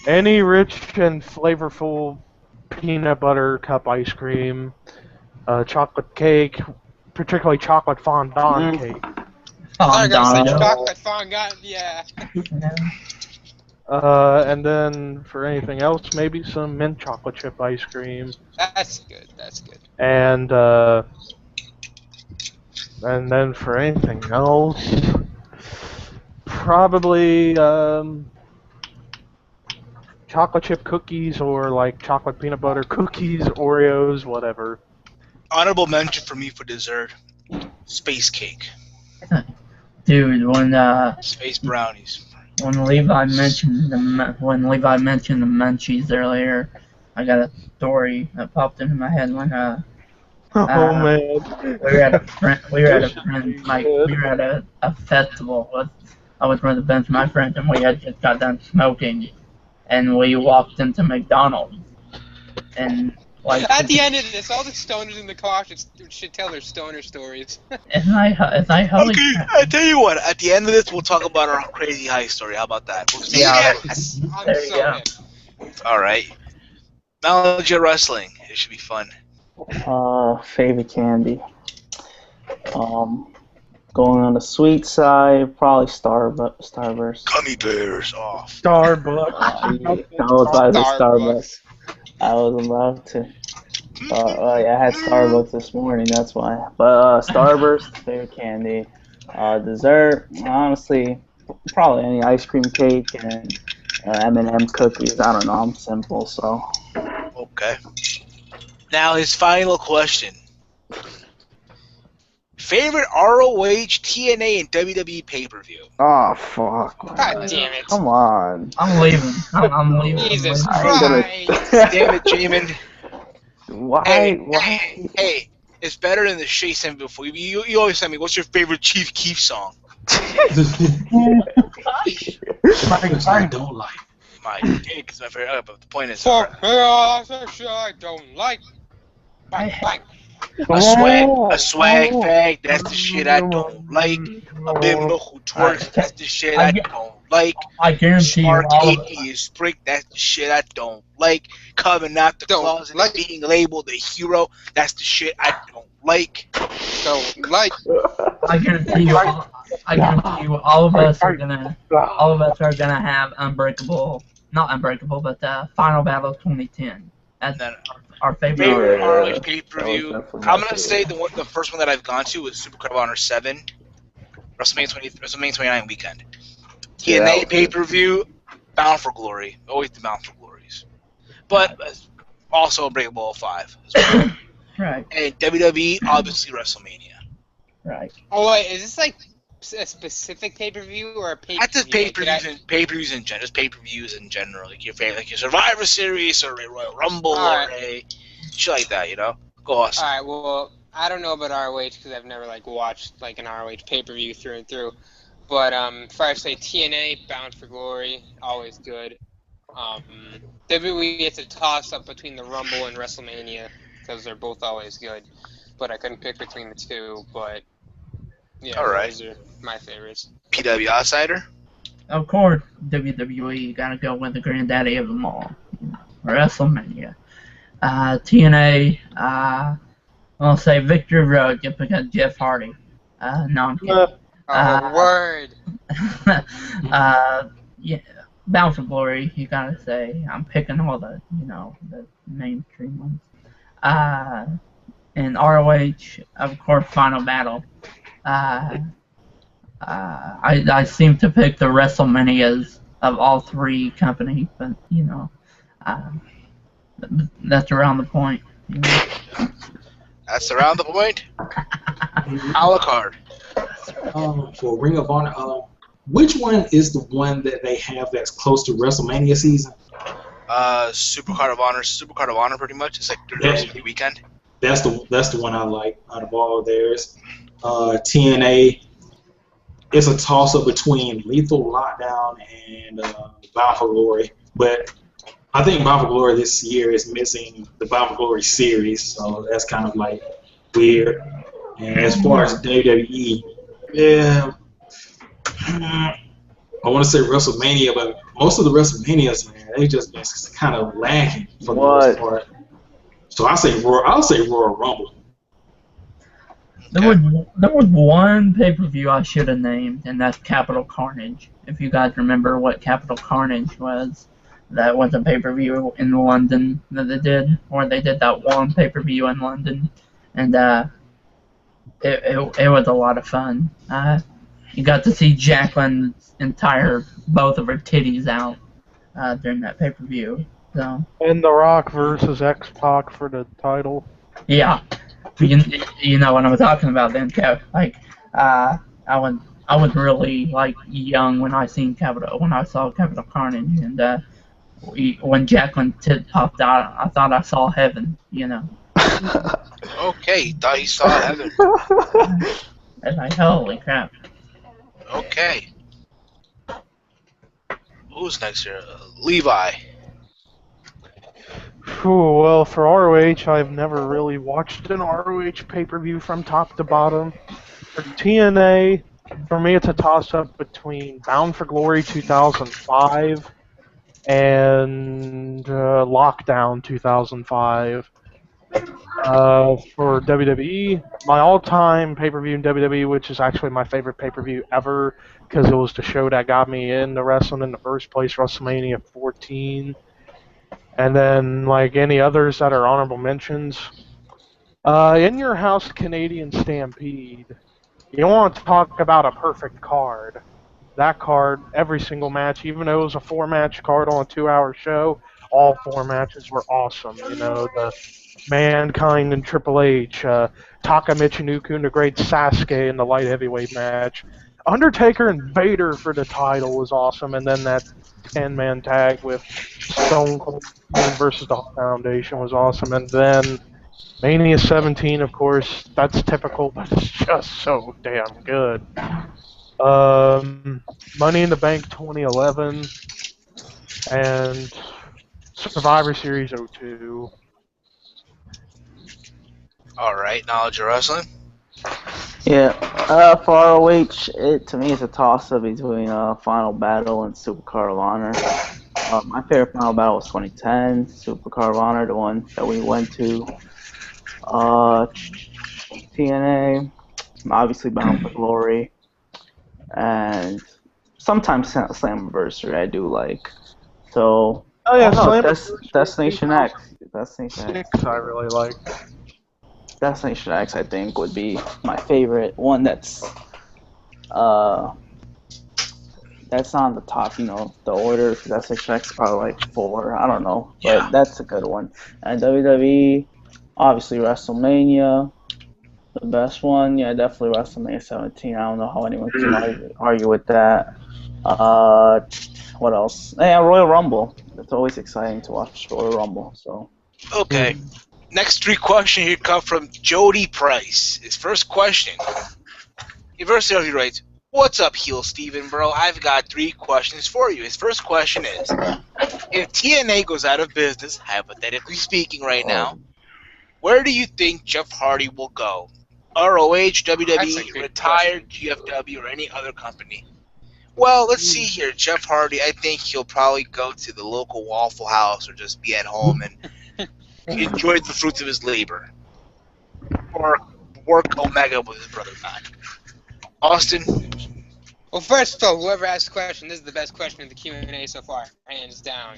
Any rich and flavorful peanut butter cup ice cream, chocolate cake, particularly chocolate fondant cake. I got some Fondant. chocolate fondant. Yeah. And then for anything else, maybe some mint chocolate chip ice cream. That's good. That's good. And then for anything else, probably chocolate chip cookies or like chocolate peanut butter cookies, Oreos, whatever. Honorable mention for me for dessert. Space cake. Dude, when Space brownies. Levi mentioned the munchies earlier, I got a story that popped into my head when Oh man, man. we were at a festival with I was with a bunch of my friends and we had just got done smoking and we walked into McDonald's and Like, At the end of this, all the stoners in the car should tell their stoner stories. Is I holy Okay, crap. I tell you what. At the end of this, we'll talk about our crazy heist story. How about that? We'll see. Yeah, Yes! I'm there you so go. hip. All right. Knowledge of wrestling. It should be fun. Favorite candy. Going on the sweet side, probably Starburst. Gummy bears off. Starbucks. I was about to say Starbucks. I was about to. I had Starbucks this morning, that's why. But Starburst, favorite candy. Dessert, honestly, probably any ice cream cake and M&M cookies. I don't know, I'm simple, so. Okay. Now his final question. Favorite ROH, TNA, and WWE pay-per-view? Oh, fuck. God damn it. Come on. I'm leaving. I'm leaving. Jesus I ain't Christ. Damn it, Jamin. Why? Hey, it's better than the shit you sent me before. You always send me, what's your favorite Chief Keef song? Which I don't like. My dick is my favorite. But the point is, For that's a shit I don't like. Bang, bang. a swag fag, that's the shit I don't like. A bimbo who twerks, that's the shit I don't like. I guarantee you Smart all of atheist prick, that's the shit I don't like. Coming out the Don't closet like. and being labeled a hero, that's the shit I don't like. Don't like. I guarantee you all of us are gonna have not Unbreakable, but Final Battle 2010. That's No, no. our favorite. Favorite Yeah, ROH that pay-per-view. was definitely I'm my gonna say favorite. the first one that I've gone to was Supercard of Honor 7, WrestleMania 29 weekend. Yeah, that TNA was good. pay-per-view, Bound for Glory, always the Bound for Glories, but also Unbreakable 5 as well. Right, And WWE, obviously WrestleMania. right. Oh, wait, is this like a specific pay-per-view or a pay-per-view? That's just pay-per-views in general. Just pay-per-views in general, like your favorite, like your Survivor Series or a Royal Rumble or a shit like that. Go us. Alright, well, I don't know about ROH because I've never like watched like an ROH pay-per-view through and through. But if I say TNA, Bound for Glory, always good. WWE, it's a toss-up between the Rumble and WrestleMania because they're both always good. But I couldn't pick between the two. But yeah, Alright. those are my favorites. PW Outsider. Of course, WWE, you gotta go with the granddaddy of them all. WrestleMania. TNA, I'll say Victory Road just because Jeff Hardy. No, I'm kidding. Word. Yeah, Bound for Glory, you gotta say. I'm picking all the mainstream ones. And ROH, of course, Final Battle. I seem to pick the WrestleManias of all three companies, but that's around the point. That's around the point. A la carte. For Ring of Honor, which one is the one that they have that's close to WrestleMania season? Supercard of Honor, pretty much. It's like the weekend. That's the one I like out of all theirs. TNA, it's a toss-up between Lethal Lockdown and Bound for Glory, but I think Bound for Glory this year is missing the Bound for Glory series, so that's kind of like weird. And as far as WWE, yeah, I want to say WrestleMania, but most of the WrestleManias, man, they just been kind of lacking for the most part. So I'll say Royal Rumble. There was one pay-per-view I should have named, and that's Capital Carnage. If you guys remember what Capital Carnage was, that was a pay-per-view in London that they did, or they did that one pay-per-view in London, and it was a lot of fun. You got to see Jacqueline's both of her titties out during that pay-per-view. So. And The Rock versus X-Pac for the title. Yeah, you know what I'm talking about then, Kev. Like, I was really like young when I saw Capital Carnage, and when Jacqueline tit popped out, I thought I saw heaven. Okay, thought you saw heaven. I was like, holy crap. Okay. Who's next here? Levi. Well, for ROH, I've never really watched an ROH pay-per-view from top to bottom. For TNA, for me, it's a toss-up between Bound for Glory 2005 and Lockdown 2005. For WWE, my all-time pay-per-view in WWE, which is actually my favorite pay-per-view ever, because it was the show that got me into wrestling in the first place, WrestleMania 14. And then, like any others that are honorable mentions, In Your House Canadian Stampede. You want to talk about a perfect card. That card, every single match, even though it was a 4-match card on a 2-hour show, all 4 matches were awesome. You know, the Mankind and Triple H, Taka Michinoku and the Great Sasuke in the light heavyweight match. Undertaker and Vader for the title was awesome, and then that 10-man tag with Stone Cold versus the Hulk Foundation was awesome, and then Mania 17, of course, that's typical, but it's just so damn good. Money in the Bank 2011, and Survivor Series '02. All right, knowledge of wrestling. Yeah, for ROH, to me it's a toss-up between Final Battle and Supercard of Honor. My favorite Final Battle was 2010, Supercard of Honor, the one that we went to. TNA, obviously Bound for Glory, and sometimes Slammiversary I do like. So, Oh yeah, Destination X. Destination X. 6 I really like. Destination X, I think, would be my favorite one. That's on the top. You know, the order for Destination X is probably like 4. I don't know, but Yeah. that's a good one. And WWE, obviously WrestleMania, the best one. Yeah, definitely WrestleMania 17. I don't know how anyone can argue with that. What else? Yeah, Royal Rumble. It's always exciting to watch Royal Rumble. So. Okay. Next 3 questions here come from Jody Price. His first question. He writes, "What's up, Heel Steven, bro? I've got 3 questions for you." His first question is, if TNA goes out of business, hypothetically speaking right now, where do you think Jeff Hardy will go? ROH, That's a WWE, good retired, GFW, or any other company? Well, let's see here. Jeff Hardy, I think he'll probably go to the local Waffle House or just be at home and enjoy the fruits of his labor. Or work Omega with his brother Matt. Austin? Well, first of all, whoever asked the question, this is the best question in the Q&A so far, hands down.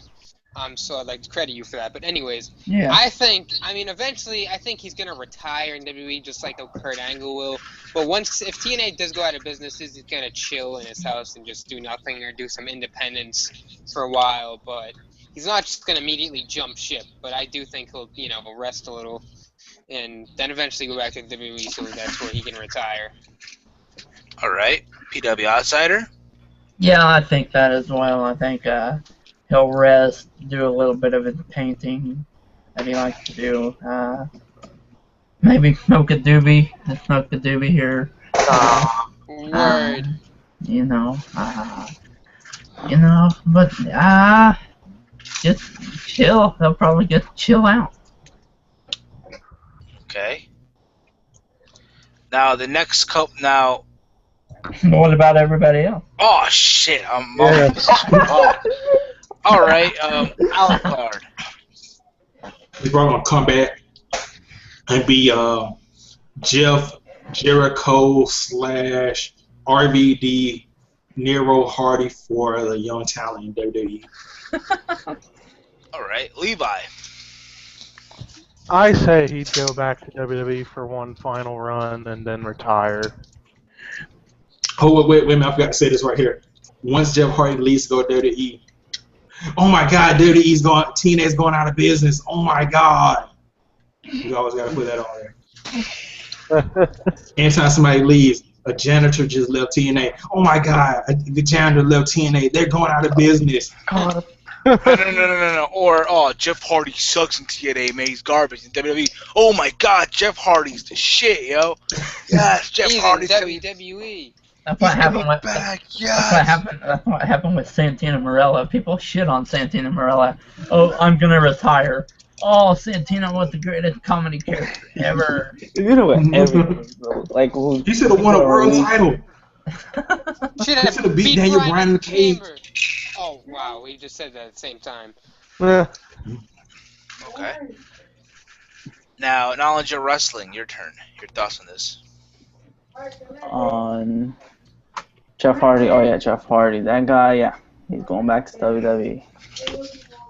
So I'd like to credit you for that. But anyways, Yeah. Eventually, I think he's going to retire in WWE just like Kurt Angle will. But if TNA does go out of business, he's going to chill in his house and just do nothing or do some independence for a while. But he's not just going to immediately jump ship. But I do think he'll, rest a little and then eventually go back to WWE, so that's where he can retire. All right. PW Outsider? Yeah, I think that as well. I think he'll rest, do a little bit of his painting that he likes to do. Maybe smoke a doobie. Smoke a doobie here. Word. But just chill. He'll probably just chill out. Okay. Now, the next couple... Now... What about everybody else? Oh, shit. I'm... Yeah. All right. Alucard. He's probably gonna come back and be Jeff Jericho / RVD Nero Hardy for the young talent in WWE. All right. Levi. I say he'd go back to WWE for one final run and then retire. Oh, wait a minute, I forgot to say this right here. Once Jeff Hardy leaves to go to WWE, oh my God, TNA's going out of business. Oh my God. You always got to put that on there. Anytime somebody leaves, a janitor just left TNA. Oh my God, the janitor left TNA. They're going out of business. God. No. Or, Jeff Hardy sucks in TNA, man. He's garbage in WWE. Oh my God, Jeff Hardy's the shit, yo. Yes, Jeff He's Hardy's in WWE. That's what happened with. back. That's Yes. what happened with Santino Marella. People shit on Santino Marella. Oh, I'm gonna retire. Oh, Santino was the greatest comedy character ever. You know what? Everything, bro. Like, He should have won a world title. Should He should have have beat beat Daniel Bryan Bryan in the cage. Chamber. Oh wow, we just said that at the same time. Eh, Okay. Now, knowledge of wrestling. Your turn. Your thoughts on this? On Jeff Hardy. Oh yeah, Jeff Hardy. That guy. Yeah, he's going back to WWE.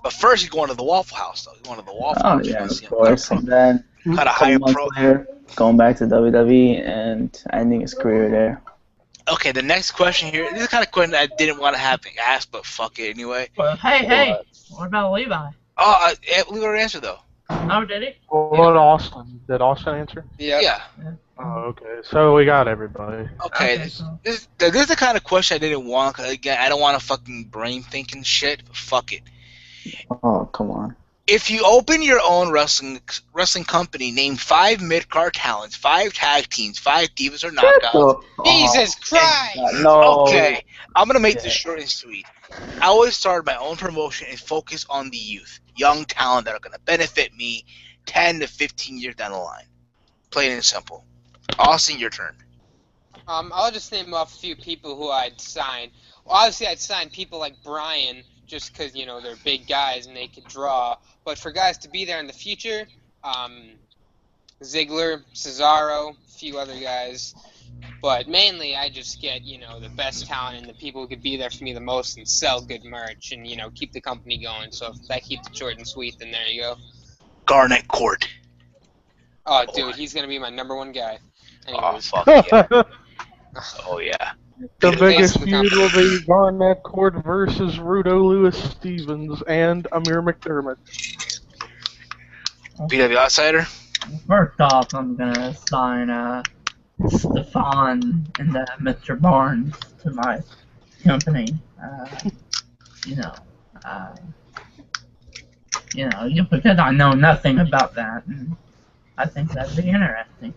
But first, he's going to the Waffle House, though. He's going to the Waffle Oh House. yeah, You see of him course. And then cut a a higher couple pro. months later, going back to WWE and ending his career there. Okay, the next question here. This is the kind of question I didn't want to have to ask, but fuck it anyway. Well, hey, what about Levi? Oh, leave our answer though. Oh, did he? what Austin? Did Austin answer? Yeah. Yeah. Oh, okay. So we got everybody. Okay. cool. This is the kind of question I didn't want. Cause again, I don't want to fucking brain thinking shit. But fuck it. Oh come on. If you open your own wrestling company, name 5 mid-card talents, 5 tag teams, 5 divas or knockouts. Jesus Christ! No. Okay, I'm gonna make this short and sweet. I always start my own promotion and focus on the youth, young talent that are gonna benefit me 10 to 15 years down the line. Plain and simple. Austin, your turn. I'll just name off a few people who I'd sign. Well, obviously, I'd sign people like Bryan, just because, you know, they're big guys and they could draw. But for guys to be there in the future, Ziggler, Cesaro, a few other guys. But mainly, I just get, you know, the best talent and the people who could be there for me the most and sell good merch and, you know, keep the company going. So if I keep it short and sweet, then there you go. Garnet Court. Oh, dude, he's going to be my #1 guy. Oh, Anyways. fuck yeah. Oh, yeah. The Beautiful. biggest Face of the feud will be Garnett Court versus Rudo Lewis Stevens and Amir McDermott. PW Outsider? First off, I'm gonna sign Stefan and Mr. Barnes to my company. Because I know nothing about that, and I think that'd be interesting.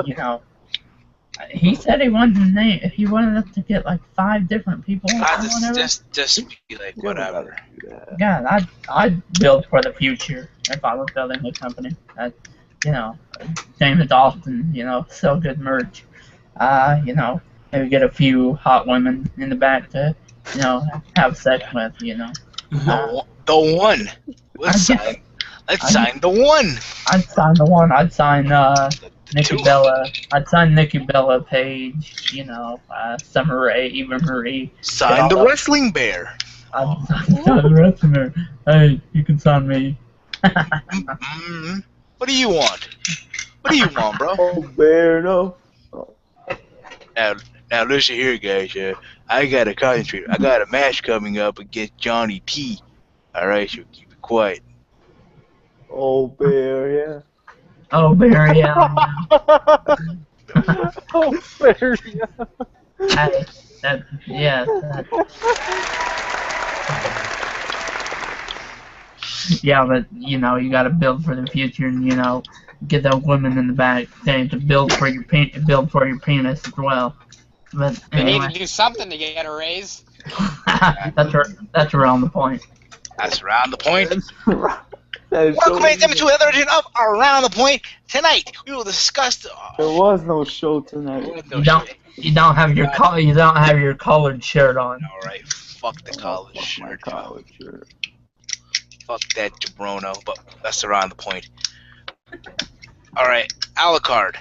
You know, he said he wanted us to get like 5 different people. Or whatever. Just be like, whatever. Yeah, I'd build for the future if I was building a company. Same as Austin, sell good merch. Maybe get a few hot women in the back to, have sex with, The one. Let's sign the one. I'd sign the one. I'd sign Nikki Two. Bella. I'd sign Nikki Bella, Paige, Summer Rae, Eva Marie. Sign the wrestling bear. I'd sign the wrestling bear. Hey, you can sign me. What do you want? What do you want, bro? Oh, bear, no. Now listen here, guys. I got a match coming up against Johnny T. All right, so keep it quiet. Oh, bear, yeah. Oh, Barry Allen. Oh, fair, yeah. Yeah, but you gotta build for the future, and get those women in the back saying to build for your penis as well. But They need anyway, to do something to get a raise. that's around the point. That's around the point. That is Welcome so to another edition of Around the Point. Tonight we will discuss. There was no show tonight. You don't have your collared shirt on. All right, fuck the college Fuck shirt. my college shirt. Fuck that jabrono. But that's around the point. All right, Alucard.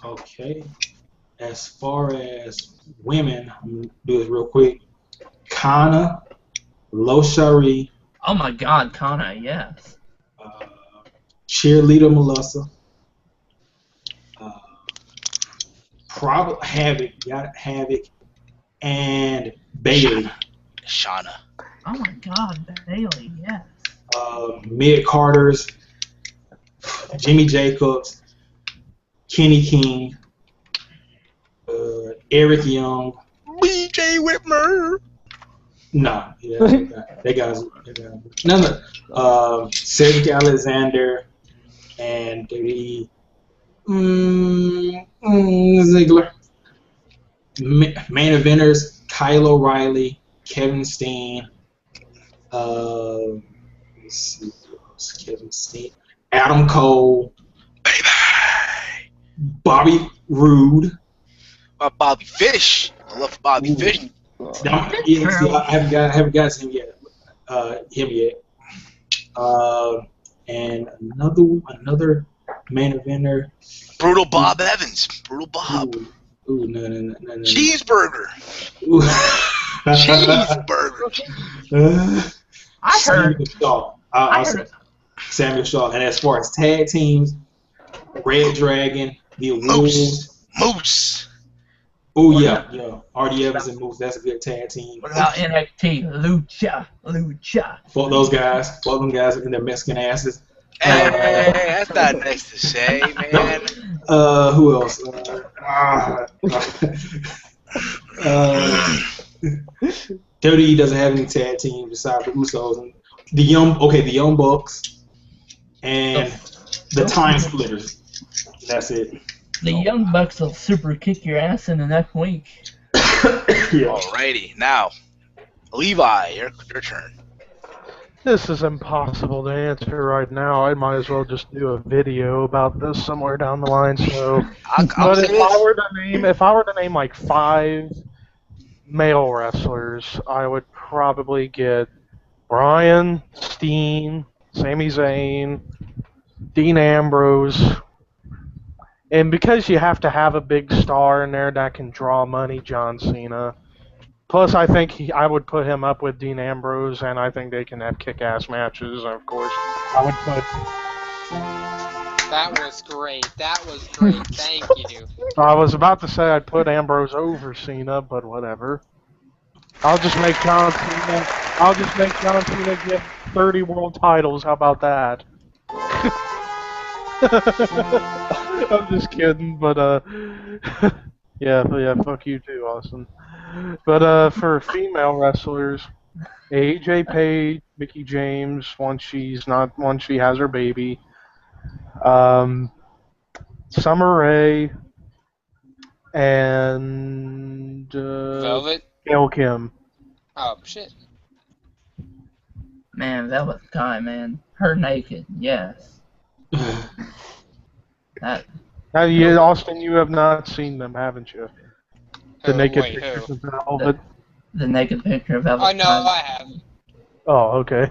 Okay. As far as women, I'm gonna do this real quick. Kana, Loshari, Oh my God, Kana, yes. Cheerleader Melissa, probably Havoc, and Bailey. Shauna. Oh my God, Bailey, yes. Mid Carters, Jimmy Jacobs, Kenny King, Eric Young. BJ Whitmer. Nah, yeah, they guys. Cedric Alexander and Ziggler. Main eventers: Kyle O'Reilly, Kevin Steen, Let's see who else. Kevin Steen, Adam Cole, Baby. Bobby Roode. Bobby Fish. I love Bobby Ooh. Fish. Yeah, see, I haven't got to him yet. And another main eventer. Brutal Bob Evans. Brutal Bob. Ooh, no. Cheeseburger. Ooh. Cheeseburger. I heard. Samuel Shaw. Samuel Shaw. And as far as tag teams, Red Dragon, the Wolves. Moose. Oh yeah. Hardy Evans and Moose. That's a good tag team. What about NXT? Lucha. Both those guys. Both them guys in their Mexican asses. Hey, that's not nice to say, man. Who else? WWE doesn't have any tag team besides the Usos and the Young Bucks and the Time Splitters. That's it. The Young Bucks will super kick your ass in the next week. Alrighty, now, Levi, your turn. This is impossible to answer right now. I might as well just do a video about this somewhere down the line. So, but if I were to name like 5 male wrestlers, I would probably get Bryan, Steen, Sami Zayn, Dean Ambrose, and because you have to have a big star in there that can draw money, John Cena. Plus, I think I would put him up with Dean Ambrose, and I think they can have kick-ass matches. Of course, I would put. That was great. Thank you. I was about to say I'd put Ambrose over Cena, but whatever. I'll just make John Cena get 30 world titles. How about that? I'm just kidding, but yeah, fuck you too, Austin. But for female wrestlers, AJ Page, Mickie James, once she has her baby, Summer Rae, and Velvet? Gail Kim. Oh, shit. Man, Velvet Sky, man. Her naked, yes. Austin, you have not seen them, haven't you? The naked wait, pictures who? of Velvet. The naked picture of Velvet Oh, no, Sky. I have. Oh, okay.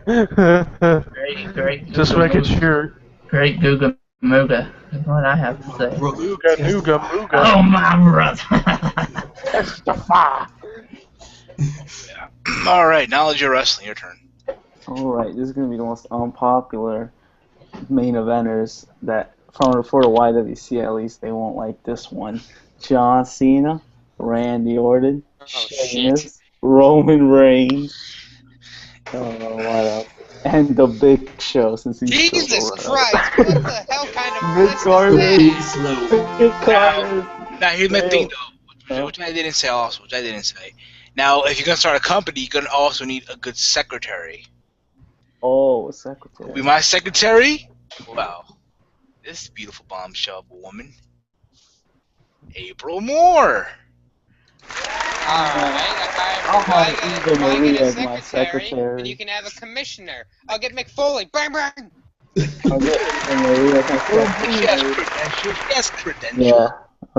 Great. Just making sure. Great Googa Mooga is what I have to say. Nooga Mooga. Oh, my brother. Testify. Alright, Knowledge of Wrestling, your turn. Alright, this is going to be the most unpopular main eventers that, for the YWC at least, they won't like this one. John Cena, Randy Orton, Sheamus, Roman Reigns, what else? And The Big Show, since he's Jesus still Christ! What the hell kind of Mid list Carter. is that? Mid Carter. Now, here's my thing, though, which I didn't say. Now, if you're going to start a company, you're going to also need a good secretary. Oh, a secretary. Who'll be my secretary? Well, this beautiful bombshell of a woman, April Moore. I'll have Eva Marie as my secretary. And you can have a commissioner. I'll get McFoley. Bang, bang! I'll get Eva Marie as my secretary. She has credentials. Yeah.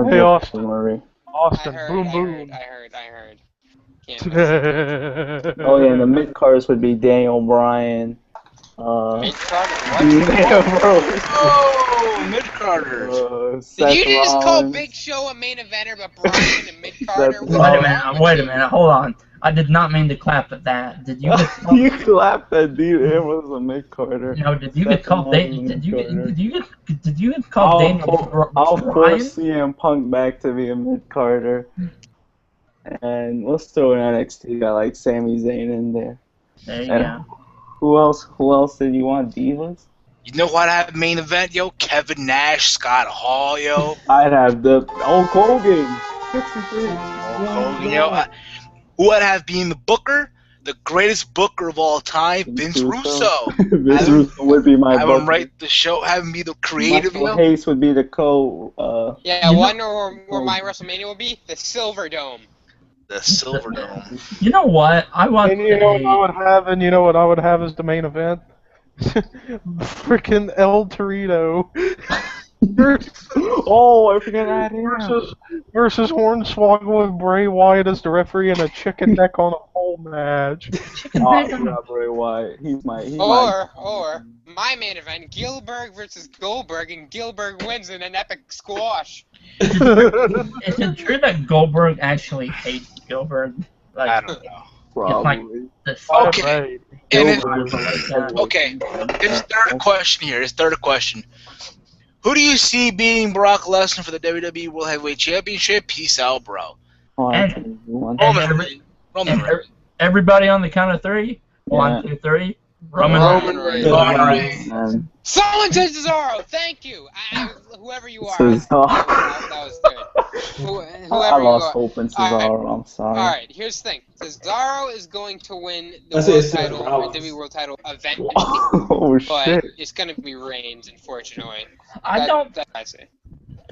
Hey, Austin. Marie. Austin, I boom, heard. boom. I heard. Can't miss. Oh yeah, and the mid cards would be Daniel Bryan. Mid-Carter, Dean Ambrose. Oh, Mid-Carter. Did you just call Big Show a main eventer, but Bryan a mid-Carter? Wait a minute, hold on. I did not mean to clap at that. Did you get called? You clapped at Dean Ambrose and Mid Carter. No, did you get called Daniel? Did you get called Daniel? I'll force CM Punk back to be a Mid Carter. And let's throw an NXT guy like Sami Zayn in there. There you go. Who else did you want? Divas? You know what I have main event, yo? Kevin Nash, Scott Hall, yo. I'd have the Hulk Hogan. 63. Hogan, yo. Who I'd have being the booker? The greatest booker of all time, Vince Russo. Vince Russo would be my booker. Have him write the show, have him be the creative, Michael Hayes would be the yeah, wonder where my WrestleMania would be? The Silver Dome. The Silver Dome. You know what? I want. And you know what I would have? And you know what I would have as the main event? Freaking El Torito versus, Oh, I forgot that. Yeah. versus Hornswoggle with Bray Wyatt as the referee and a chicken neck on a pole match. Chicken Oh, I neck on forgot Bray Wyatt. He's my. Or my main event, Gilbert versus Goldberg, and Gilbert wins in an epic squash. Is it true that Goldberg actually hates Gilbert? I Like, don't know. it's like Probably. this. Okay. And it, Gilbert's like okay, his third question here. His third question. Who do you see beating Brock Lesnar for the WWE World Heavyweight Championship? Peace out, bro. Oh, And- that's an easy one. Roman Reigns. Roman And Reigns. everybody on the count of three. Yeah. 1, 2, 3. Roman Roman Reigns. Reigns. Roman Reigns. And Someone said Cesaro. Thank you. Whoever you are. Cesaro. That was good. I Whoever you lost are. hope in All right. Cesaro. I'm sorry. All right. Here's the thing. Cesaro is going to win the That's it, world Seth title, or Rollins. WWE World Title eventually, Oh but shit. it's going to be Reigns, unfortunately. I don't. That I say.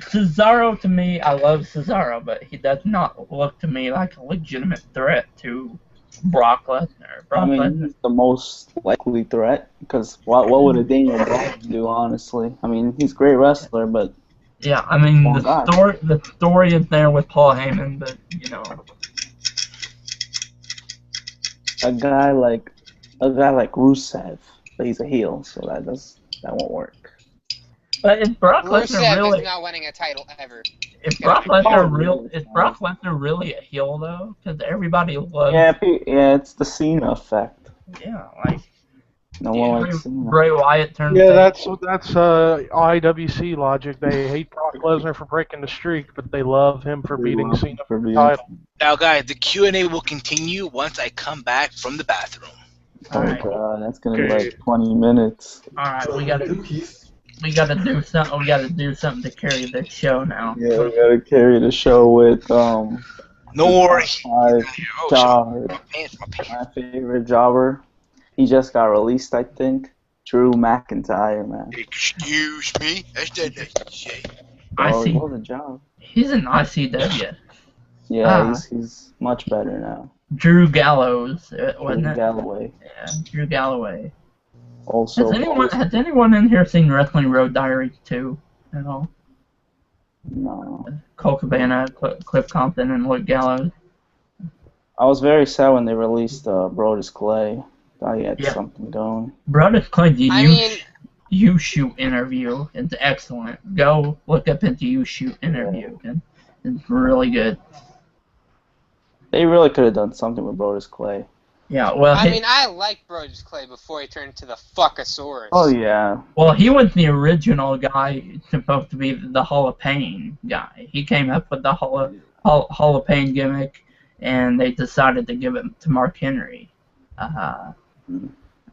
Cesaro to me, I love Cesaro, but he does not look to me like a legitimate threat to Brock Lesnar. I Brock mean, Lesnar. he's the most likely threat because what would a Daniel Bryan do? Honestly, I mean, he's a great wrestler, but Yeah, I mean Oh, God. the story is there with Paul Heyman, but you know. a guy like Rusev, but he's a heel, so that won't work. But is Brock Lesnar Rusev really? is not winning a title ever. Is Brock Lesnar real? yeah. Is Brock Lesnar really a heel though? Because everybody loves. Yeah, it's the Cena effect. Yeah, like No one likes Cena. Bray Wyatt turned. Yeah, face. that's IWC logic. They hate Brock Lesnar for breaking the streak, but they love him for beating Cena for the title. Now, guys, the Q&A will continue once I come back from the bathroom. Oh Alright. god, that's gonna be Okay. like 20 minutes. All right, we gotta do something. We gotta do something to carry this show now. Yeah, we gotta carry the show with No worry. my Oh, jobber, my pants, my pants. my favorite jobber. He just got released, I think. Drew McIntyre, man. Excuse me. That's shit. Oh, IC, it was a job. he's an ICW. Yeah, he's much better now. Drew Gallows, wasn't it? Galloway. Yeah, Drew Galloway. Also, Has anyone in here seen Wrestling Road Diaries 2 at all? no. Cole Cabana, Cliff Compton, and Luke Gallows. I was very sad when they released Brodus Clay. Thought he had Yeah. something going. Brodus Clay, I mean, You Shoot interview. It's excellent. Go look up his You Shoot interview. It's really good. They really could have done something with Brodus Clay. Yeah, well, I mean, I liked Brodus Clay before he turned into the Fuckosaurus. Oh yeah. he was the original guy supposed to be the Hall of Pain guy. He came up with the Hall of Pain gimmick, and they decided to give it to Mark Henry.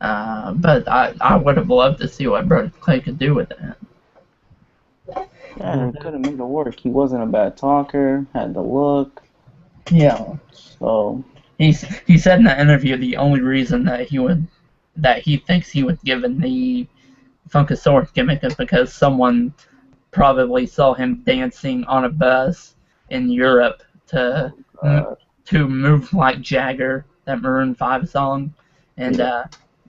But I would have loved to see what Brodus Clay could do with it. Yeah, could have made it work. He wasn't a bad talker. Had the look. Yeah. So He said in the interview the only reason that he thinks he was given the Funkasaurus gimmick is because someone probably saw him dancing on a bus in Europe to Move Like Jagger, that Maroon 5 song, and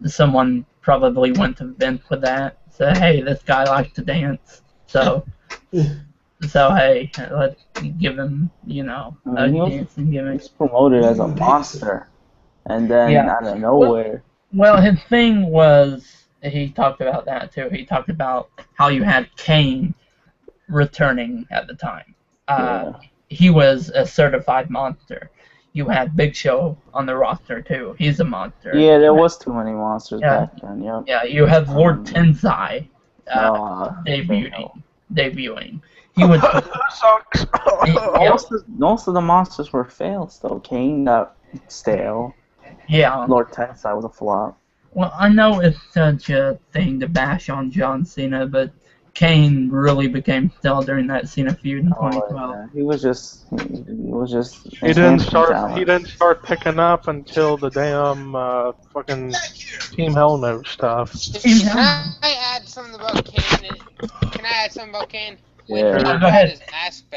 someone probably went to Vince with that. Said, hey, this guy likes to dance, so hey, let's give him, a dancing gimmick. he's promoted as a monster, and then Yeah. out of nowhere, Well, his thing was, he talked about that too. He talked about how you had Kane returning at the time. yeah. He was a certified monster. You had Big Show on the roster too. He's a monster. Yeah, there was too many monsters Yeah. back then. Yep. Yeah, you had Lord Tensai Debuting. debuting. He was. Sucks. Yeah. Most of the monsters were fails though. Kane got stale. Yeah. Lord Tensai was a flop. Well, I know it's such a thing to bash on John Cena, but Kane really became stale during that Cena feud in 2012. Yeah. He was just. He didn't start picking up until the damn fucking Team Hell No stuff. Can I add something about Kane? When Yeah. he Go brought ahead. his mask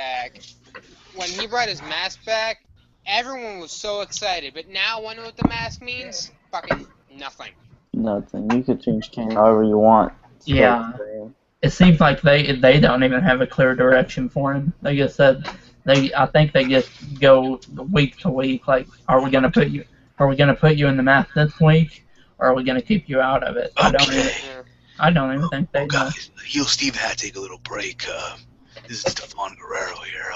back, everyone was so excited. But now, want to know what the mask means? Fucking nothing. Nothing. You could change Kane however you want. It's still Yeah. the same. It seems like they don't even have a clear direction for him. They just said I think they just go week to week. Like, are we gonna put you in the match this week, or are we gonna keep you out of it? Okay. I don't even think they Oh, know. guys, Heel Steve had to take a little break. This is Stefan Guerrero here.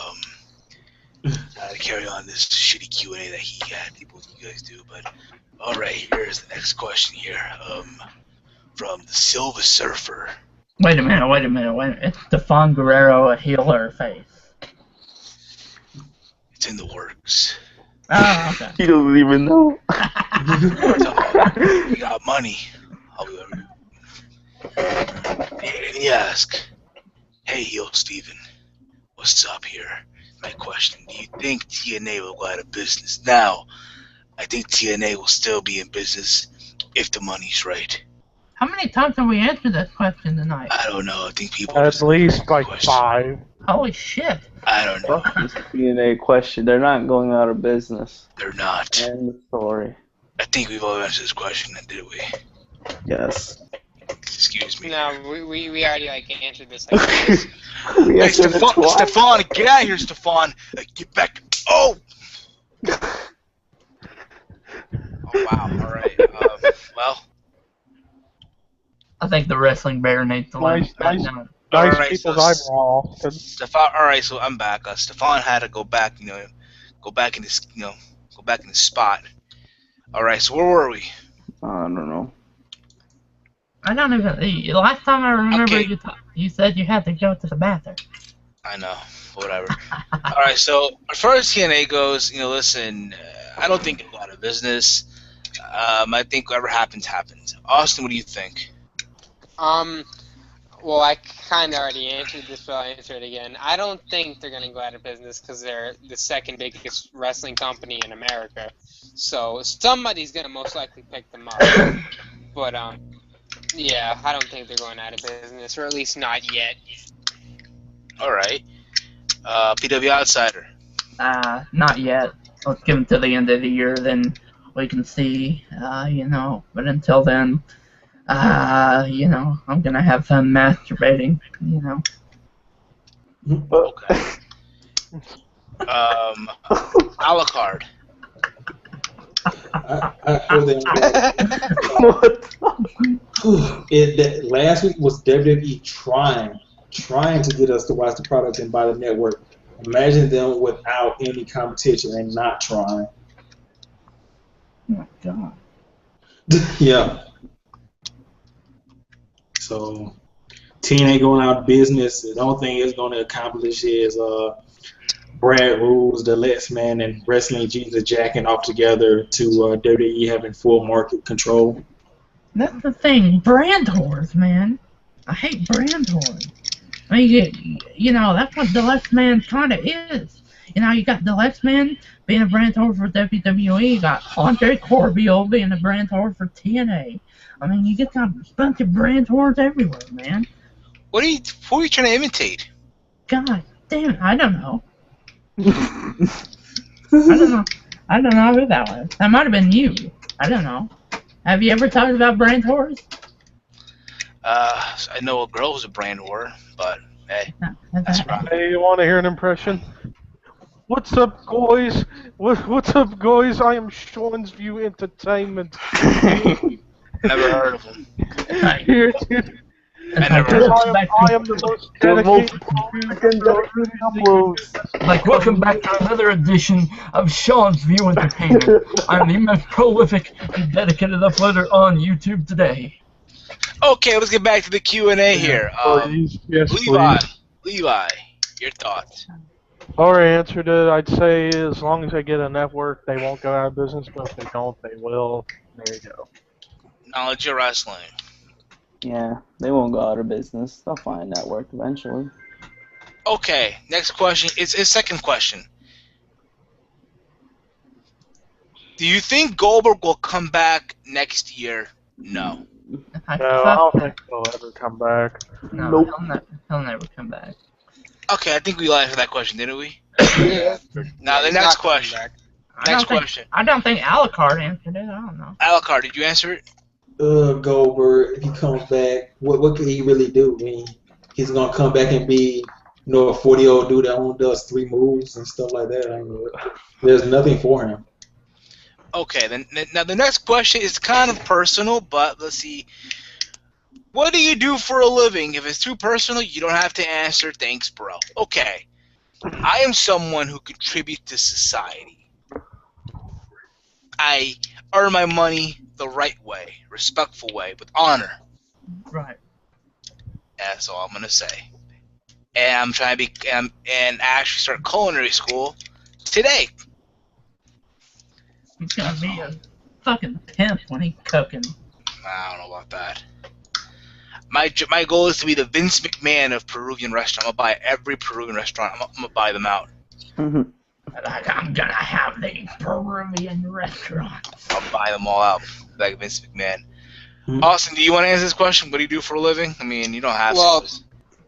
To carry on this shitty Q&A that he had. People, you guys do, but all right. Here's the next question here. From the Silver Surfer. Wait a minute. It's Stefan Guerrero, a heel or a face? It's in the works. Oh, okay. He doesn't even know. You got money. I'll be and you ask, hey, Heel Steven, what's up here? My question, do you think TNA will go out of business? Now, I think TNA will still be in business if the money's right. How many times have we answered this question tonight? I don't know. I think people At least like question. 5. Holy shit. I don't know. This DNA question. They're not going out of business. They're not. End the story. I think we've all answered this question, did we? Yes. Excuse me. No, we already like answered this. Like, this. We Hey, answered it twice. Stefan, get out of here, Stefan. Get back. Oh! Oh, wow. All right. Well. I think the wrestling bear needs to learn. Nice All right, people's so eyeball. Stefan. All right, so I'm back. Stefan had to go back. Go back in this. Go back in his spot. All right. So where were we? I don't know. I don't even. Last time I remember, Okay. you said you had to go to the bathroom. I know. Whatever. All right. So as far as TNA goes, listen. I don't think it'll go out of business. I think whatever happens, happens. Austin, what do you think? Well, I kind of already answered this, but I'll answer it again. I don't think they're gonna go out of business because they're the second biggest wrestling company in America. So somebody's gonna most likely pick them up. But yeah, I don't think they're going out of business, or at least not yet. All right. PW Outsider. Not yet. Let's give them to the end of the year, then we can see, But until then, I'm gonna have fun masturbating, Okay. Alucard. Last week was WWE trying to get us to watch the product and buy the network. Imagine them without any competition and not trying. Oh my god. Yeah. So, TNA going out of business. The only thing it's going to accomplish is Brad Rules, the Let's Man, and Wrestling Jesus jacking off together to WWE having full market control. That's the thing, brand whores, man. I hate brand whores. I mean, that's what the Let's Man kind of is. You got the Let's Man being a brand whore for WWE. You got Andre Corbio being a brand whore for TNA. I mean, you get a bunch of brand whores everywhere, man. Who are you trying to imitate? God damn it, I don't know. I don't know who that was. That might have been you. I don't know. Have you ever talked about brand whores? I know a girl who's a brand whore, but hey, that's right. Hey, you want to hear an impression? What's up, guys? What's up, guys? I am Sean's View Entertainment. Never heard of him. Here, dude. I never heard of him. I am the most dedicated. Like, welcome back to another edition of Sean's View Entertainment. I'm the most prolific and dedicated uploader on YouTube today. Okay, let's get back to the Q&A here. Yes, Levi, please. Levi, your thoughts? Already answered it. I'd say as long as they get a network, they won't go out of business, but if they don't, they will. There you go. Knowledge of wrestling. Yeah, they won't go out of business. They'll find a network eventually. Okay, next question. It's his second question. Do you think Goldberg will come back next year? No. No, I don't think they'll ever come back. No, Nope. he'll never come back. Okay, I think we answered that question, didn't we? Yeah. Now, the He's next not coming question. back. Next question. I don't think Alucard answered it. I don't know. Alucard, did you answer it? Goldberg, if he comes back, what can he really do? I mean, he's gonna come back and be, a 40-year-old dude that only does 3 moves and stuff like that. I mean, there's nothing for him. Okay, then now the next question is kind of personal, but let's see. What do you do for a living? If it's too personal, you don't have to answer. Thanks, bro. Okay. I am someone who contributes to society. I earn my money the right way, respectful way, with honor. Right. That's all I'm gonna say. And I'm trying to be and actually start culinary school today. He's gonna be a fucking pimp when he's cooking. I don't know about that. My goal is to be the Vince McMahon of Peruvian restaurant. I'm gonna buy every Peruvian restaurant. I'm gonna buy them out. Like, I'm gonna have the Peruvian restaurants. I'll buy them all out, like Vince McMahon. Hmm. Austin, do you want to answer this question? What do you do for a living? I mean, you don't have Well, to.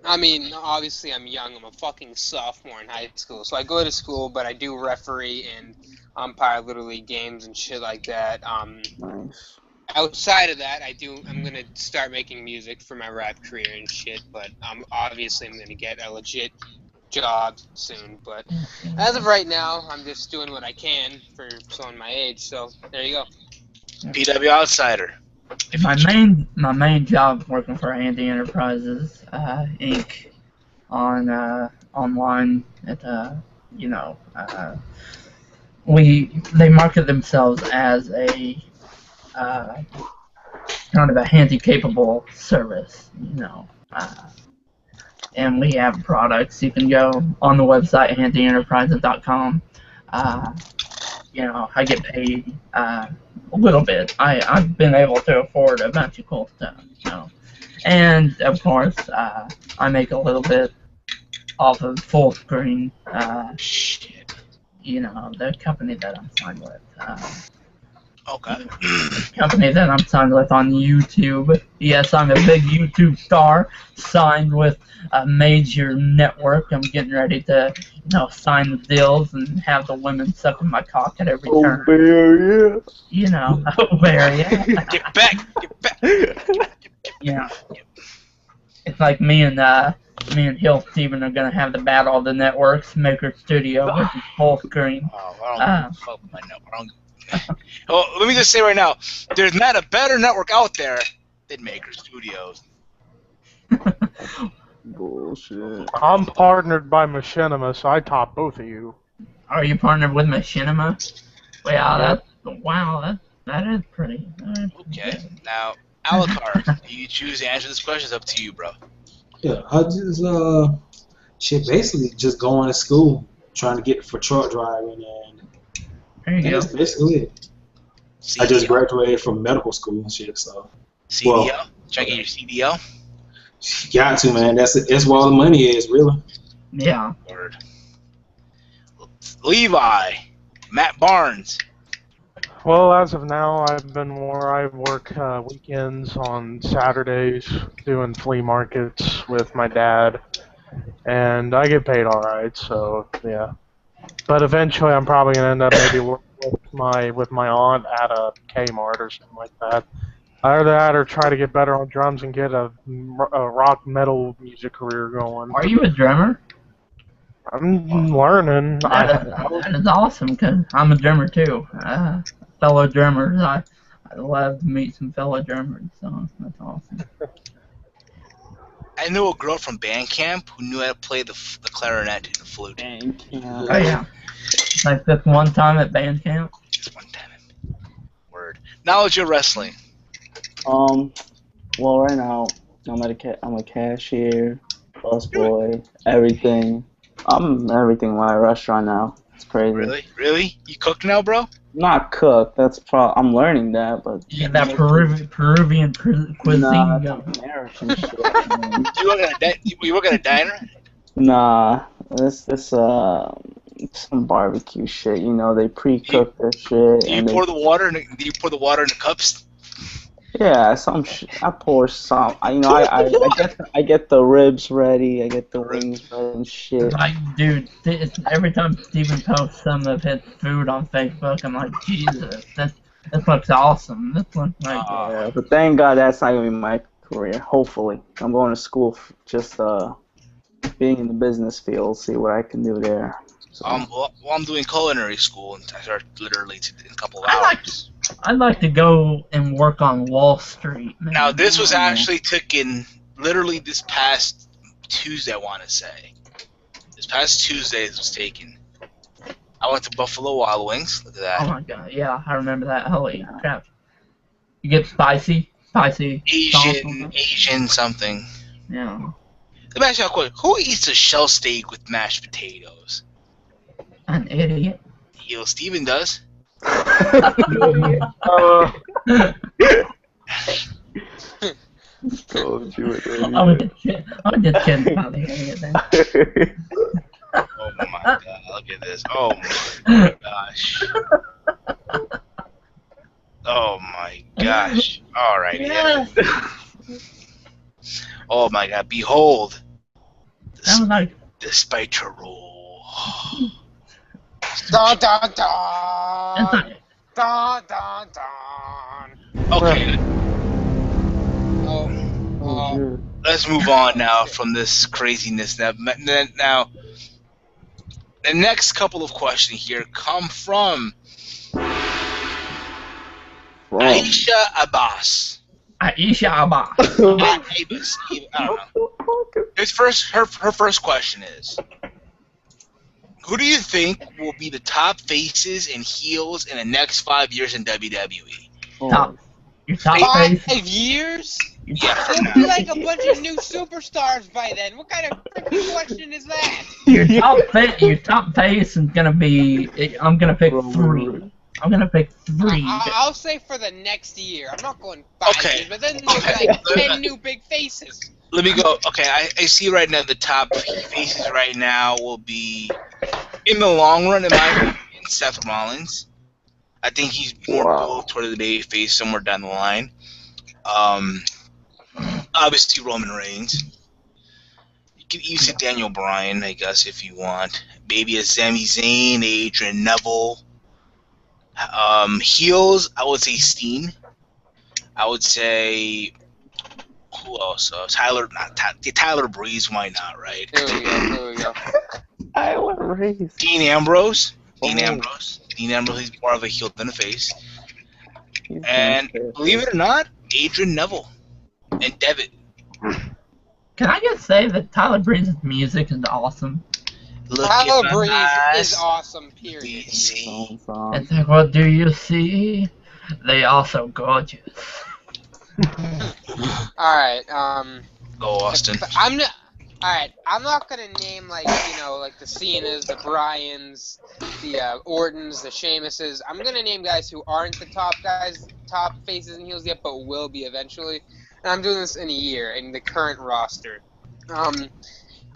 I mean, obviously I'm young. I'm a fucking sophomore in high school, so I go to school, but I do referee and umpire Little League games and shit like that. Nice. Outside of that, I'm gonna start making music for my rap career and shit. But obviously I'm gonna get a legit job soon. But as of right now, I'm just doing what I can for someone my age. So there you go. PW Outsider. My main job working for Handy Enterprises Inc. on online at they market themselves as a kind of a handy capable service, and we have products. You can go on the website handyenterprises.com. I get paid a little bit. I've been able to afford a bunch of cool stuff, and of course I make a little bit off of Full Screen. The company that I'm signed with. Okay. Company that I'm signed with on YouTube. Yes, I'm a big YouTube star, signed with a major network. I'm getting ready to, sign the deals and have the women sucking my cock at every turn. Bear, Bear, yeah. Get back! Get back! Yeah. It's like me and Hill Steven are gonna have the battle of the networks, Maker Studio, which is Full Screen. Oh, I don't fuck with my network. Well, let me just say right now, there's not a better network out there than Maker Studios. Bullshit. I'm partnered by Machinima, so I top both of you. Are you partnered with Machinima? That is pretty. Okay. Now, Alucard, do you choose to answer this question? It's up to you, bro. Yeah, I just basically just going to school, trying to get for truck driving, and There you go. that's basically it. I just graduated from medical school and shit, so. CDL? Try to get your CDL? Got to, man. That's where all the money is, really. Yeah. Word. Levi, Matt Barnes. Well, as of now, I work weekends on Saturdays doing flea markets with my dad, and I get paid all right. So yeah, but eventually I'm probably gonna end up maybe working with my aunt at a Kmart or something like that. Either that or try to get better on drums and get a rock metal music career going. Are you a drummer? I'm learning. That is awesome, because I'm a drummer too. Fellow drummers, I love to meet some fellow drummers, so that's awesome. I knew a girl from band camp who knew how to play the clarinet and the flute. Oh yeah, like this one time at band camp. Just one time. Word. Knowledge of wrestling. Well, right now I'm a cashier, busboy, everything. I'm everything in my restaurant now. It's crazy. Really? Really? You cook now, bro? Not cook. I'm learning that, but Yeah, that Peruvian cuisine. nah, that's American shit. Man. You work at a diner? Nah, this some barbecue shit. They pre-cook their shit. Do you pour the water in the cups? Yeah, some shit. I pour some. I get the ribs ready. I get the wings ready and shit. Like, dude, every time Steven posts some of his food on Facebook, I'm like, Jesus, This looks awesome. This looks like Yeah, but thank God that's not gonna be my career. Hopefully, I'm going to school just being in the business field, see what I can do there. So. I'm doing culinary school, and I start literally in a couple of hours. I'd like to go and work on Wall Street, man. Now, this was actually taken literally this past Tuesday, I want to say. This past Tuesday, this was taken. I went to Buffalo Wild Wings. Look at that. Oh my god, yeah, I remember that. Holy crap. You get spicy Asian something. Yeah. Let me ask you a question. Who eats a shell steak with mashed potatoes? An idiot. Steven does. Told you it, idiot. I'm just kidding about the idiot then. Oh my god, look at this. Oh my gosh. Oh my gosh. Alright, yeah. Oh my god, behold. That was like, Despite your role. Dun dun that's dun. not, Dun dun dun. Okay, Oh. let's move on now from this craziness. Now, the next couple of questions here come from Aisha Abbas. Aisha Abbas. Abbas. I don't know. Her first question is, who do you think will be the top faces and heels in the next 5 years in WWE? Top. Your top 5 face. years? Yeah, for There'll now. be like a bunch of new superstars by then. What kind of freaking question is that? Your top face is gonna be. I'm gonna pick 3. I'm gonna pick 3. I'll say for the next year. I'm not going 5 Okay. years, but then there's like 10 new big faces. Let me go. Okay, I see right now the top faces right now will be, in the long run, in my opinion, Seth Rollins. I think he's more built toward the baby face somewhere down the line. Obviously Roman Reigns. You can even say Daniel Bryan, I guess, if you want. Maybe a Sami Zayn, Adrian Neville. Heels, I would say Steen. I would say, who else? Tyler Breeze, why not, right? Here we go. I want raise. Dean Ambrose. Dean Ambrose, he's more of a heel than a face. And believe it or not, Adrian Neville and Devitt. Can I just say that Tyler Breeze's music is awesome? Tyler Breeze is awesome, period. It's like, what do you see? They are so gorgeous. Alright, Go Austin. Alright, I'm not gonna name like the Cenas, the Bryans, the Ortons, the Sheamuses. I'm gonna name guys who aren't the top faces and heels yet, but will be eventually. And I'm doing this in a year in the current roster.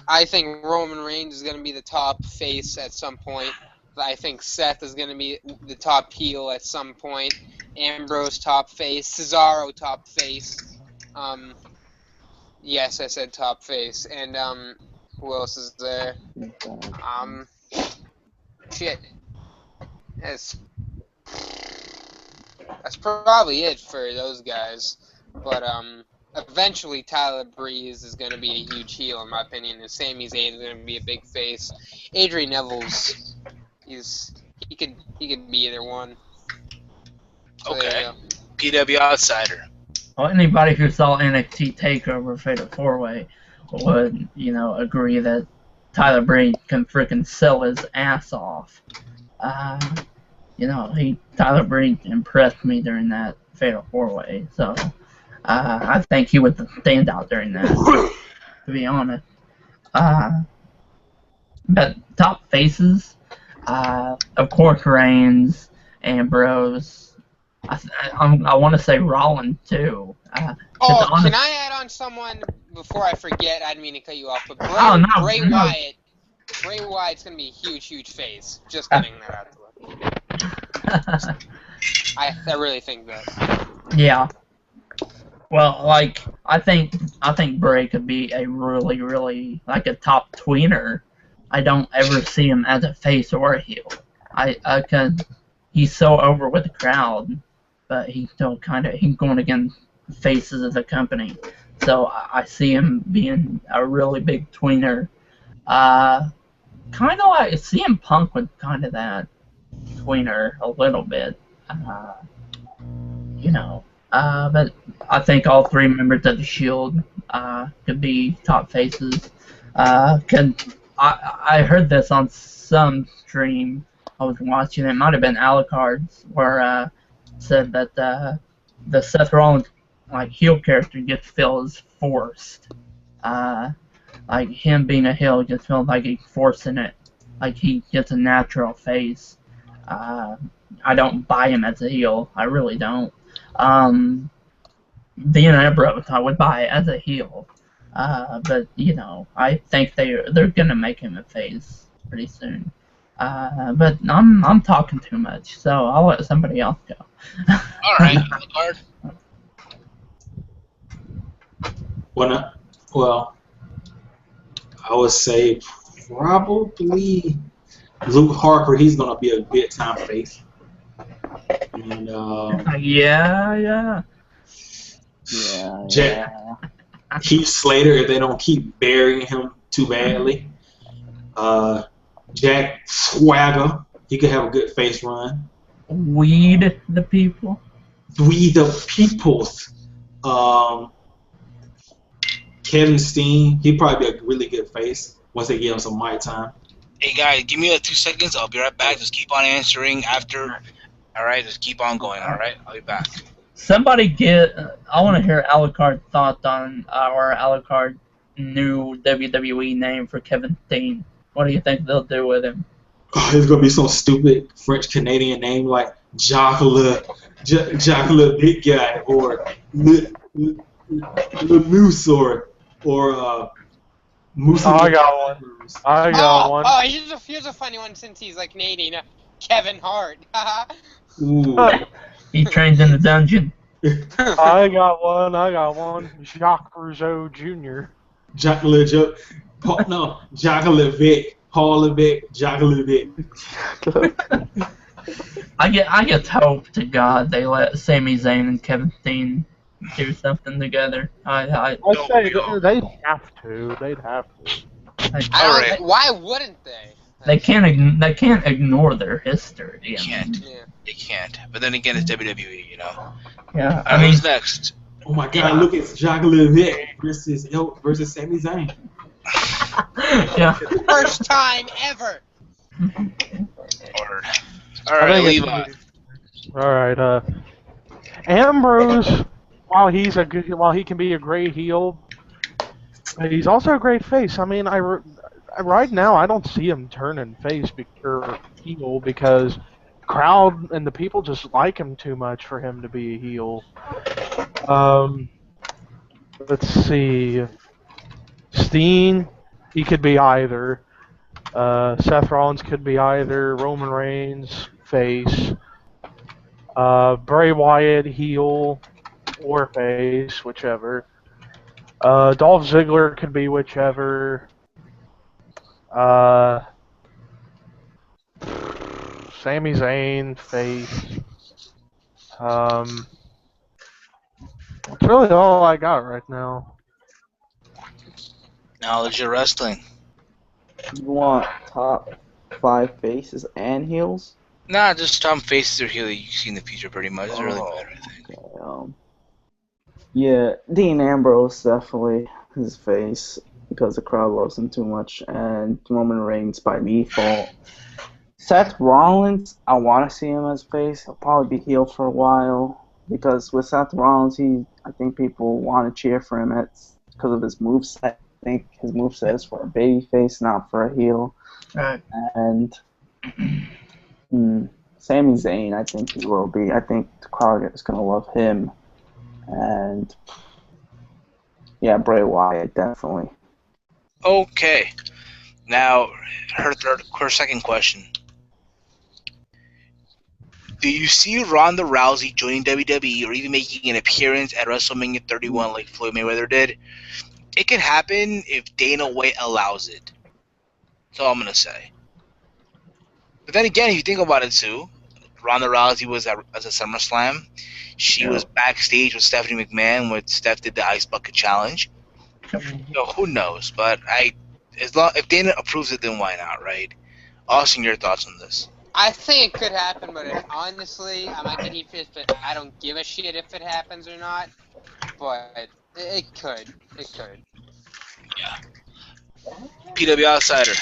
I think Roman Reigns is gonna be the top face at some point. I think Seth is gonna be the top heel at some point. Ambrose top face, Cesaro top face. Yes, I said top face. And, who else is there? Shit. That's probably it for those guys. But, eventually Tyler Breeze is going to be a huge heel, in my opinion, and Sami Zayn is going to be a big face. Adrian Neville's, he could be either one. So Okay. PW Outsider. Well, anybody who saw NXT TakeOver Fatal 4-Way would, agree that Tyler Breeze can freaking sell his ass off. Tyler Breeze impressed me during that Fatal 4-Way, so I think he was the standout during that, to be honest. But top faces, of course, Reigns, Ambrose. I want to say Rollins too. Can I add on someone before I forget? I didn't mean to cut you off, but Bray Wyatt. Bray Wyatt's gonna be a huge face. Just getting that out the way. I really think that. Yeah. Well, I think Bray could be a really like a top tweener. I don't ever see him as a face or a heel. Cause he's so over with the crowd. but he's still he's going against faces of the company. So I see him being a really big tweener. Kind of like CM Punk was kind of that tweener a little bit. Uh, you know. But I think all three members of the Shield could be top faces. I heard this on some stream I was watching. It might have been Alucard's where said that the Seth Rollins like heel character just feels forced. Like him being a heel just feels like he's forcing it. Like he gets a natural face. I don't buy him as a heel. I really don't. Dean Ambrose, I would buy as a heel. But I think they're gonna make him a face pretty soon. But I'm talking too much, so I'll let somebody else go. All right, Alucard. Well, I would say probably Luke Harper. He's gonna be a big time face. And Yeah. Jack Heath Slater, if they don't keep burying him too badly. Jack Swagger, he could have a good face run. Weed the people. We the Peoples. Kevin Steen, he'd probably be a really good face once they give him some mic time. Hey guys, give me like 2 seconds. I'll be right back. Just keep on answering after. All right, just keep on going. All right, I'll be back. Somebody I want to hear Alucard's thoughts on our Alucard new WWE name for Kevin Steen. What do you think they'll do with him? Oh, it's gonna be some stupid French Canadian name like Jacques Le Big Guy or Le Moose or Moose. Oh, I got one. I got one. Oh, here's a funny one since he's like Canadian. Kevin Hart. Ooh. He trains in the dungeon. I got one. Jacques Rougeau Jr. Jacques Levesque. No, Jacques Levesque. Paul Levesque. Jacques Levesque. I get hope to God they let Sami Zayn and Kevin Steen do something together. I say they'd have to. They'd have to. Why wouldn't they? They can't ignore their history. They can't. Yeah. They can't. But then again, it's WWE, you know. Yeah. I mean, who's next? Oh my God! Look at Jacques Levesque versus Sami Zayn. Yeah. First time ever. Word. All right, Levi. All right. Ambrose, while he can be a great heel, he's also a great face. I mean, right now I don't see him turning face or heel because the crowd and the people just like him too much for him to be a heel. Let's see. Steen, he could be either. Seth Rollins could be either. Roman Reigns, face. Bray Wyatt, heel or face, whichever. Dolph Ziggler could be whichever. Sami Zayn, face. That's really all I got right now. Knowledge of wrestling. You want top 5 faces and heels? Nah, just Tom faces or heel you see in the future pretty much. Doesn't really matter, I think. Okay, yeah, Dean Ambrose definitely his face because the crowd loves him too much, and Roman Reigns by default. Seth Rollins, I want to see him as face. He'll probably be heel for a while because with Seth Rollins, I think people want to cheer for him because of his moveset. I think his moveset is for a baby face, not for a heel. Right. And Sami Zayn, I think he will be. I think the crowd is going to love him. And yeah, Bray Wyatt, definitely. Okay. Now, her second question. Do you see Ronda Rousey joining WWE or even making an appearance at WrestleMania 31 like Floyd Mayweather did? It could happen if Dana White allows it. That's all I'm going to say. But then again, if you think about it too, Ronda Rousey was at a SummerSlam. She was backstage with Stephanie McMahon when Steph did the Ice Bucket Challenge. So who knows? But if Dana approves it, then why not, right? Austin, your thoughts on this? I think it could happen, but honestly, I might get heat for this, but I don't give a shit if it happens or not. But it could. It could. Yeah. PW Outsider.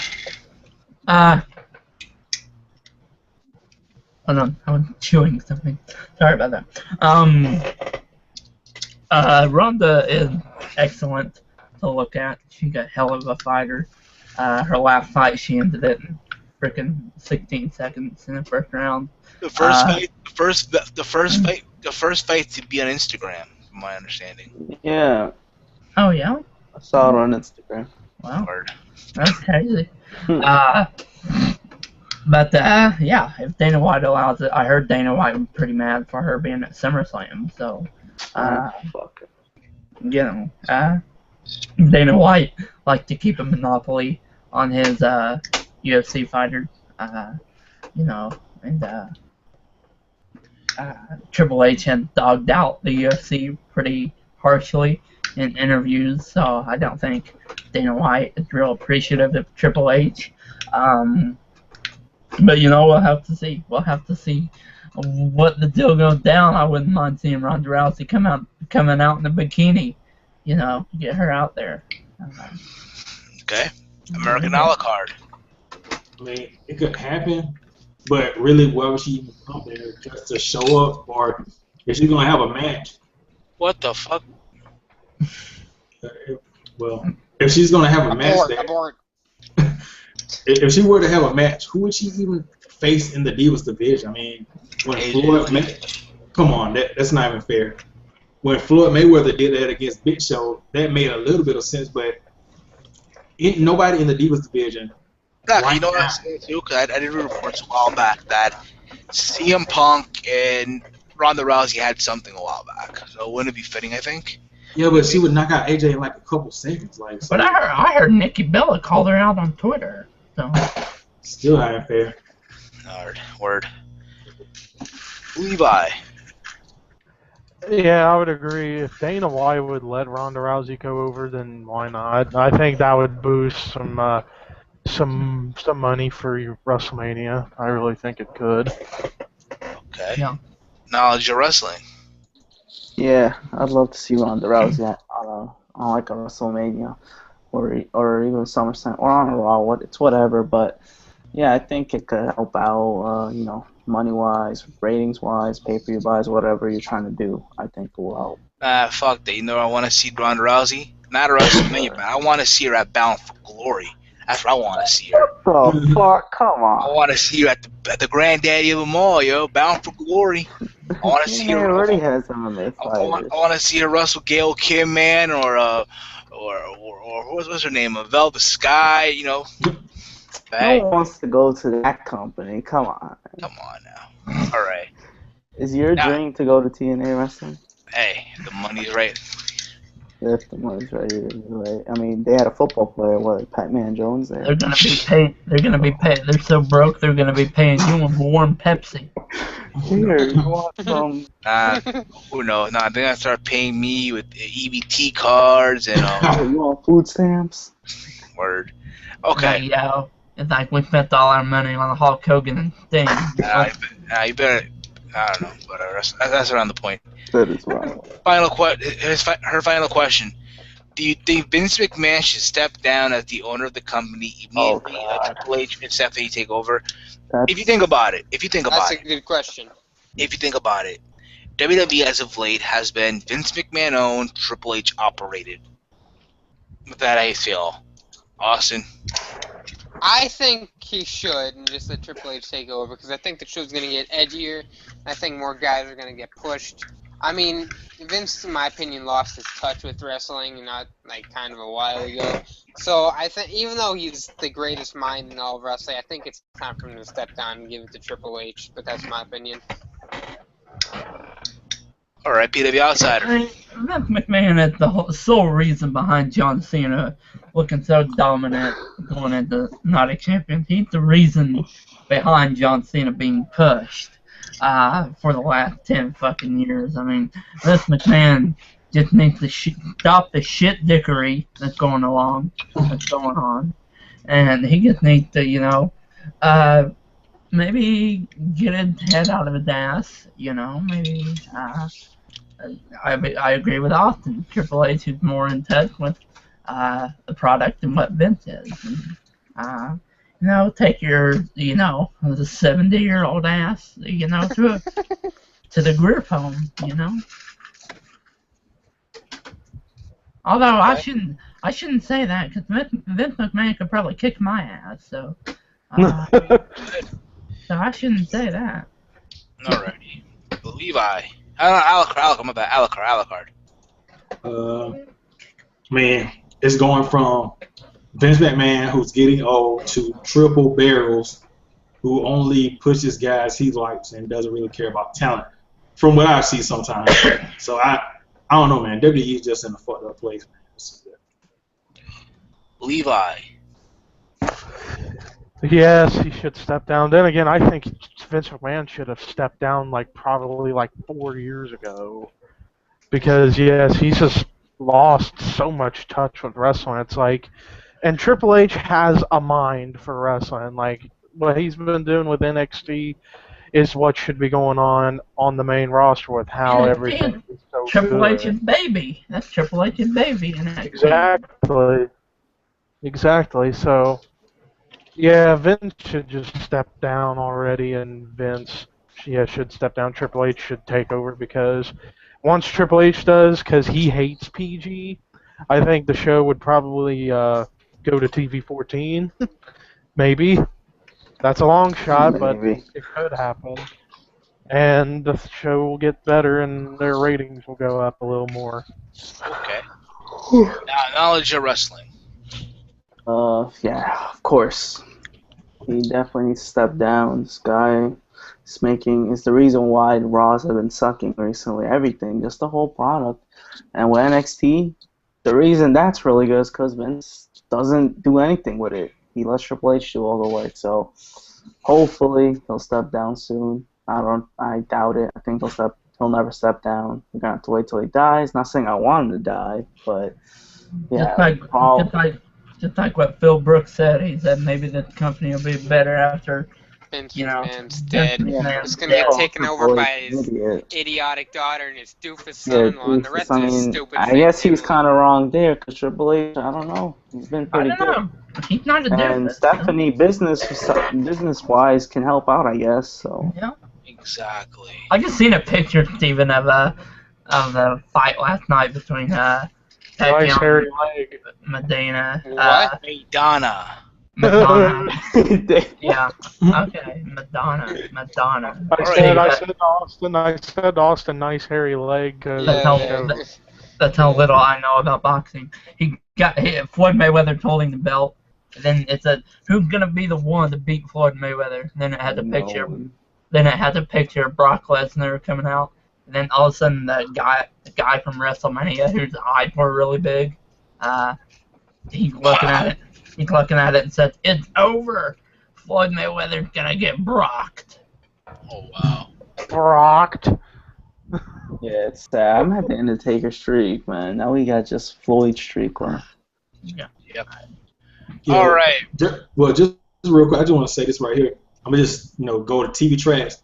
Hold on, I'm chewing something. Sorry about that. Ronda is excellent to look at. She's a hell of a fighter. Her last fight, she ended it in freaking 16 seconds in the first round. The first fight, the first fight to be on Instagram, from my understanding. Yeah, Oh yeah. I saw it on Instagram. Wow, Word. that's crazy. But yeah, if Dana White allows it, I heard Dana White was pretty mad for her being at SummerSlam. So, Fuck it. you know, Dana White liked to keep a monopoly on his UFC fighters. You know, and Triple H had dogged out the UFC pretty harshly in interviews, so I don't think Dana White is real appreciative of Triple H. But you know, we'll have to see. We'll have to see what the deal goes down. I wouldn't mind seeing Ronda Rousey coming out in a bikini. You know, get her out there. Okay. American a la carte. I mean, it could happen, but really, why would she even come there just to show up, or if she's gonna have a match? What the fuck? If she's gonna have a match, Abort. If she were to have a match, who would she even face in the Divas division? I mean, when come on, that's not even fair. When Floyd Mayweather did that against Big Show, that made a little bit of sense, but nobody in the Divas division. You know what I'm saying too? Because I did reports a while back that CM Punk and Ronda Rousey had something a while back, so wouldn't it be fitting? I think. Yeah, but she would knock out AJ in like a couple seconds, like. So. But I heard Nikki Bella called her out on Twitter. So. Still not fair. Word. Levi. Yeah, I would agree. If Dana White would let Ronda Rousey go over, then why not? I think that would boost some money for WrestleMania. I really think it could. Okay. Yeah. Knowledge of wrestling. Yeah, I'd love to see Ronda Rousey on like a WrestleMania or even SummerSlam or on a Raw. It's whatever, but yeah, I think it could help out. You know, money-wise, ratings-wise, pay-per-view wise, whatever you're trying to do. I think it will help. Fuck that. You know, I want to see Ronda Rousey. Not a WrestleMania, but I want to see her at Bound for Glory. That's what I want to see her. What the fuck? Come on. I want to see her at the granddaddy of them all, yo. Bound for Glory. I want to see her. Already has MMA fighters. I want to see her wrestle Gail Kim, man, or what's her name? Velvet Sky, you know. No one wants to go to that company. Come on. Come on now. All right. Is your dream to go to TNA Wrestling? Hey, the money's right. If the money's right, right. I mean, they had a football player, Pat-Man Jones there. They're gonna be paid. They're so broke. They're gonna be paying you with warm Pepsi. Here, you want some? Who knows? Nah, they're gonna start paying me with EBT cards and You want food stamps? Word. Okay. Yeah, it's like we spent all our money on the Hulk Hogan and thing. You better. I don't know. Whatever. That's around the point. That is right. Her final question. Do you think Vince McMahon should step down as the owner of the company immediately? Triple H and Stephanie take over. If you think about it. That's a good question. If you think about it, WWE as of late has been Vince McMahon owned, Triple H operated. With that, I feel. Austin. I think he should and just let Triple H take over because I think the show's going to get edgier. I think more guys are going to get pushed. I mean, Vince, in my opinion, lost his touch with wrestling not like kind of a while ago. So I think even though he's the greatest mind in all of wrestling, I think it's time for him to step down and give it to Triple H. But that's my opinion. All right, PW Outsider. Vince McMahon is the sole reason behind John Cena looking so dominant going into not a champion. He's the reason behind John Cena being pushed. for the last 10 fucking years. I mean, Vince McMahon just needs to stop the shit dickery that's going on, and he just needs to, maybe get his head out of his ass, maybe. I agree with Austin. Triple H is more in touch with the product than what Vince is. And, take your, the 70-year-old ass, to the group home. Although I shouldn't say that because Vince McMahon could probably kick my ass. So I shouldn't say that. Alrighty. Levi. Alucard, my bad. Alucard. Man, it's going from Vince McMahon, who's getting old, to Triple Barrels, who only pushes guys he likes and doesn't really care about talent, from what I see sometimes. So I don't know, man. WWE is just in a fucked up place, man. Levi. Yes, he should step down. Then again, I think Vince McMahon should have stepped down probably 4 years ago. Because yes, he's just lost so much touch with wrestling. It's and Triple H has a mind for wrestling. What he's been doing with NXT is what should be going on the main roster with how everything is so Triple good. H's baby. That's Triple H's baby. Exactly. So, yeah, Vince should just step down already, and Vince, should step down. Triple H should take over because once Triple H does, because he hates PG, I think the show would probably go to TV-14. Maybe. That's a long shot, but it could happen. And the show will get better, and their ratings will go up a little more. Okay. Now, knowledge of wrestling. Yeah, of course. He definitely needs to step down. This guy is the reason why the Raws have been sucking recently. Everything, just the whole product. And with NXT, the reason that's really good is because Vince doesn't do anything with it. He lets Triple H do all the work. So hopefully he'll step down soon. I doubt it. I think he'll never step down. We're gonna have to wait till he dies. Not saying I want him to die, but yeah. Just like what Phil Brooks said. He said maybe the company will be better after Vince McMahon's dead. McMahon's It's gonna dead. get taken over by his idiotic daughter and his doofus son, and the rest of his stupid. I guess he was kind of wrong there because Triple H, I don't know, he's been pretty good. Know. He's not a And doofus. Stephanie, business-wise, can help out, I guess. So. Yeah. Exactly. I just seen a picture, Steven, of the fight last night between Nice hairy leg. Medina. What? Madonna. Yeah. Okay. Madonna. I said Austin, nice hairy leg. That's how little I know about boxing. Floyd Mayweather holding the belt. And then it said, "Who's gonna be the one to beat Floyd Mayweather?" And then it had the picture. Then it had the picture of Brock Lesnar coming out. And then all of a sudden, the guy from WrestleMania, whose eyes were really big, he's looking at it. He's looking at it and says, "It's over. Floyd Mayweather's gonna get brocked." Oh wow. Brocked. Yeah, it's sad. I'm at the Undertaker streak, man. Now we got just Floyd streak left. Yeah. Yep. Yeah, All right. Well, just real quick, I just want to say this right here. I'm gonna just go to TV Trash.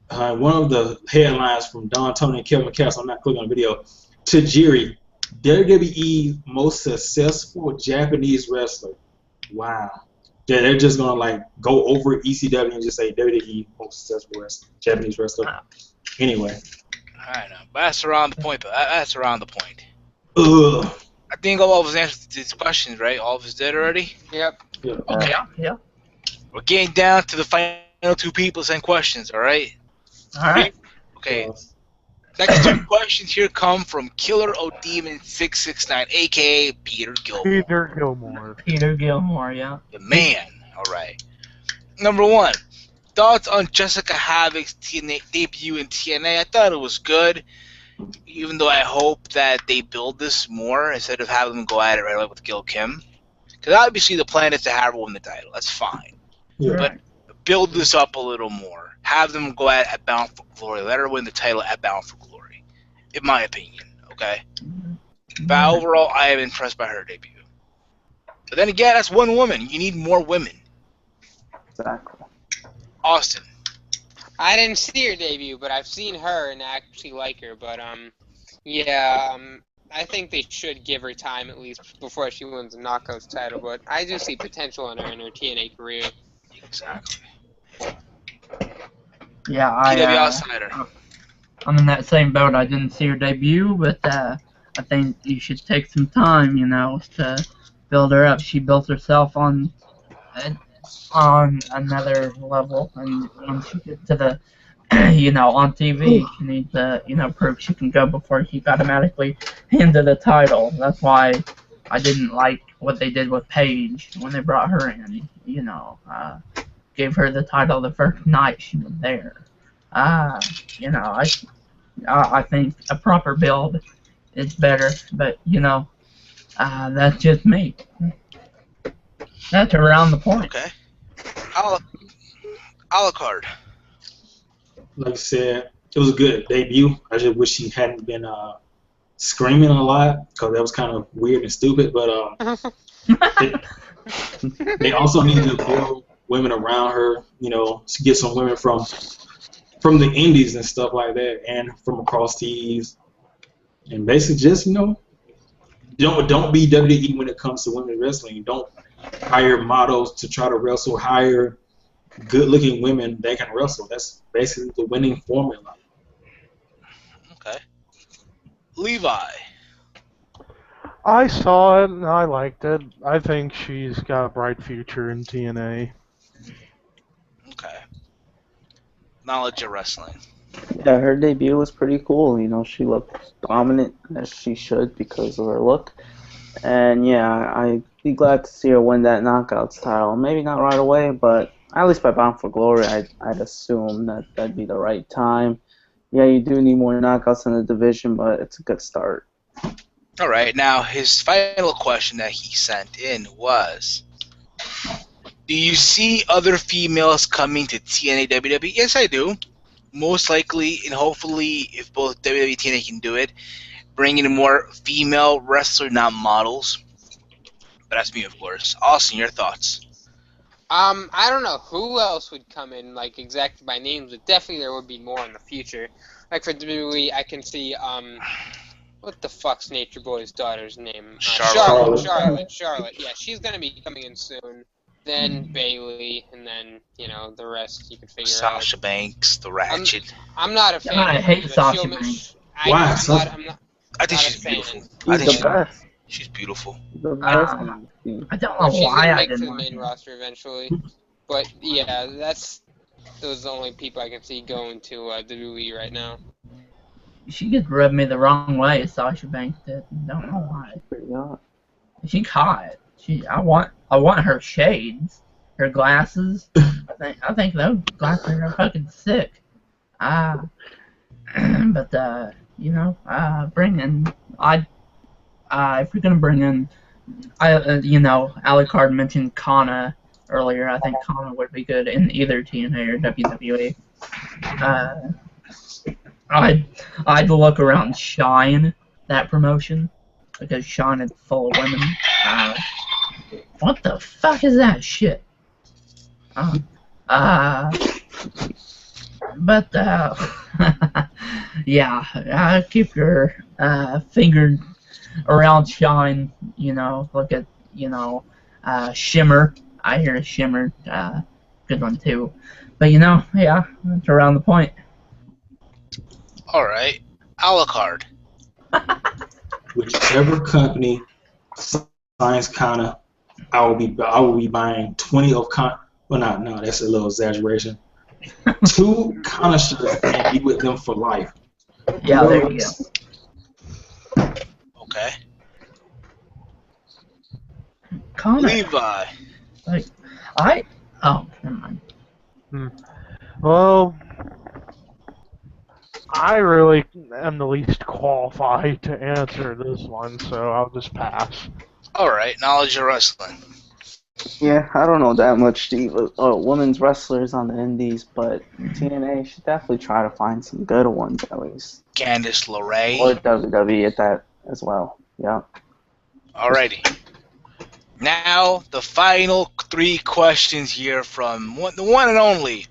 One of the headlines from Don Tony and Kevin McCaskill, I'm not clicking on the video. Tajiri, WWE's most successful Japanese wrestler. Wow. Yeah, they're just gonna go over ECW and just say WWE most successful Japanese wrestler. Anyway. I know. But that's around the point. Ugh. I think all of us answered these questions, right? All of us did already? Yep. Okay. Yeah. We're getting down to the final two people send questions, alright? Alright. Okay. Next two questions here come from Killer O'Demon 669, aka Peter Gilmore. Peter Gilmore, Yeah. The man. Alright. Number one. Thoughts on Jessica Havoc's debut in TNA? I thought it was good, even though I hope that they build this more instead of having them go at it right away with Gil Kim. Because obviously the plan is to have her win the title. That's fine. Yeah. But build this up a little more. have them go at Bound for Glory. Let her win the title at Bound for Glory, in my opinion. Okay, but overall, I am impressed by her debut. But then again, that's one woman. You need more women. Exactly. Austin. I didn't see her debut, but I've seen her and I actually like her. But yeah, I think they should give her time at least before she wins the Knockouts title. But I do see potential in her TNA career. Exactly. Yeah, PW Outsider. I'm in that same boat. I didn't see her debut, but I think you should take some time, to build her up. She built herself on another level, and once she gets to the, on TV, she needs to, prove she can go before she automatically handed the title. That's why I didn't like what they did with Paige when they brought her in. Gave her the title the first night she was there. I think a proper build is better, but that's just me. That's around the point. Okay. Alucard. Like I said, it was a good debut. I just wish she hadn't been screaming a lot because that was kind of weird and stupid. But they also needed to build women around her. To get some women from the indies and stuff like that, and from across seas, and basically just don't be WWE when it comes to women's wrestling. Don't hire models to try to wrestle. Hire good-looking women that can wrestle. That's basically the winning formula. Okay. Levi. I saw it and I liked it. I think she's got a bright future in TNA. Okay. Knowledge of wrestling. Yeah, her debut was pretty cool. She looked dominant as she should because of her look. And yeah, I'd be glad to see her win that Knockouts title. Maybe not right away, but at least by Bound for Glory, I'd assume that'd be the right time. Yeah, you do need more knockouts in the division, but it's a good start. All right. Now, his final question that he sent in was, do you see other females coming to TNA WWE? Yes, I do. Most likely, and hopefully, if both WWE and TNA can do it, bring in more female wrestlers, not models. But that's me, of course. Austin, your thoughts? I don't know who else would come in, like, exactly by names, but definitely there would be more in the future. Like, for WWE, I can see, what the fuck's Nature Boy's daughter's name? Charlotte. Yeah, she's gonna be coming in soon. Then Bailey, and then, the rest you can figure out. Sasha Banks, the Ratchet. I'm not a fan. I hate Sasha Banks. Why? I'm not I think not she's a fan. beautiful. She's the best. She's beautiful. The best. I don't know She's why gonna I make it to didn't the like main her. roster eventually. But yeah, those are the only people I can see going to WWE right now. She just rubbed me the wrong way, Sasha Banks did. Don't know why. Pretty hot. She caught. I want her shades, her glasses. I think those glasses are fucking sick. But bring in. If we're gonna bring in, Alucard mentioned Kana earlier. I think Kana would be good in either TNA or WWE. I'd look around Shine, that promotion, because Shine is full of women. What the fuck is that shit? Yeah, keep your finger around Shine. Look at Shimmer. I hear Shimmer, good one too. But yeah, that's around the point. All right. Alucard. Whichever company signs Kana, I will be buying 20 of Kana. Well, no, that's a little exaggeration. 2 Kana shirts and be with them for life. Yeah, there you go. Okay. Kana. Levi. Never mind. Well, I really am the least qualified to answer this one, so I'll just pass. All right. Knowledge of wrestling. Yeah, I don't know that much women's wrestlers on the indies, but TNA should definitely try to find some good ones at least. Candice Or LeRae. WWE at that as well. Yeah. Alrighty. Now, the final 3 questions here from the one and only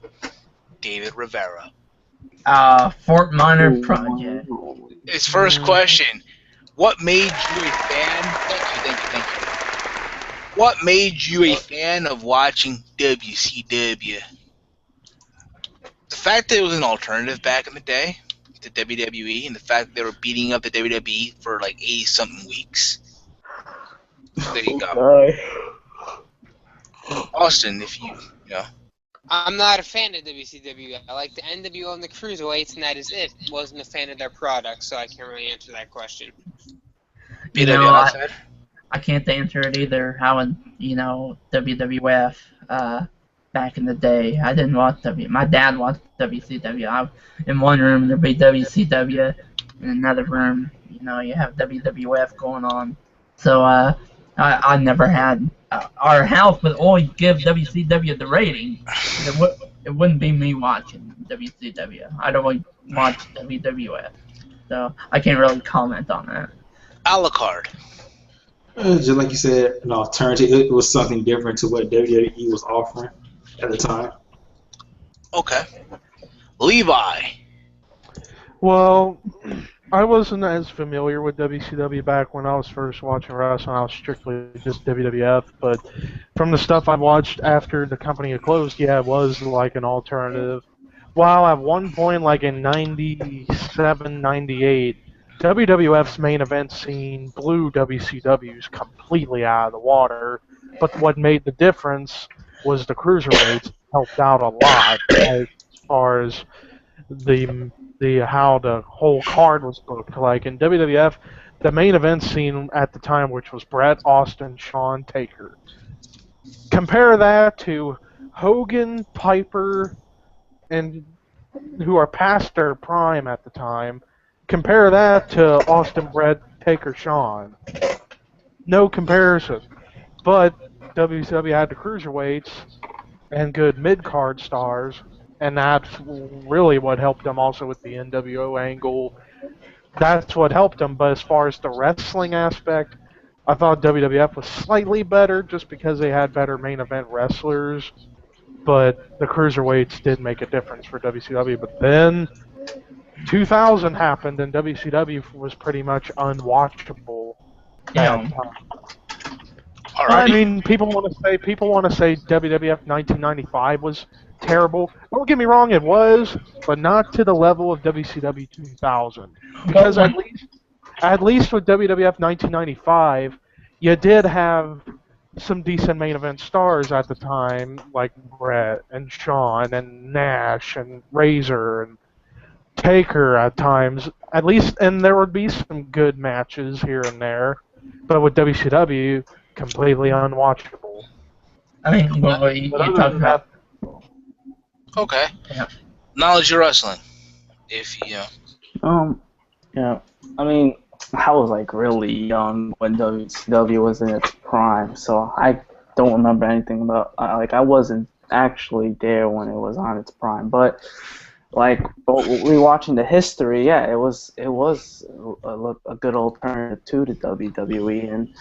David Rivera. Fort Minor Project. His first question: what made you a fan? Thank you. What made you a fan of watching WCW? The fact that it was an alternative back in the day to WWE, and the fact that they were beating up the WWE for like 80-something weeks. There you go. Okay. Austin, if you know. I'm not a fan of WCW. I like the NWO and the Cruiserweights, and that is it. Wasn't a fan of their product, so I can't really answer that question. You BW know, outside? I can't answer it either. How would, WWF back in the day? I didn't watch My dad watched WCW. In one room there'd be WCW, in another room, you have WWF going on. So I never had. Our house would always give WCW the rating. It wouldn't be me watching WCW. I'd always watch WWF. So I can't really comment on that. A la carte. Just like you said, an alternative. It was something different to what WWE was offering at the time. Okay. Levi. Well, I wasn't as familiar with WCW back when I was first watching wrestling. I was strictly just WWF. But from the stuff I watched after the company had closed, yeah, it was like an alternative. While at one point, like in 97, 98, WWF's main event scene blew WCW's completely out of the water. But what made the difference was the cruiserweights helped out a lot as far as the how the whole card was booked. Like in WWF, the main event scene at the time, which was Bret, Austin, Shawn, Taker. Compare that to Hogan, Piper, and who are past their prime at the time. Compare that to Austin, Bret, Taker, Shawn. No comparison. But WCW had the cruiserweights and good mid-card stars, and that's really what helped them also with the NWO angle. That's what helped them, but as far as the wrestling aspect, I thought WWF was slightly better just because they had better main event wrestlers, but the cruiserweights did make a difference for WCW. But then 2000 happened, and WCW was pretty much unwatchable at the time. I Alrighty. mean, people want to say WWF 1995 was terrible. Don't get me wrong, it was, but not to the level of WCW 2000. Because at least with WWF 1995, you did have some decent main event stars at the time, like Bret and Shawn and Nash and Razor and Taker at times. At least, and there would be some good matches here and there. But with WCW, completely unwatchable. I mean, well, you talk about. Okay. Yeah. Knowledge of wrestling. If you know. Yeah. I mean, I was like really young when WCW was in its prime, so I don't remember anything about. Like, I wasn't actually there when it was on its prime, but like rewatching the history, yeah, it was a good alternative to the WWE, and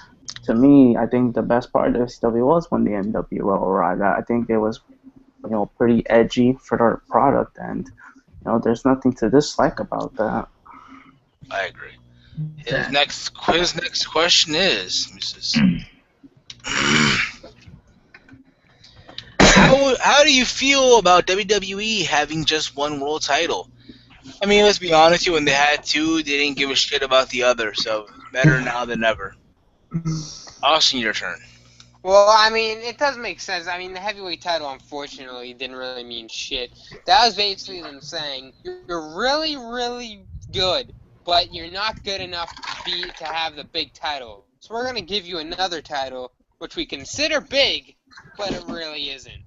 to me, I think the best part of WCW was when the NWO arrived. I think it was, pretty edgy for their product, and there's nothing to dislike about that. I agree. His next question is, Mrs. How do you feel about WWE having just one world title? I mean, let's be honest with you, when they had two, they didn't give a shit about the other, so better now than ever. Austin, your turn. Well, I mean, it does make sense. I mean, the heavyweight title, unfortunately, didn't really mean shit. That was basically them saying, you're really, really good, but you're not good enough to have the big title. So we're going to give you another title, which we consider big, but it really isn't.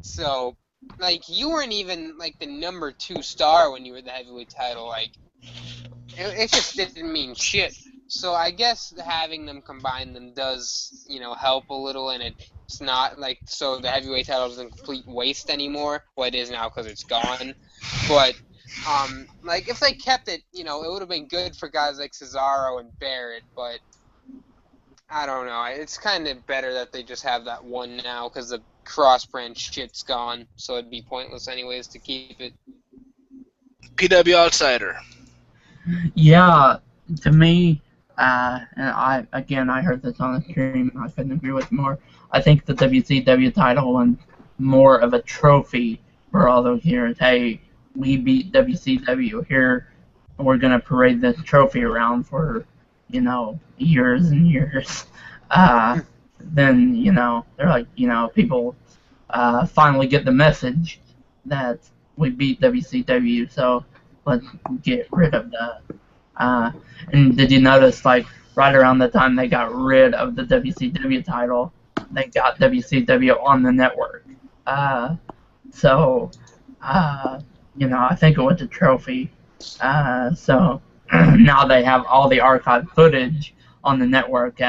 So, like, you weren't even, like, the number 2 star when you were the heavyweight title. Like, it just didn't mean shit. So I guess having them combine them does, help a little, and it's not like so the heavyweight title isn't complete waste anymore. Well, it is now because it's gone. But like if they kept it, it would have been good for guys like Cesaro and Barrett. But I don't know. It's kind of better that they just have that one now because the cross-brand shit's gone. So it'd be pointless anyways to keep it. PW Outsider. Yeah, to me, and I heard this on the stream, and I couldn't agree with more. I think the WCW title and more of a trophy for all those years. Hey, we beat WCW. Here, we're gonna parade this trophy around for, years and years. Then they're like, people finally get the message that we beat WCW. So let's get rid of that. And did you notice, like, right around the time they got rid of the WCW title, they got WCW on the network. So, I think it was a trophy. So now they have all the archive footage on the network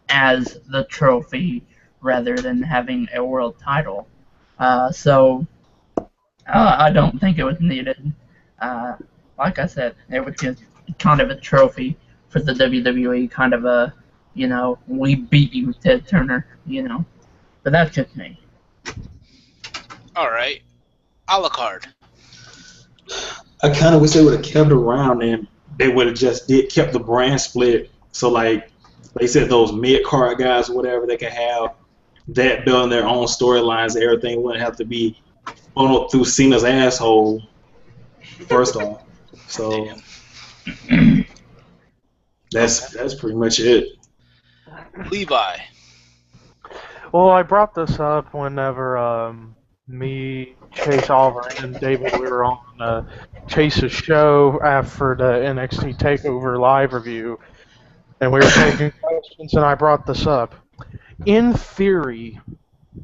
as the trophy rather than having a world title. So I don't think it was needed. Like I said, it was just kind of a trophy for the WWE, kind of a, we beat you, Ted Turner, But that's just me. All right. A la carte. I kind of wish they would have kept it around and they would have just kept the brand split. So like they said, those mid card guys or whatever, they could have that building their own storylines. Everything wouldn't have to be funneled through Cena's asshole. First off, so that's pretty much it. Levi. Well, I brought this up whenever me, Chase Oliver, and David, we were on Chase's show after the NXT TakeOver live review, and we were taking questions, and I brought this up. In theory,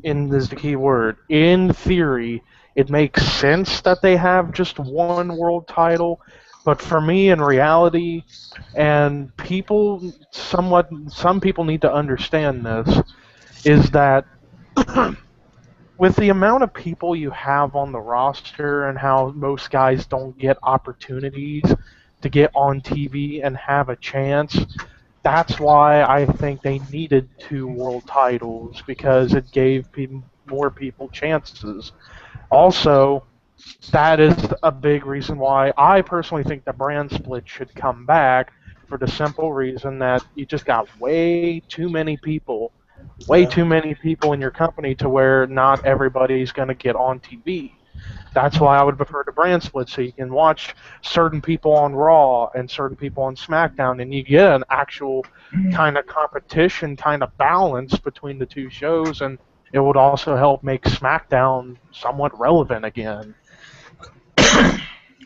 this is the key word, in theory, it makes sense that they have just one world title, but for me, in reality, and some people need to understand this, is that with the amount of people you have on the roster and how most guys don't get opportunities to get on TV and have a chance, that's why I think they needed 2 world titles, because it gave more people chances. Also, that is a big reason why I personally think the brand split should come back, for the simple reason that you just got way too many people in your company to where not everybody's going to get on TV. That's why I would prefer the brand split, so you can watch certain people on Raw and certain people on SmackDown, and you get an actual kind of competition, kind of balance between the 2 shows, and it would also help make SmackDown somewhat relevant again.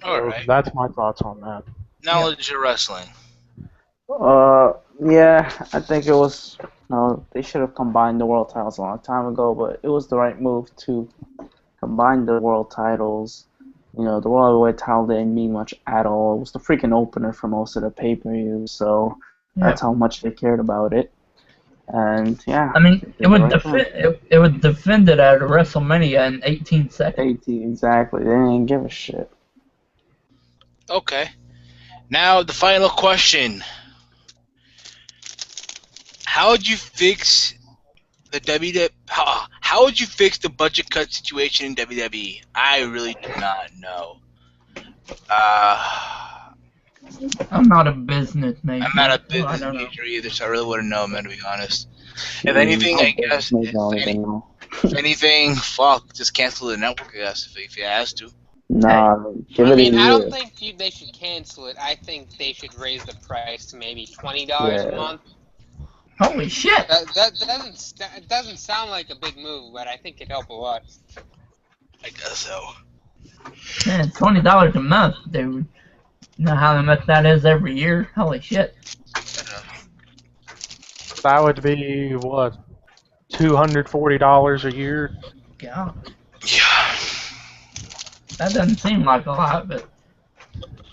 All right. That's my thoughts on that. Knowledge of wrestling. Yeah, I think it was. No, they should have combined the world titles a long time ago, but it was the right move to combine the world titles. The world heavyweight title didn't mean much at all. It was the freaking opener for most of the pay-per-views, so that's how much they cared about it. And yeah, I mean, it was defended at WrestleMania in 18 seconds. 18, exactly. They didn't give a shit. Okay. Now the final question. How would you fix the WWE? How would you fix the budget cut situation in WWE? I really do not know. I'm not a business major. I'm not a business major either, so I really wouldn't know, man, to be honest. If anything, I guess, if anything, fuck, just cancel the network, I guess, if you has to. Nah, give it a year. I don't think they should cancel it. I think they should raise the price to maybe $20 a month. Holy shit! That doesn't sound like a big move, but I think it'd help a lot. I guess so. Man, $20 a month, dude. You know how much that is every year? Holy shit. That would be, what, $240 a year? God. Yeah. That doesn't seem like a lot, but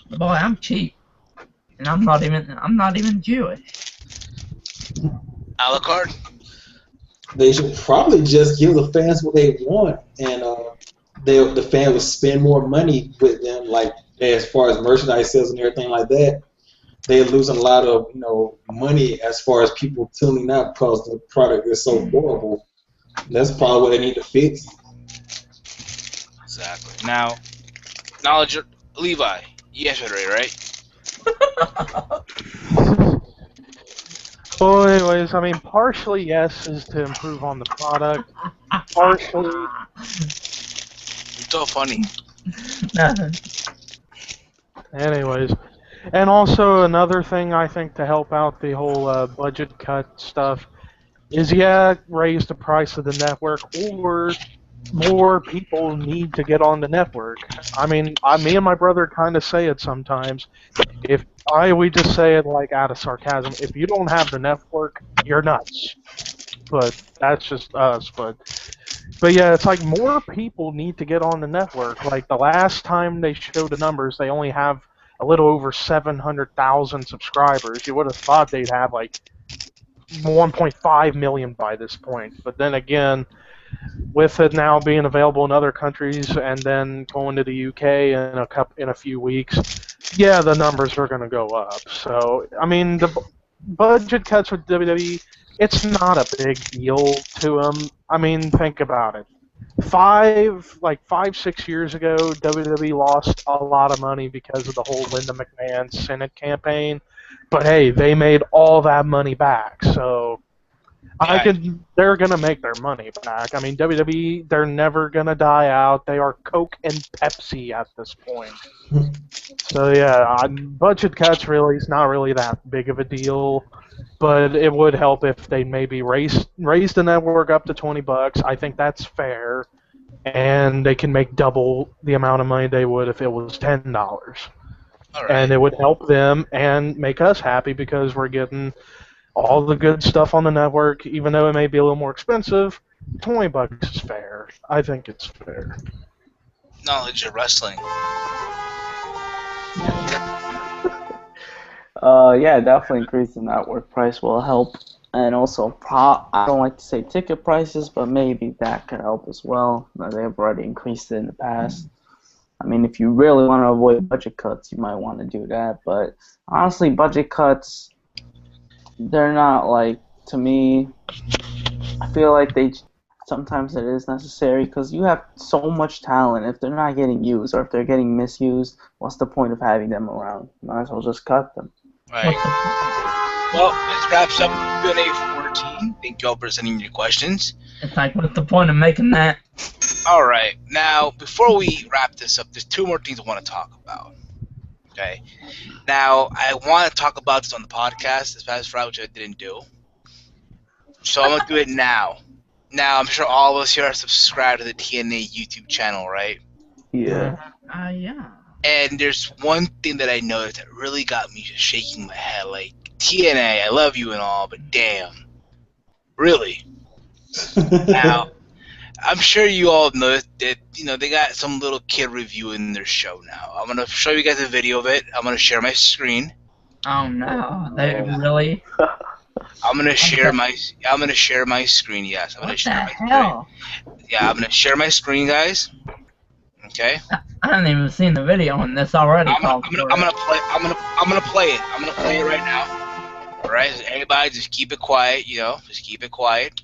boy, I'm cheap. and I'm not even Jewish. A la carte. They should probably just give the fans what they want, and the fan would spend more money with them, like as far as merchandise sales and everything like that. They're losing a lot of money as far as people tuning out because the product is so horrible. That's probably what they need to fix. Exactly. Now, knowledge, Levi. You answered it right. Well, anyways, I mean, partially yes is to improve on the product. Partially, It's so funny. Nothing. anyways, and also another thing I think to help out the whole budget cut stuff is raise the price of the network, or more people need to get on the network. I mean, me and my brother kind of say it sometimes. We just say it like out of sarcasm. If you don't have the network, you're nuts. But that's just us. But yeah, it's like more people need to get on the network. Like the last time they showed the numbers, they only have a little over 700,000 subscribers. You would have thought they'd have like 1.5 million by this point. But then again, with it now being available in other countries and then going to the UK in a few weeks, yeah, the numbers are going to go up. So, I mean, the budget cuts with WWE, it's not a big deal to them. I mean, think about it. 6 years ago, WWE lost a lot of money because of the whole Linda McMahon Senate campaign. But hey, they made all that money back. So they're gonna make their money back. I mean, WWE, they're never gonna die out. They are Coke and Pepsi at this point. So yeah, budget cuts really is not really that big of a deal, but it would help if they maybe raise the network up to $20. I think that's fair, and they can make double the amount of money they would if it was $10. All right. And it would help them and make us happy because we're getting all the good stuff on the network, even though it may be a little more expensive. $20 is fair. I think it's fair. Knowledge of wrestling. Yeah, definitely increase the network price will help, and also I don't like to say ticket prices, but maybe that could help as well. They've already increased it in the past. I mean, if you really want to avoid budget cuts, you might want to do that. But honestly, budget cuts, they're not to me, I feel like sometimes it is necessary because you have so much talent. If they're not getting used or if they're getting misused, what's the point of having them around? Might as well just cut them. Right. Well, this wraps up Q&A 14. Thank you all for sending your questions. It's like, what's the point of making that? All right. Now, before we wrap this up, there's two more things I want to talk about. Okay. Now, I want to talk about this on the podcast this past Friday, which I didn't do. So I'm going to do it now. Now, I'm sure all of us here are subscribed to the TNA YouTube channel, right? Yeah. Yeah. And there's one thing that I noticed that really got me just shaking my head. Like, TNA, I love you and all, but damn. Really? Now, I'm sure you all know that, they got some little kid reviewing their show now. I'm going to show you guys a video of it. I'm going to share my screen. Oh no, they really? I'm going to share my screen, yes. I'm going to share my hell? screen. Yeah, I'm going to share my screen, guys. Okay? I haven't even seen the video on this already. I'm gonna play it. I'm gonna play it right now. All right, so everybody, just keep it quiet. Just keep it quiet.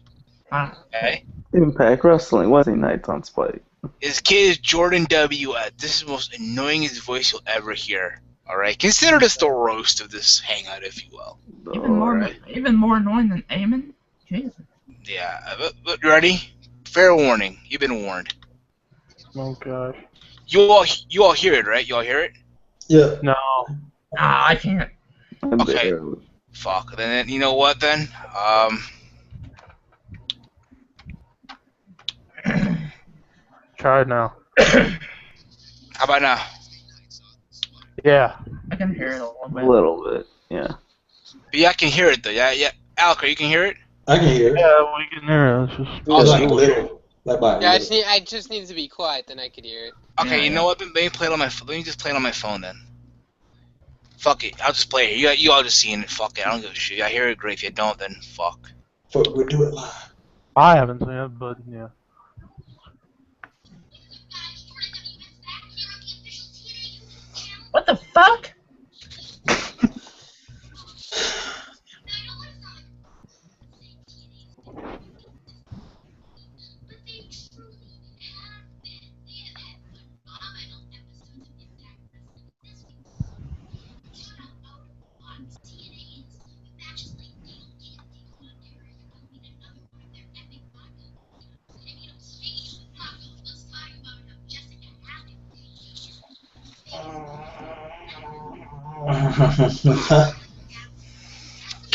Okay. Impact Wrestling Wednesday nights on Spike. His kid is Jordan W. This is the most annoyingest voice you'll ever hear. All right, consider this the roast of this hangout, if you will. Even more annoying than Eamon. Jesus. Yeah, but you ready? Fair warning. You've been warned. Oh gosh. You all hear it, right? You all hear it? Yeah. No. I can't. Okay. Fuck. Then you know what? Then Try it now. How about now? Yeah. I can hear it a little bit. A little bit, yeah. But yeah, I can hear it though. Yeah. Alka, you can hear it? I can hear it. Yeah, we can hear it. It's just... Also, like little. Yeah, I just need to be quiet, then I could hear it. Okay, you know what? Let me play it on my. Let me just play it on my phone then. Fuck it. I'll just play it. You all just seeing it. Fuck it. I don't give a shit. I hear it great. If you don't, then fuck. We'll do it live. I haven't seen it, but yeah. What the fuck?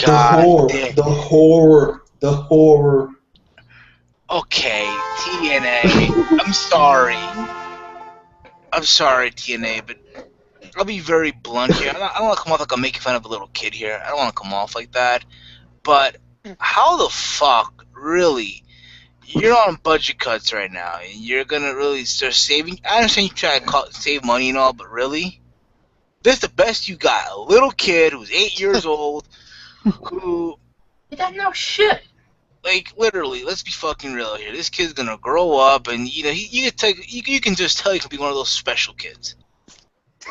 God damn. The horror. Okay, TNA. I'm sorry, TNA, but I'll be very blunt here. I don't want to come off like I'm making fun of a little kid here. I don't want to come off like that. But how the fuck, really? You're on budget cuts right now, and you're gonna really start saving. I understand you try to save money and all, but really, this is the best you got. A little kid who's 8 years old, who, He doesn't know shit. like, literally, let's be fucking real here. This kid's gonna grow up, and you know, you can just tell he can be one of those special kids.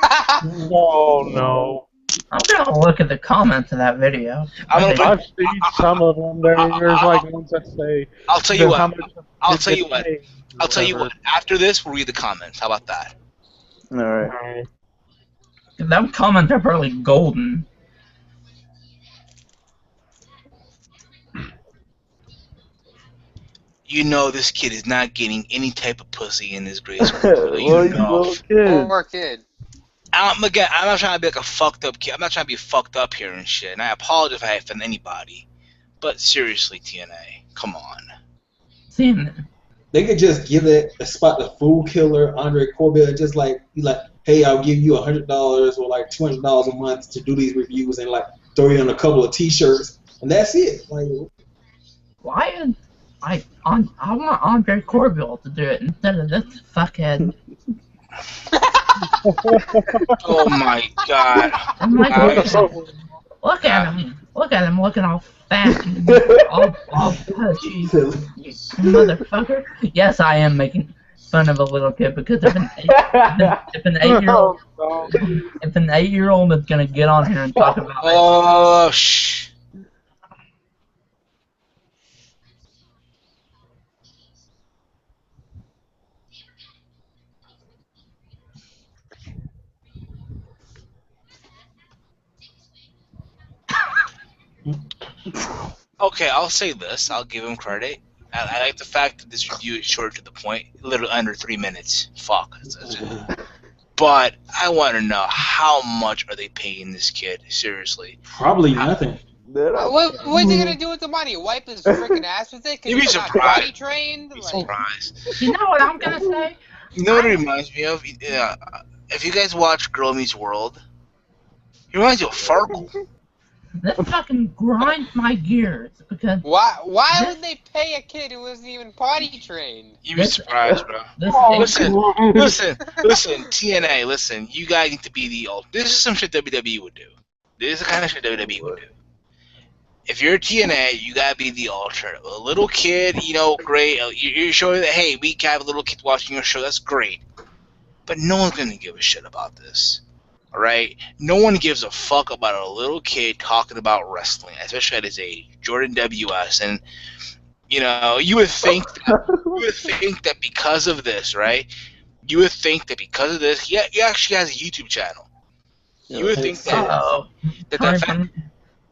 Oh no. I'm gonna look at the comments of that video. I've seen some of them. There's like ones that say. I'll tell you how what. much I'll it tell you gets what. paid, I'll tell you whatever. what. After this, we'll read the comments. How about that? Alright. Them comments are probably golden. You know this kid is not getting any type of pussy in this grade school. Well, you little kid. Poor kid. Again, I'm not trying to be like a fucked up kid. I'm not trying to be fucked up here and shit. And I apologize if I offend anybody. But seriously, TNA, come on. Seeing They could just give it a spot to Fool Killer, Andre Corbett, just like be like, hey, I'll give you $100 or like $200 a month to do these reviews and like throw you on a couple of T-shirts, and that's it. Like, why I want Andre Corbell to do it instead of this fuckhead. Oh my god. I'm like, look at him looking all fat and all pudgy. You motherfucker. Yes, I am making fun of a little kid because if an 8-year-old if an 8-year-old is gonna get on here and talk about it. Oh, shh. Okay, I'll say this. I'll give him credit. I like the fact that this review is short to the point, literally under 3 minutes. Fuck. But I want to know, how much are they paying this kid? Seriously. probably nothing. What's he gonna do with the money? Wipe his freaking ass with it? Cause You'd be he's not surprised. potty trained? Be Like, surprised. You know what I'm gonna say? You know what it reminds me of? Yeah, if you guys watch Girl Meets World, it reminds you of Farkle. This fucking grinds my gears because why would they pay a kid who wasn't even potty trained? You'd be surprised, bro. this Listen, TNA, listen, you guys need to be the old. This is some shit WWE would do. This is the kind of shit WWE would do. If you're a TNA, you gotta be the alternative. A little kid, you know, great. You're showing that, hey, we can have a little kid watching your show. That's great. But no one's gonna give a shit about this. Alright? No one gives a fuck about a little kid talking about wrestling, especially at his age. Jordan W.S. And, you know, you would think that because of this, right? You would think that because of this, he actually has a YouTube channel. You would think that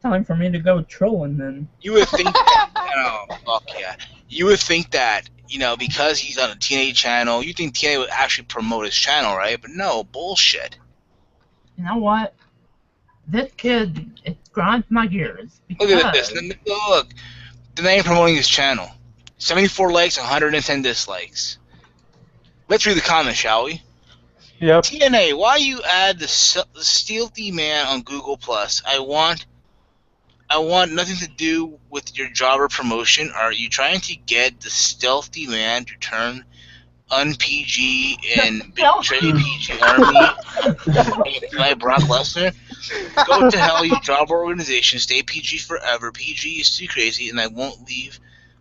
time for me to go trolling then. You would think that, oh, fuck yeah. You would think that, you know, because he's on a TNA channel, you think TNA would actually promote his channel, right? But no, bullshit. You know what? This kid, it grinds my gears. Look at this. Look. The name promoting his channel. 74 likes, 110 dislikes. Let's read the comments, shall we? Yep. TNA, why you add the stealthy man on Google Plus? I want nothing to do with your job or promotion. Are you trying to get the stealthy man to turn un-PG and betray PG Army and play Brock Lesnar? Go to hell, you job organization. Stay PG forever. PG is too crazy, and I won't leave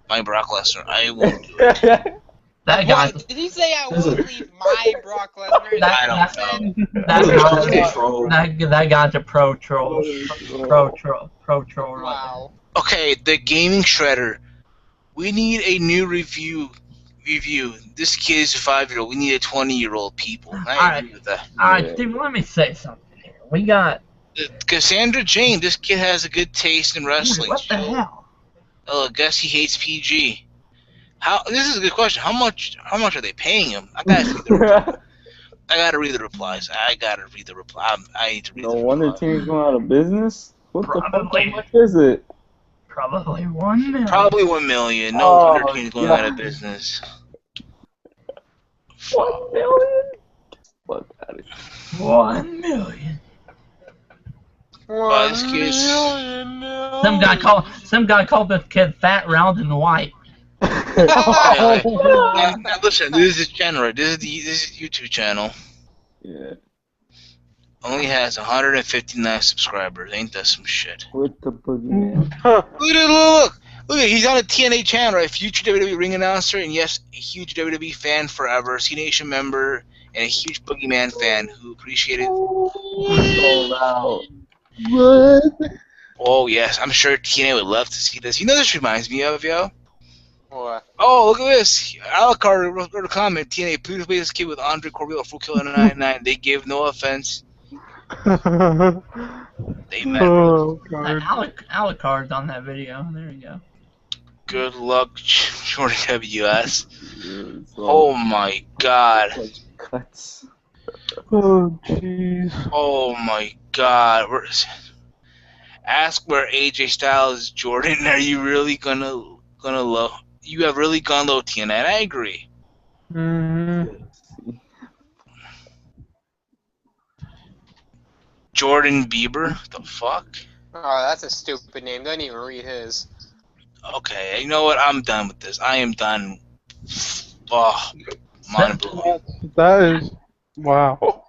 my Brock Lesnar. I won't do it. That guy. What? Did he say I There's won't a- leave my Brock Lesnar? Is I that what don't he know. said? That That's a guy. troll. That guy's a pro troll. Pro troll. Right Wow. Okay, the gaming shredder. We need a new review. This kid is a 5-year-old. We need a 20-year-old people. And I agree with that. Alright, Steve, let me say something here. We got. Cassandra James. This kid has a good taste in wrestling. What the hell? Oh, I guess he hates PG. How? This is a good question. How much are they paying him? I gotta read the replies. I need to read No the wonder replies. team's going out of business. What the fuck? How Probably. much is it? Probably 1 million. Probably 1 million. No Oh, wonder team's going out of business. 1 million? Fuck out of here. 1 million. This kid's. Some guy called this kid fat, round, and white. And listen, this is his channel, right? This is his YouTube channel. Yeah, Only has 159 subscribers. Ain't that some shit? with the boogeyman. Look! He's on a TNA channel, right? Future WWE ring announcer, and yes, a huge WWE fan forever, C Nation member, and a huge Boogeyman fan who appreciated. Sold out. What? Oh yes, I'm sure TNA would love to see this. You know, this reminds me of yo. What? Oh, look at this. Alucard wrote a comment. TNA, please play this kid with Andre Corbeil, Full Killer 99. They gave no offense. They meant Oh, God. Alucard's on that video. There you go. good luck, Jordan WS. Yeah, Oh my god. Cuts. Oh, jeez. Oh my god. Ask where AJ Styles is, Jordan. Are you really gonna low? You have really gone low, TNA, and I agree. Mm-hmm. Jordan Bieber? The fuck? Oh, that's a stupid name. Don't even read his. Okay, you know what? I'm done with this. I am done. Oh, mind blowing. That is... Wow.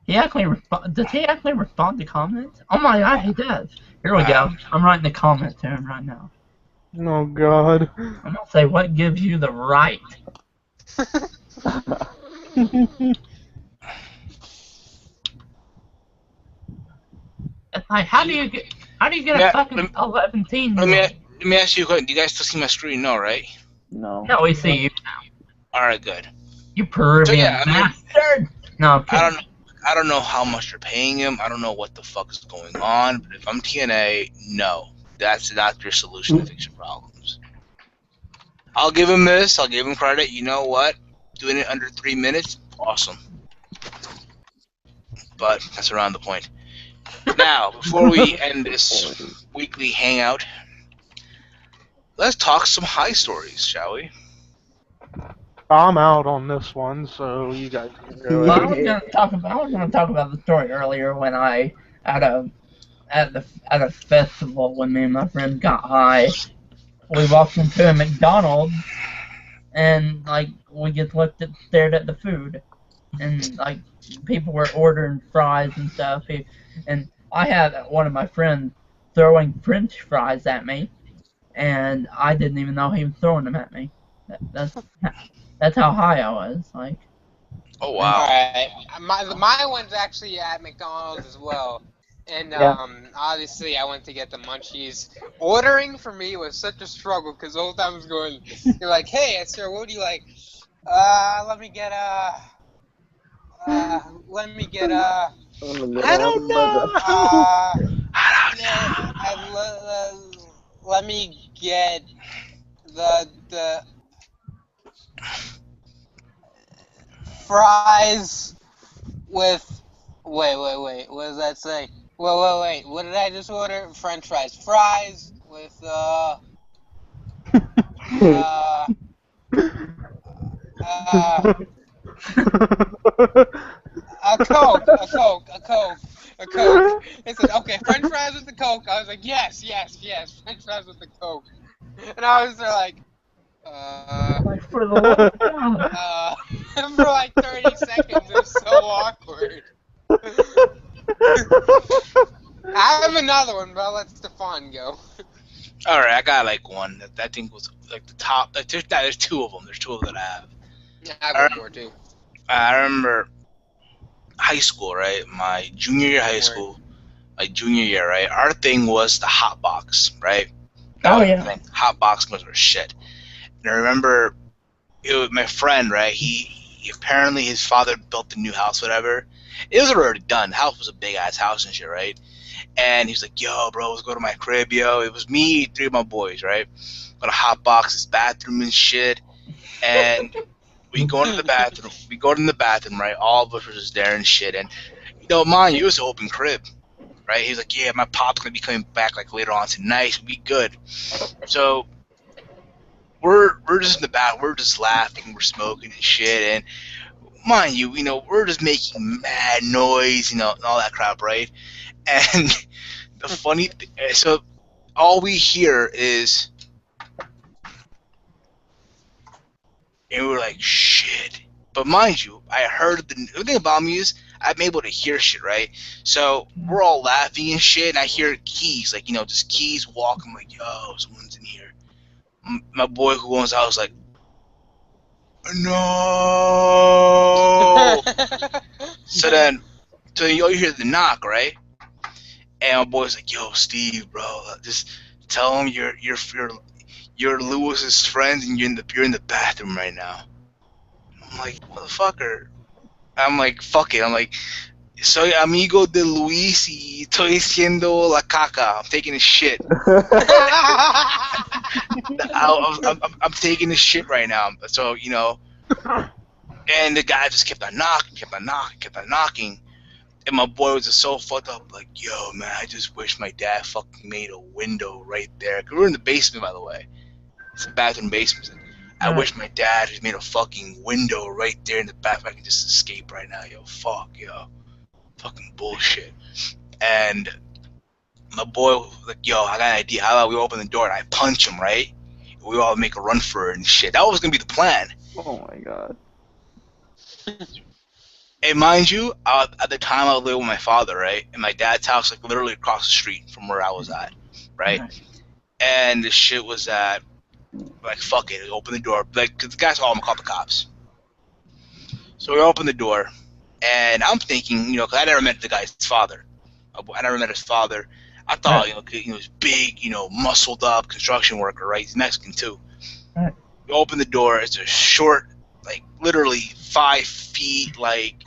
Does he actually respond to comments? Oh my god, he does. Here we go. I'm writing the comment to him right now. Oh, God. I'm gonna say, what gives you the right? It's like, how do you get Yeah, a fucking 11-teen? Let me ask you a question. Do you guys still see my screen? No, right? No. No, we see you. Alright, good. You Peruvian So, yeah, I mean- bastard. No, I'm kidding. I don't know how much they're paying him. I don't know what the fuck is going on. But if I'm TNA, no. That's not your solution to fix your problems. I'll give him this. I'll give him credit. You know what? Doing it under 3 minutes, awesome. But that's around the point. Now, before we end this weekly hangout, let's talk some high stories, shall we? I'm out on this one, so you guys can go Well, I ahead. was gonna talk about the story earlier when I at a festival when me and my friend got high. We walked into a McDonald's and like we just stared at the food, and like people were ordering fries and stuff. And I had one of my friends throwing French fries at me, and I didn't even know he was throwing them at me. That's how high I was. Like, Oh, wow. Alright. My one's actually at McDonald's as well. And obviously I went to get the munchies. Ordering for me was such a struggle because the whole time I was going, you're like, hey, sir, what would you like? Let me get I don't know. let me get the fries with wait, what does that say? Wait, what did I just order? French fries. Fries with a Coke. They said, okay, French fries with the Coke. I was like, yes, French fries with the Coke. And I was there like, like for the love of God. for like 30 seconds. It was so awkward. I have another one, but I'll let Stefan go. All right, I got like one that I think was like the top. Like, there's two of them. There's two of them that I have. I have I, one more too. I remember high school, right? My junior year of high school, my junior year, right? Our thing was the hot box, right? That Oh was the yeah. thing. Hot box was our shit. And I remember it was my friend, right? He apparently his father built the new house, whatever. It was already done. The house was a big ass house and shit, right? And he's like, "Yo, bro, let's go to my crib, yo." It was me, three of my boys, right? Got a hot box, this bathroom and shit, and we go into the bathroom. We go in the bathroom, right? All of us were just there and shit, and mind you, it was an open crib, right? He's like, "Yeah, my pop's gonna be coming back like later on tonight. We'll be good." So we're just in the bath, we're just laughing, we're smoking and shit, and mind you, we're just making mad noise, and all that crap, right? And the funny, so all we hear is, and we're like, shit. But mind you, I heard the thing about me is I'm able to hear shit, right? So we're all laughing and shit, and I hear keys, like just keys walking. I'm like, yo, someone's in here. My boy who owns the house, like, no. So then, you hear the knock, right? And my boy's like, yo, Steve, bro, just tell him you're Lewis's friend, and you're in the bathroom right now. I'm like, motherfucker. I'm like, fuck it. I'm like, soy amigo de Luis y estoy haciendo la caca. I'm taking a shit. I'm taking a shit right now. So, and the guy just kept on knocking, kept on knocking. And my boy was just so fucked up, like, yo, man, I just wish my dad fucking made a window right there. 'Cause we're in the basement, by the way. It's a bathroom basement. I wish my dad had made a fucking window right there in the bathroom. I can just escape right now, yo. Fuck, yo. Fucking bullshit. And my boy was like, yo, I got an idea. How about we open the door and I punch him, right? We all make a run for it and shit. That was gonna be the plan. Oh my god. And mind you, at the time I was living with my father, right? And my dad's house, like, literally across the street from where I was at, right? And the shit was that, like, fuck it, open the door. Like, 'cause the guys, I'm gonna call the cops. So we open the door, and I'm thinking, because I never met the guy's father. I never met his father. I thought, he was big, muscled up construction worker, right? He's Mexican too. Right. We open the door. It's a short, like, literally 5 feet, like.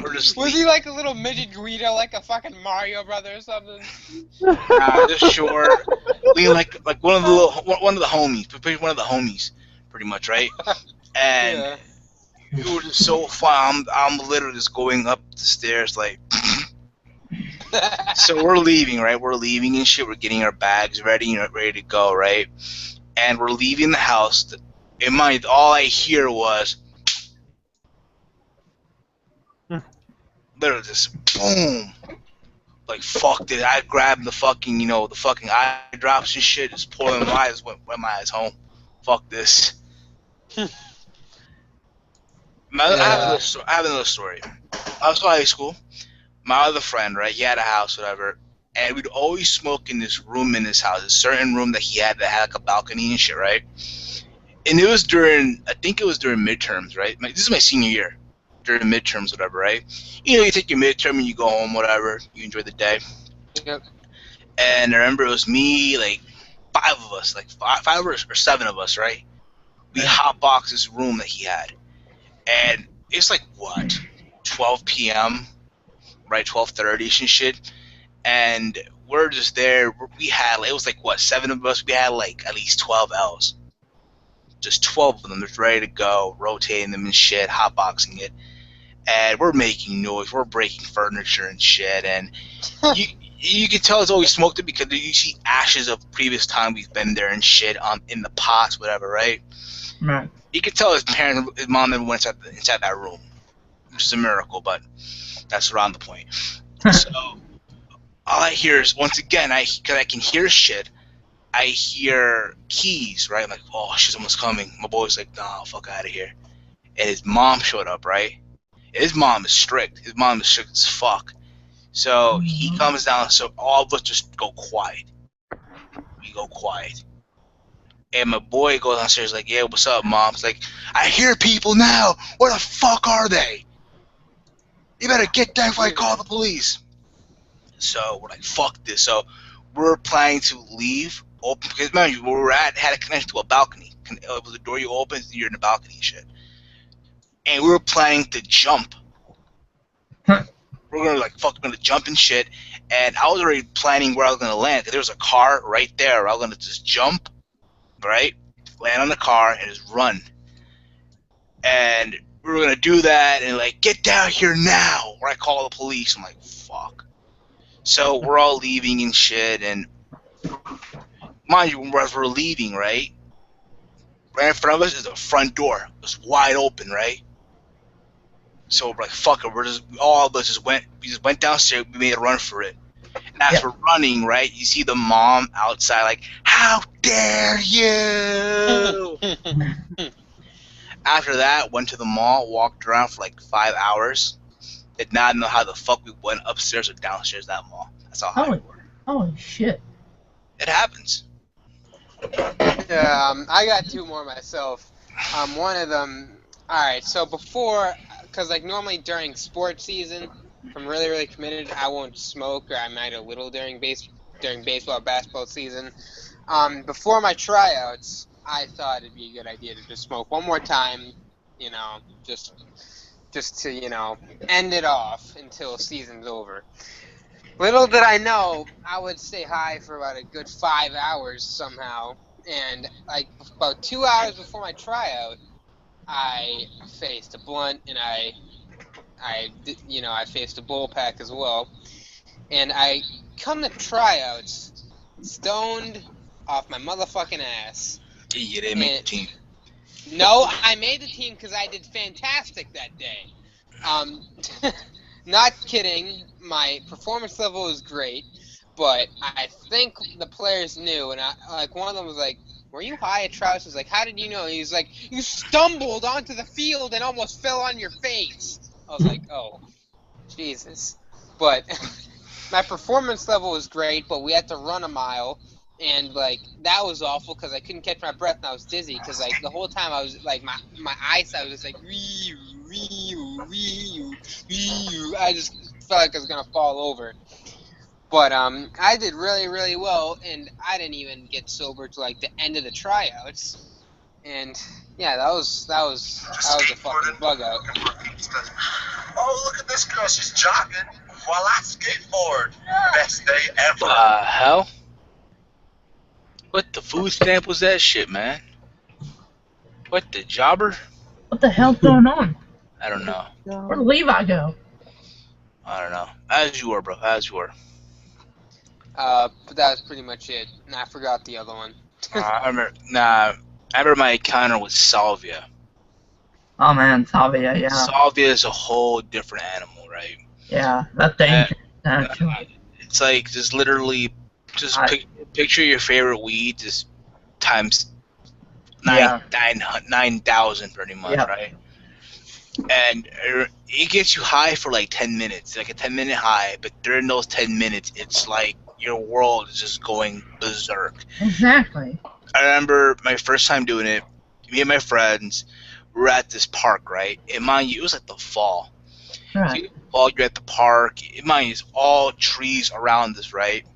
We're just. Was he like a little midget Guido, like a fucking Mario brother or something? Just short, lean like one of the homies, one of the homies, pretty much, right? And. Yeah. It was just so fun. I'm literally just going up the stairs, like. So we're leaving, right? We're leaving and shit. We're getting our bags ready, ready to go, right? And we're leaving the house. In mind, all I hear was literally just boom. Like, fuck it. I grabbed the fucking, the fucking eye drops and shit. Just pouring my eyes, went my eyes home. Fuck this. I have another story. I was in high school. My other friend, right? He had a house, whatever, and we'd always smoke in this room in his house, a certain room that he had that had like a balcony and shit, right? And it was I think it was during midterms, right? This is my senior year, during midterms, whatever, right? You take your midterm and you go home, whatever. You enjoy the day. Yep. And I remember it was me, like 5 of us, like five or 7 of us, right? We hotboxed this room that he had, and it's like what, 12 p.m. right, 12:30 and shit, and we're just there. We had, it was like what, 7 of us. We had like at least 12 L's, just 12 of them, just ready to go, rotating them and shit, hotboxing it, and we're making noise. We're breaking furniture and shit, and you can tell it's always smoked it because you see ashes of previous time we've been there and shit in the pots, whatever, right? Right. You could tell his mom never went inside that room, which is a miracle, but that's around the point. So all I hear is, once again, because I can hear shit, I hear keys, right? I'm like, oh, she's almost coming. My boy's like, nah, fuck out of here. And his mom showed up, right? His mom is strict. His mom is strict as fuck. So he comes down, so all of us just go quiet. We go quiet. And my boy goes downstairs like, yeah, what's up, mom? It's like, I hear people now. Where the fuck are they? You better get there before I call the police. So we're like, fuck this. So we're planning to leave. Open, because remember, where we're at had a connection to a balcony. It was a door you open, you're in the balcony and shit. And we were planning to jump. We're gonna like, fuck, we're gonna jump and shit. And I was already planning where I was gonna land. Cause there was a car right there. I was gonna just jump, right? Land on the car and just run. And we were gonna do that and like, get down here now, or I call the police. I'm like, fuck. So we're all leaving and shit, and mind you, as we're leaving, right? Right in front of us is a front door. It's wide open, right? So we're like, fuck it, all of us we just went downstairs, we made a run for it. And as we're running, right, you see the mom outside like, how dare you? After that, went to the mall, walked around for like 5 hours. Did not know how the fuck we went upstairs or downstairs that mall. That's how high we were. Holy shit. It happens. I got two more myself. One of them, alright, so before, because like normally during sports season, if I'm really, really committed, I won't smoke, or I might a little during baseball or basketball season. Before my tryouts, I thought it'd be a good idea to just smoke one more time, you know, just to, you know, end it off until season's over. Little did I know, I would stay high for about a good 5 hours somehow, and like about 2 hours before my tryout, I faced a blunt, and I faced a bull pack as well, and I come to tryouts stoned off my motherfucking ass. You didn't make the team. No, I made the team because I did fantastic that day. Not kidding, my performance level was great, but I think the players knew, and one of them was like, were you high at tryouts? I was like, how did you know? He was like, you stumbled onto the field and almost fell on your face. I was like, oh, Jesus. But my performance level was great, but we had to run a mile, and like that was awful because I couldn't catch my breath and I was dizzy because like the whole time I was like my eyesight was just like I just felt like I was gonna fall over. But I did really, really well, and I didn't even get sober to like the end of the tryouts. And yeah, that was a fucking bug out. Oh, look at this girl, she's jogging while I skateboard. Best day ever. Hell? What the food stamp was that shit, man? What the jobber? What the hell's going on? I don't know. Where'd Levi go? I don't know. As you were, bro. As you were. But that was pretty much it. And I forgot the other one. I remember my encounter with Salvia. Oh man, Salvia, yeah. Salvia is a whole different animal, right? Yeah, that's dangerous. It's like just literally, picture your favorite weed just times 9,000 pretty much, right? And it gets you high for like 10 minutes, like a 10-minute high. But during those 10 minutes, it's like your world is just going berserk. Exactly. I remember my first time doing it. Me and my friends were at this park, right? And mind you, it was like the fall. Right. So you're at the park. Mind you, it's all trees around us, right?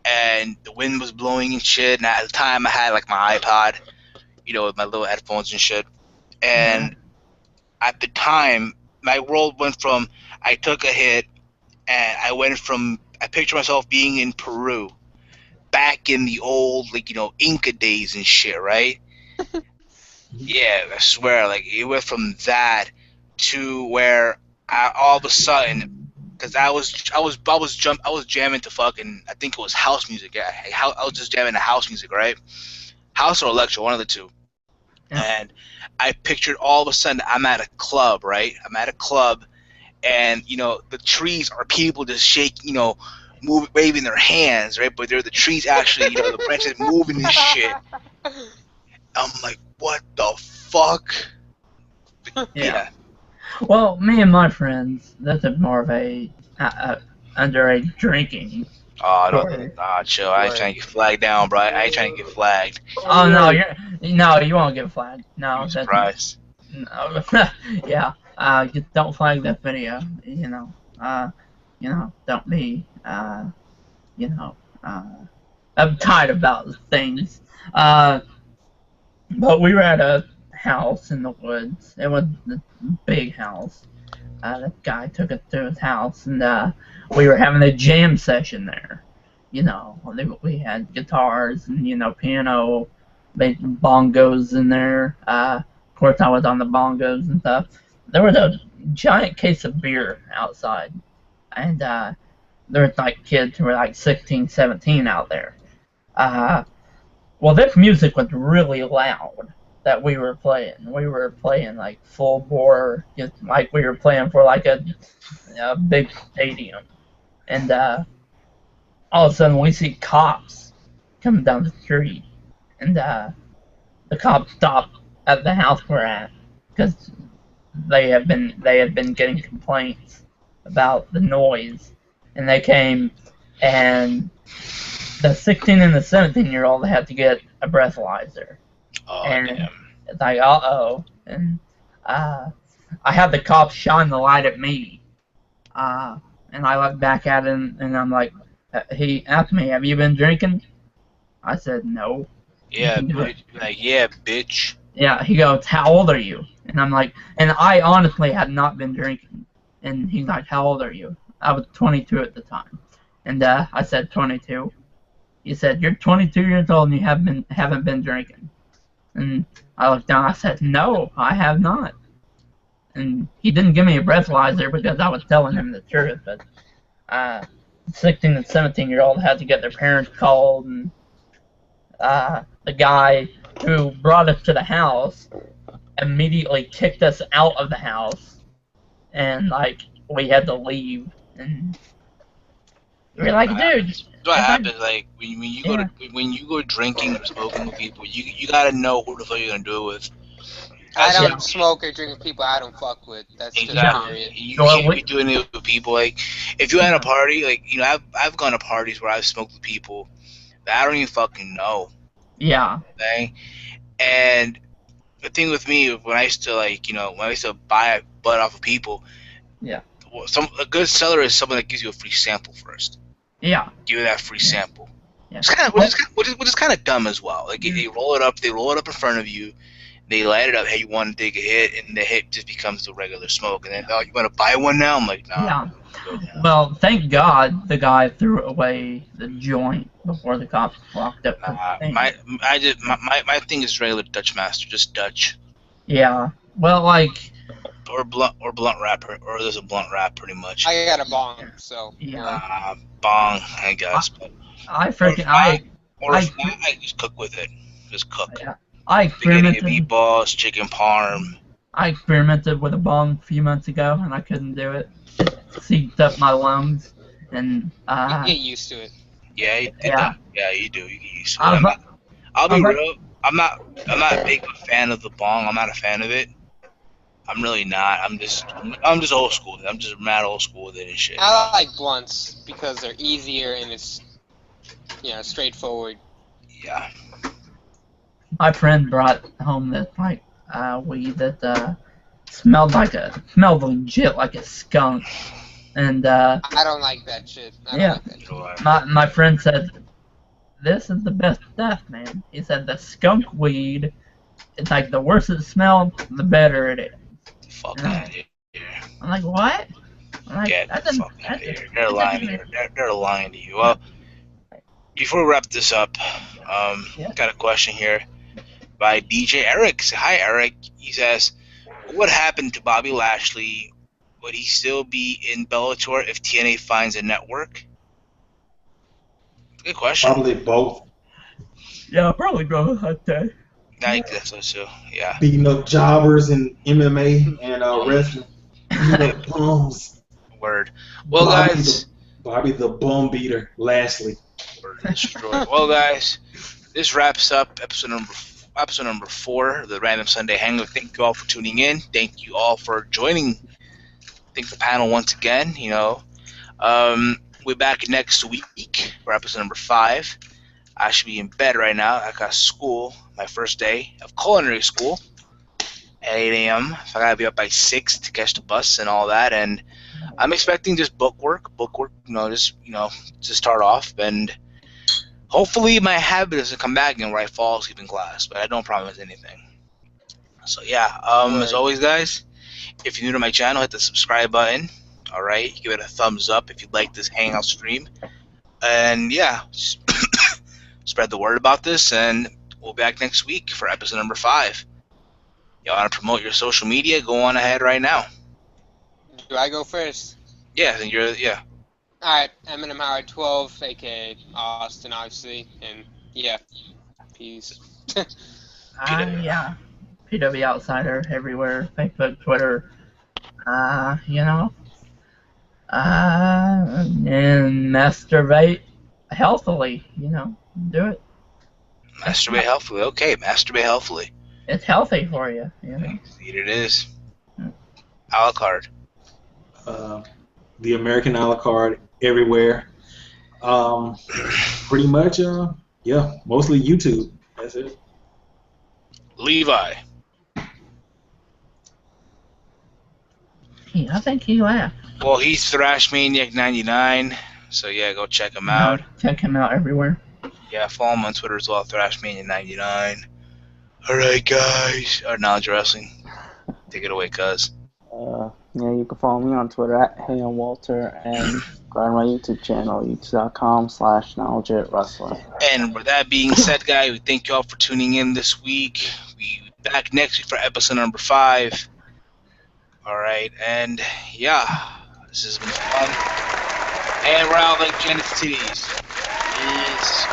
And the wind was blowing and shit. And at the time, I had like my iPod, you know, with my little headphones and shit. And at the time, my world went from I took a hit, and I picture myself being in Peru, back in the old, like, you know, Inca days and shit, right? Yeah, I swear, like, it went from that to where all of a sudden, because I was jamming to fucking, I think it was house music. I was just jamming to house music, right? House or electro, one of the two. Yeah. And I pictured all of a sudden I'm at a club, right? I'm at a club, and, you know, the trees are people just shaking, you know, waving their hands, right? But they're the trees actually, the branches moving and shit. I'm like, what the fuck? Yeah. Well, me and my friends, that's more of a underage drinking. Oh, story. chill. I ain't trying to get flagged down, bro. I ain't trying to get flagged. Oh no, you won't get flagged. No, I'm surprised. No, yeah. Just don't flag that video. Don't be uptight about things. But we were at a house in the woods. It was a big house. The guy took us to his house, and we were having a jam session there. We had guitars and piano, bongos in there. Of course, I was on the bongos and stuff. There was a giant case of beer outside, and there was like kids who were like 16, 17 out there. Well, this music was really loud that we were playing. We were playing like full bore, just like we were playing for like a big stadium. And all of a sudden we see cops coming down the street. And the cops stopped at the house we're at because they had been getting complaints about the noise. And they came, and the 16 and the 17-year-old had to get a breathalyzer. Oh, and damn. it's like, uh-oh. And I had the cops shine the light at me. And I looked back at him, and I'm like, he asked me, have you been drinking? I said, no. Yeah, bitch. Like, yeah, bitch. Yeah, he goes, how old are you? And I'm like, and I honestly had not been drinking. And he's like, how old are you? I was 22 at the time. And I said, 22. He said, you're 22 years old and you haven't been drinking. And I looked down, I said, no, I have not. And he didn't give me a breathalyzer because I was telling him the truth. But 16 and 17-year-old had to get their parents called. And the guy who brought us to the house immediately kicked us out of the house. And, like, we had to leave. And we were like, dude. That's what happens. Like when you go drinking or smoking with people, you gotta know who the fuck you're gonna do it with. I don't smoke or drink with people I don't fuck with. That's just period. You can't be doing it with people. Like if you're at a party, like I've gone to parties where I've smoked with people that I don't even fucking know. Yeah. Okay? And the thing with me, when I used to buy butt off of people, yeah, a good seller is someone that gives you a free sample first. Yeah. Give you that free sample. Yeah. Which is kind of dumb as well. Like they roll it up in front of you, they light it up. Hey, you want to take a hit, and the hit just becomes the regular smoke. And then, oh, you want to buy one now? I'm like, nah. Yeah. Well, thank God the guy threw away the joint before the cops walked up. My thing is regular Dutch Master, just Dutch. Yeah. Well, like. Or blunt wrap, or there's a blunt wrap, pretty much. I got a bong, so. Yeah. Bong, I guess. But I just cook with it. Just cook. Yeah. I experimented. Spaghetti, meatballs, chicken parm. I experimented with a bong a few months ago, and I couldn't do it. It seeped up my lungs, and you get used to it. Yeah, you do. You get used to it. I'll be real. I'm not a big fan of the bong. I'm not a fan of it. I'm really not. I'm just old school. I'm just mad old school with it and shit. I like blunts because they're easier and it's straightforward. Yeah. My friend brought home this weed that smelled legit like a skunk, and I don't like that shit. I don't like that shit. My friend said, "This is the best stuff, man." He said the skunk weed, it's like the worse it smells, the better it is. Fuck out of here. I'm like, what? I'm like, Get the fuck out of here. They're lying to you. They're lying to you. Well, before we wrap this up, got a question here by DJ Eric. Hi, Eric. He says, what happened to Bobby Lashley? Would he still be in Bellator if TNA finds a network? Good question. Probably both. Yeah, probably both, I'd say. I guess so too. Yeah. Beating up jobbers in MMA and wrestling. Beating up bums. Word. Well, guys, Bobby the Bum Beater, lastly. Or destroyed. Well, guys, this wraps up episode number 4 of the Random Sunday Hangout. Thank you all for tuning in. Thank you all for joining. Thank the panel once again. We're back next week for episode number 5. I should be in bed right now. I got school, my first day of culinary school at 8 a.m. So I gotta be up by 6 to catch the bus and all that. And I'm expecting just bookwork, to start off. And hopefully my habit doesn't come back again where I fall asleep in class. But I don't promise anything. So yeah, as always, guys, if you're new to my channel, hit the subscribe button. All right, give it a thumbs up if you like this Hangout stream. And yeah, spread the word about this, and we'll be back next week for episode number 5. Y'all want to promote your social media? Go on ahead right now. Do I go first? Yeah, yeah. Alright, Eminem Howard 12, aka Austin, obviously, and yeah, peace. Yeah. PW Outsider everywhere. Facebook, Twitter. And masturbate healthily. Do it. Masturbate healthfully. Okay, masturbate healthfully. It's healthy for you. Indeed it is. A la carte. The American a la carte everywhere. Pretty much, mostly YouTube. That's it. Levi. I think he laughed. Well, he's Thrash Maniac 99, so yeah, go check him out. Check him out everywhere. Yeah, follow him on Twitter as well, Thrash Maniac 99. Alright, guys. Our Knowledge Wrestling. Take it away, cuz. You can follow me on Twitter at HeyWalter and go on my YouTube channel, youtube.com/KnowledgeWrestling. And with that being said, guys, we thank you all for tuning in this week. We'll be back next week for episode number 5. Alright, and yeah, this has been fun. And we're out like Janet's titties. Peace.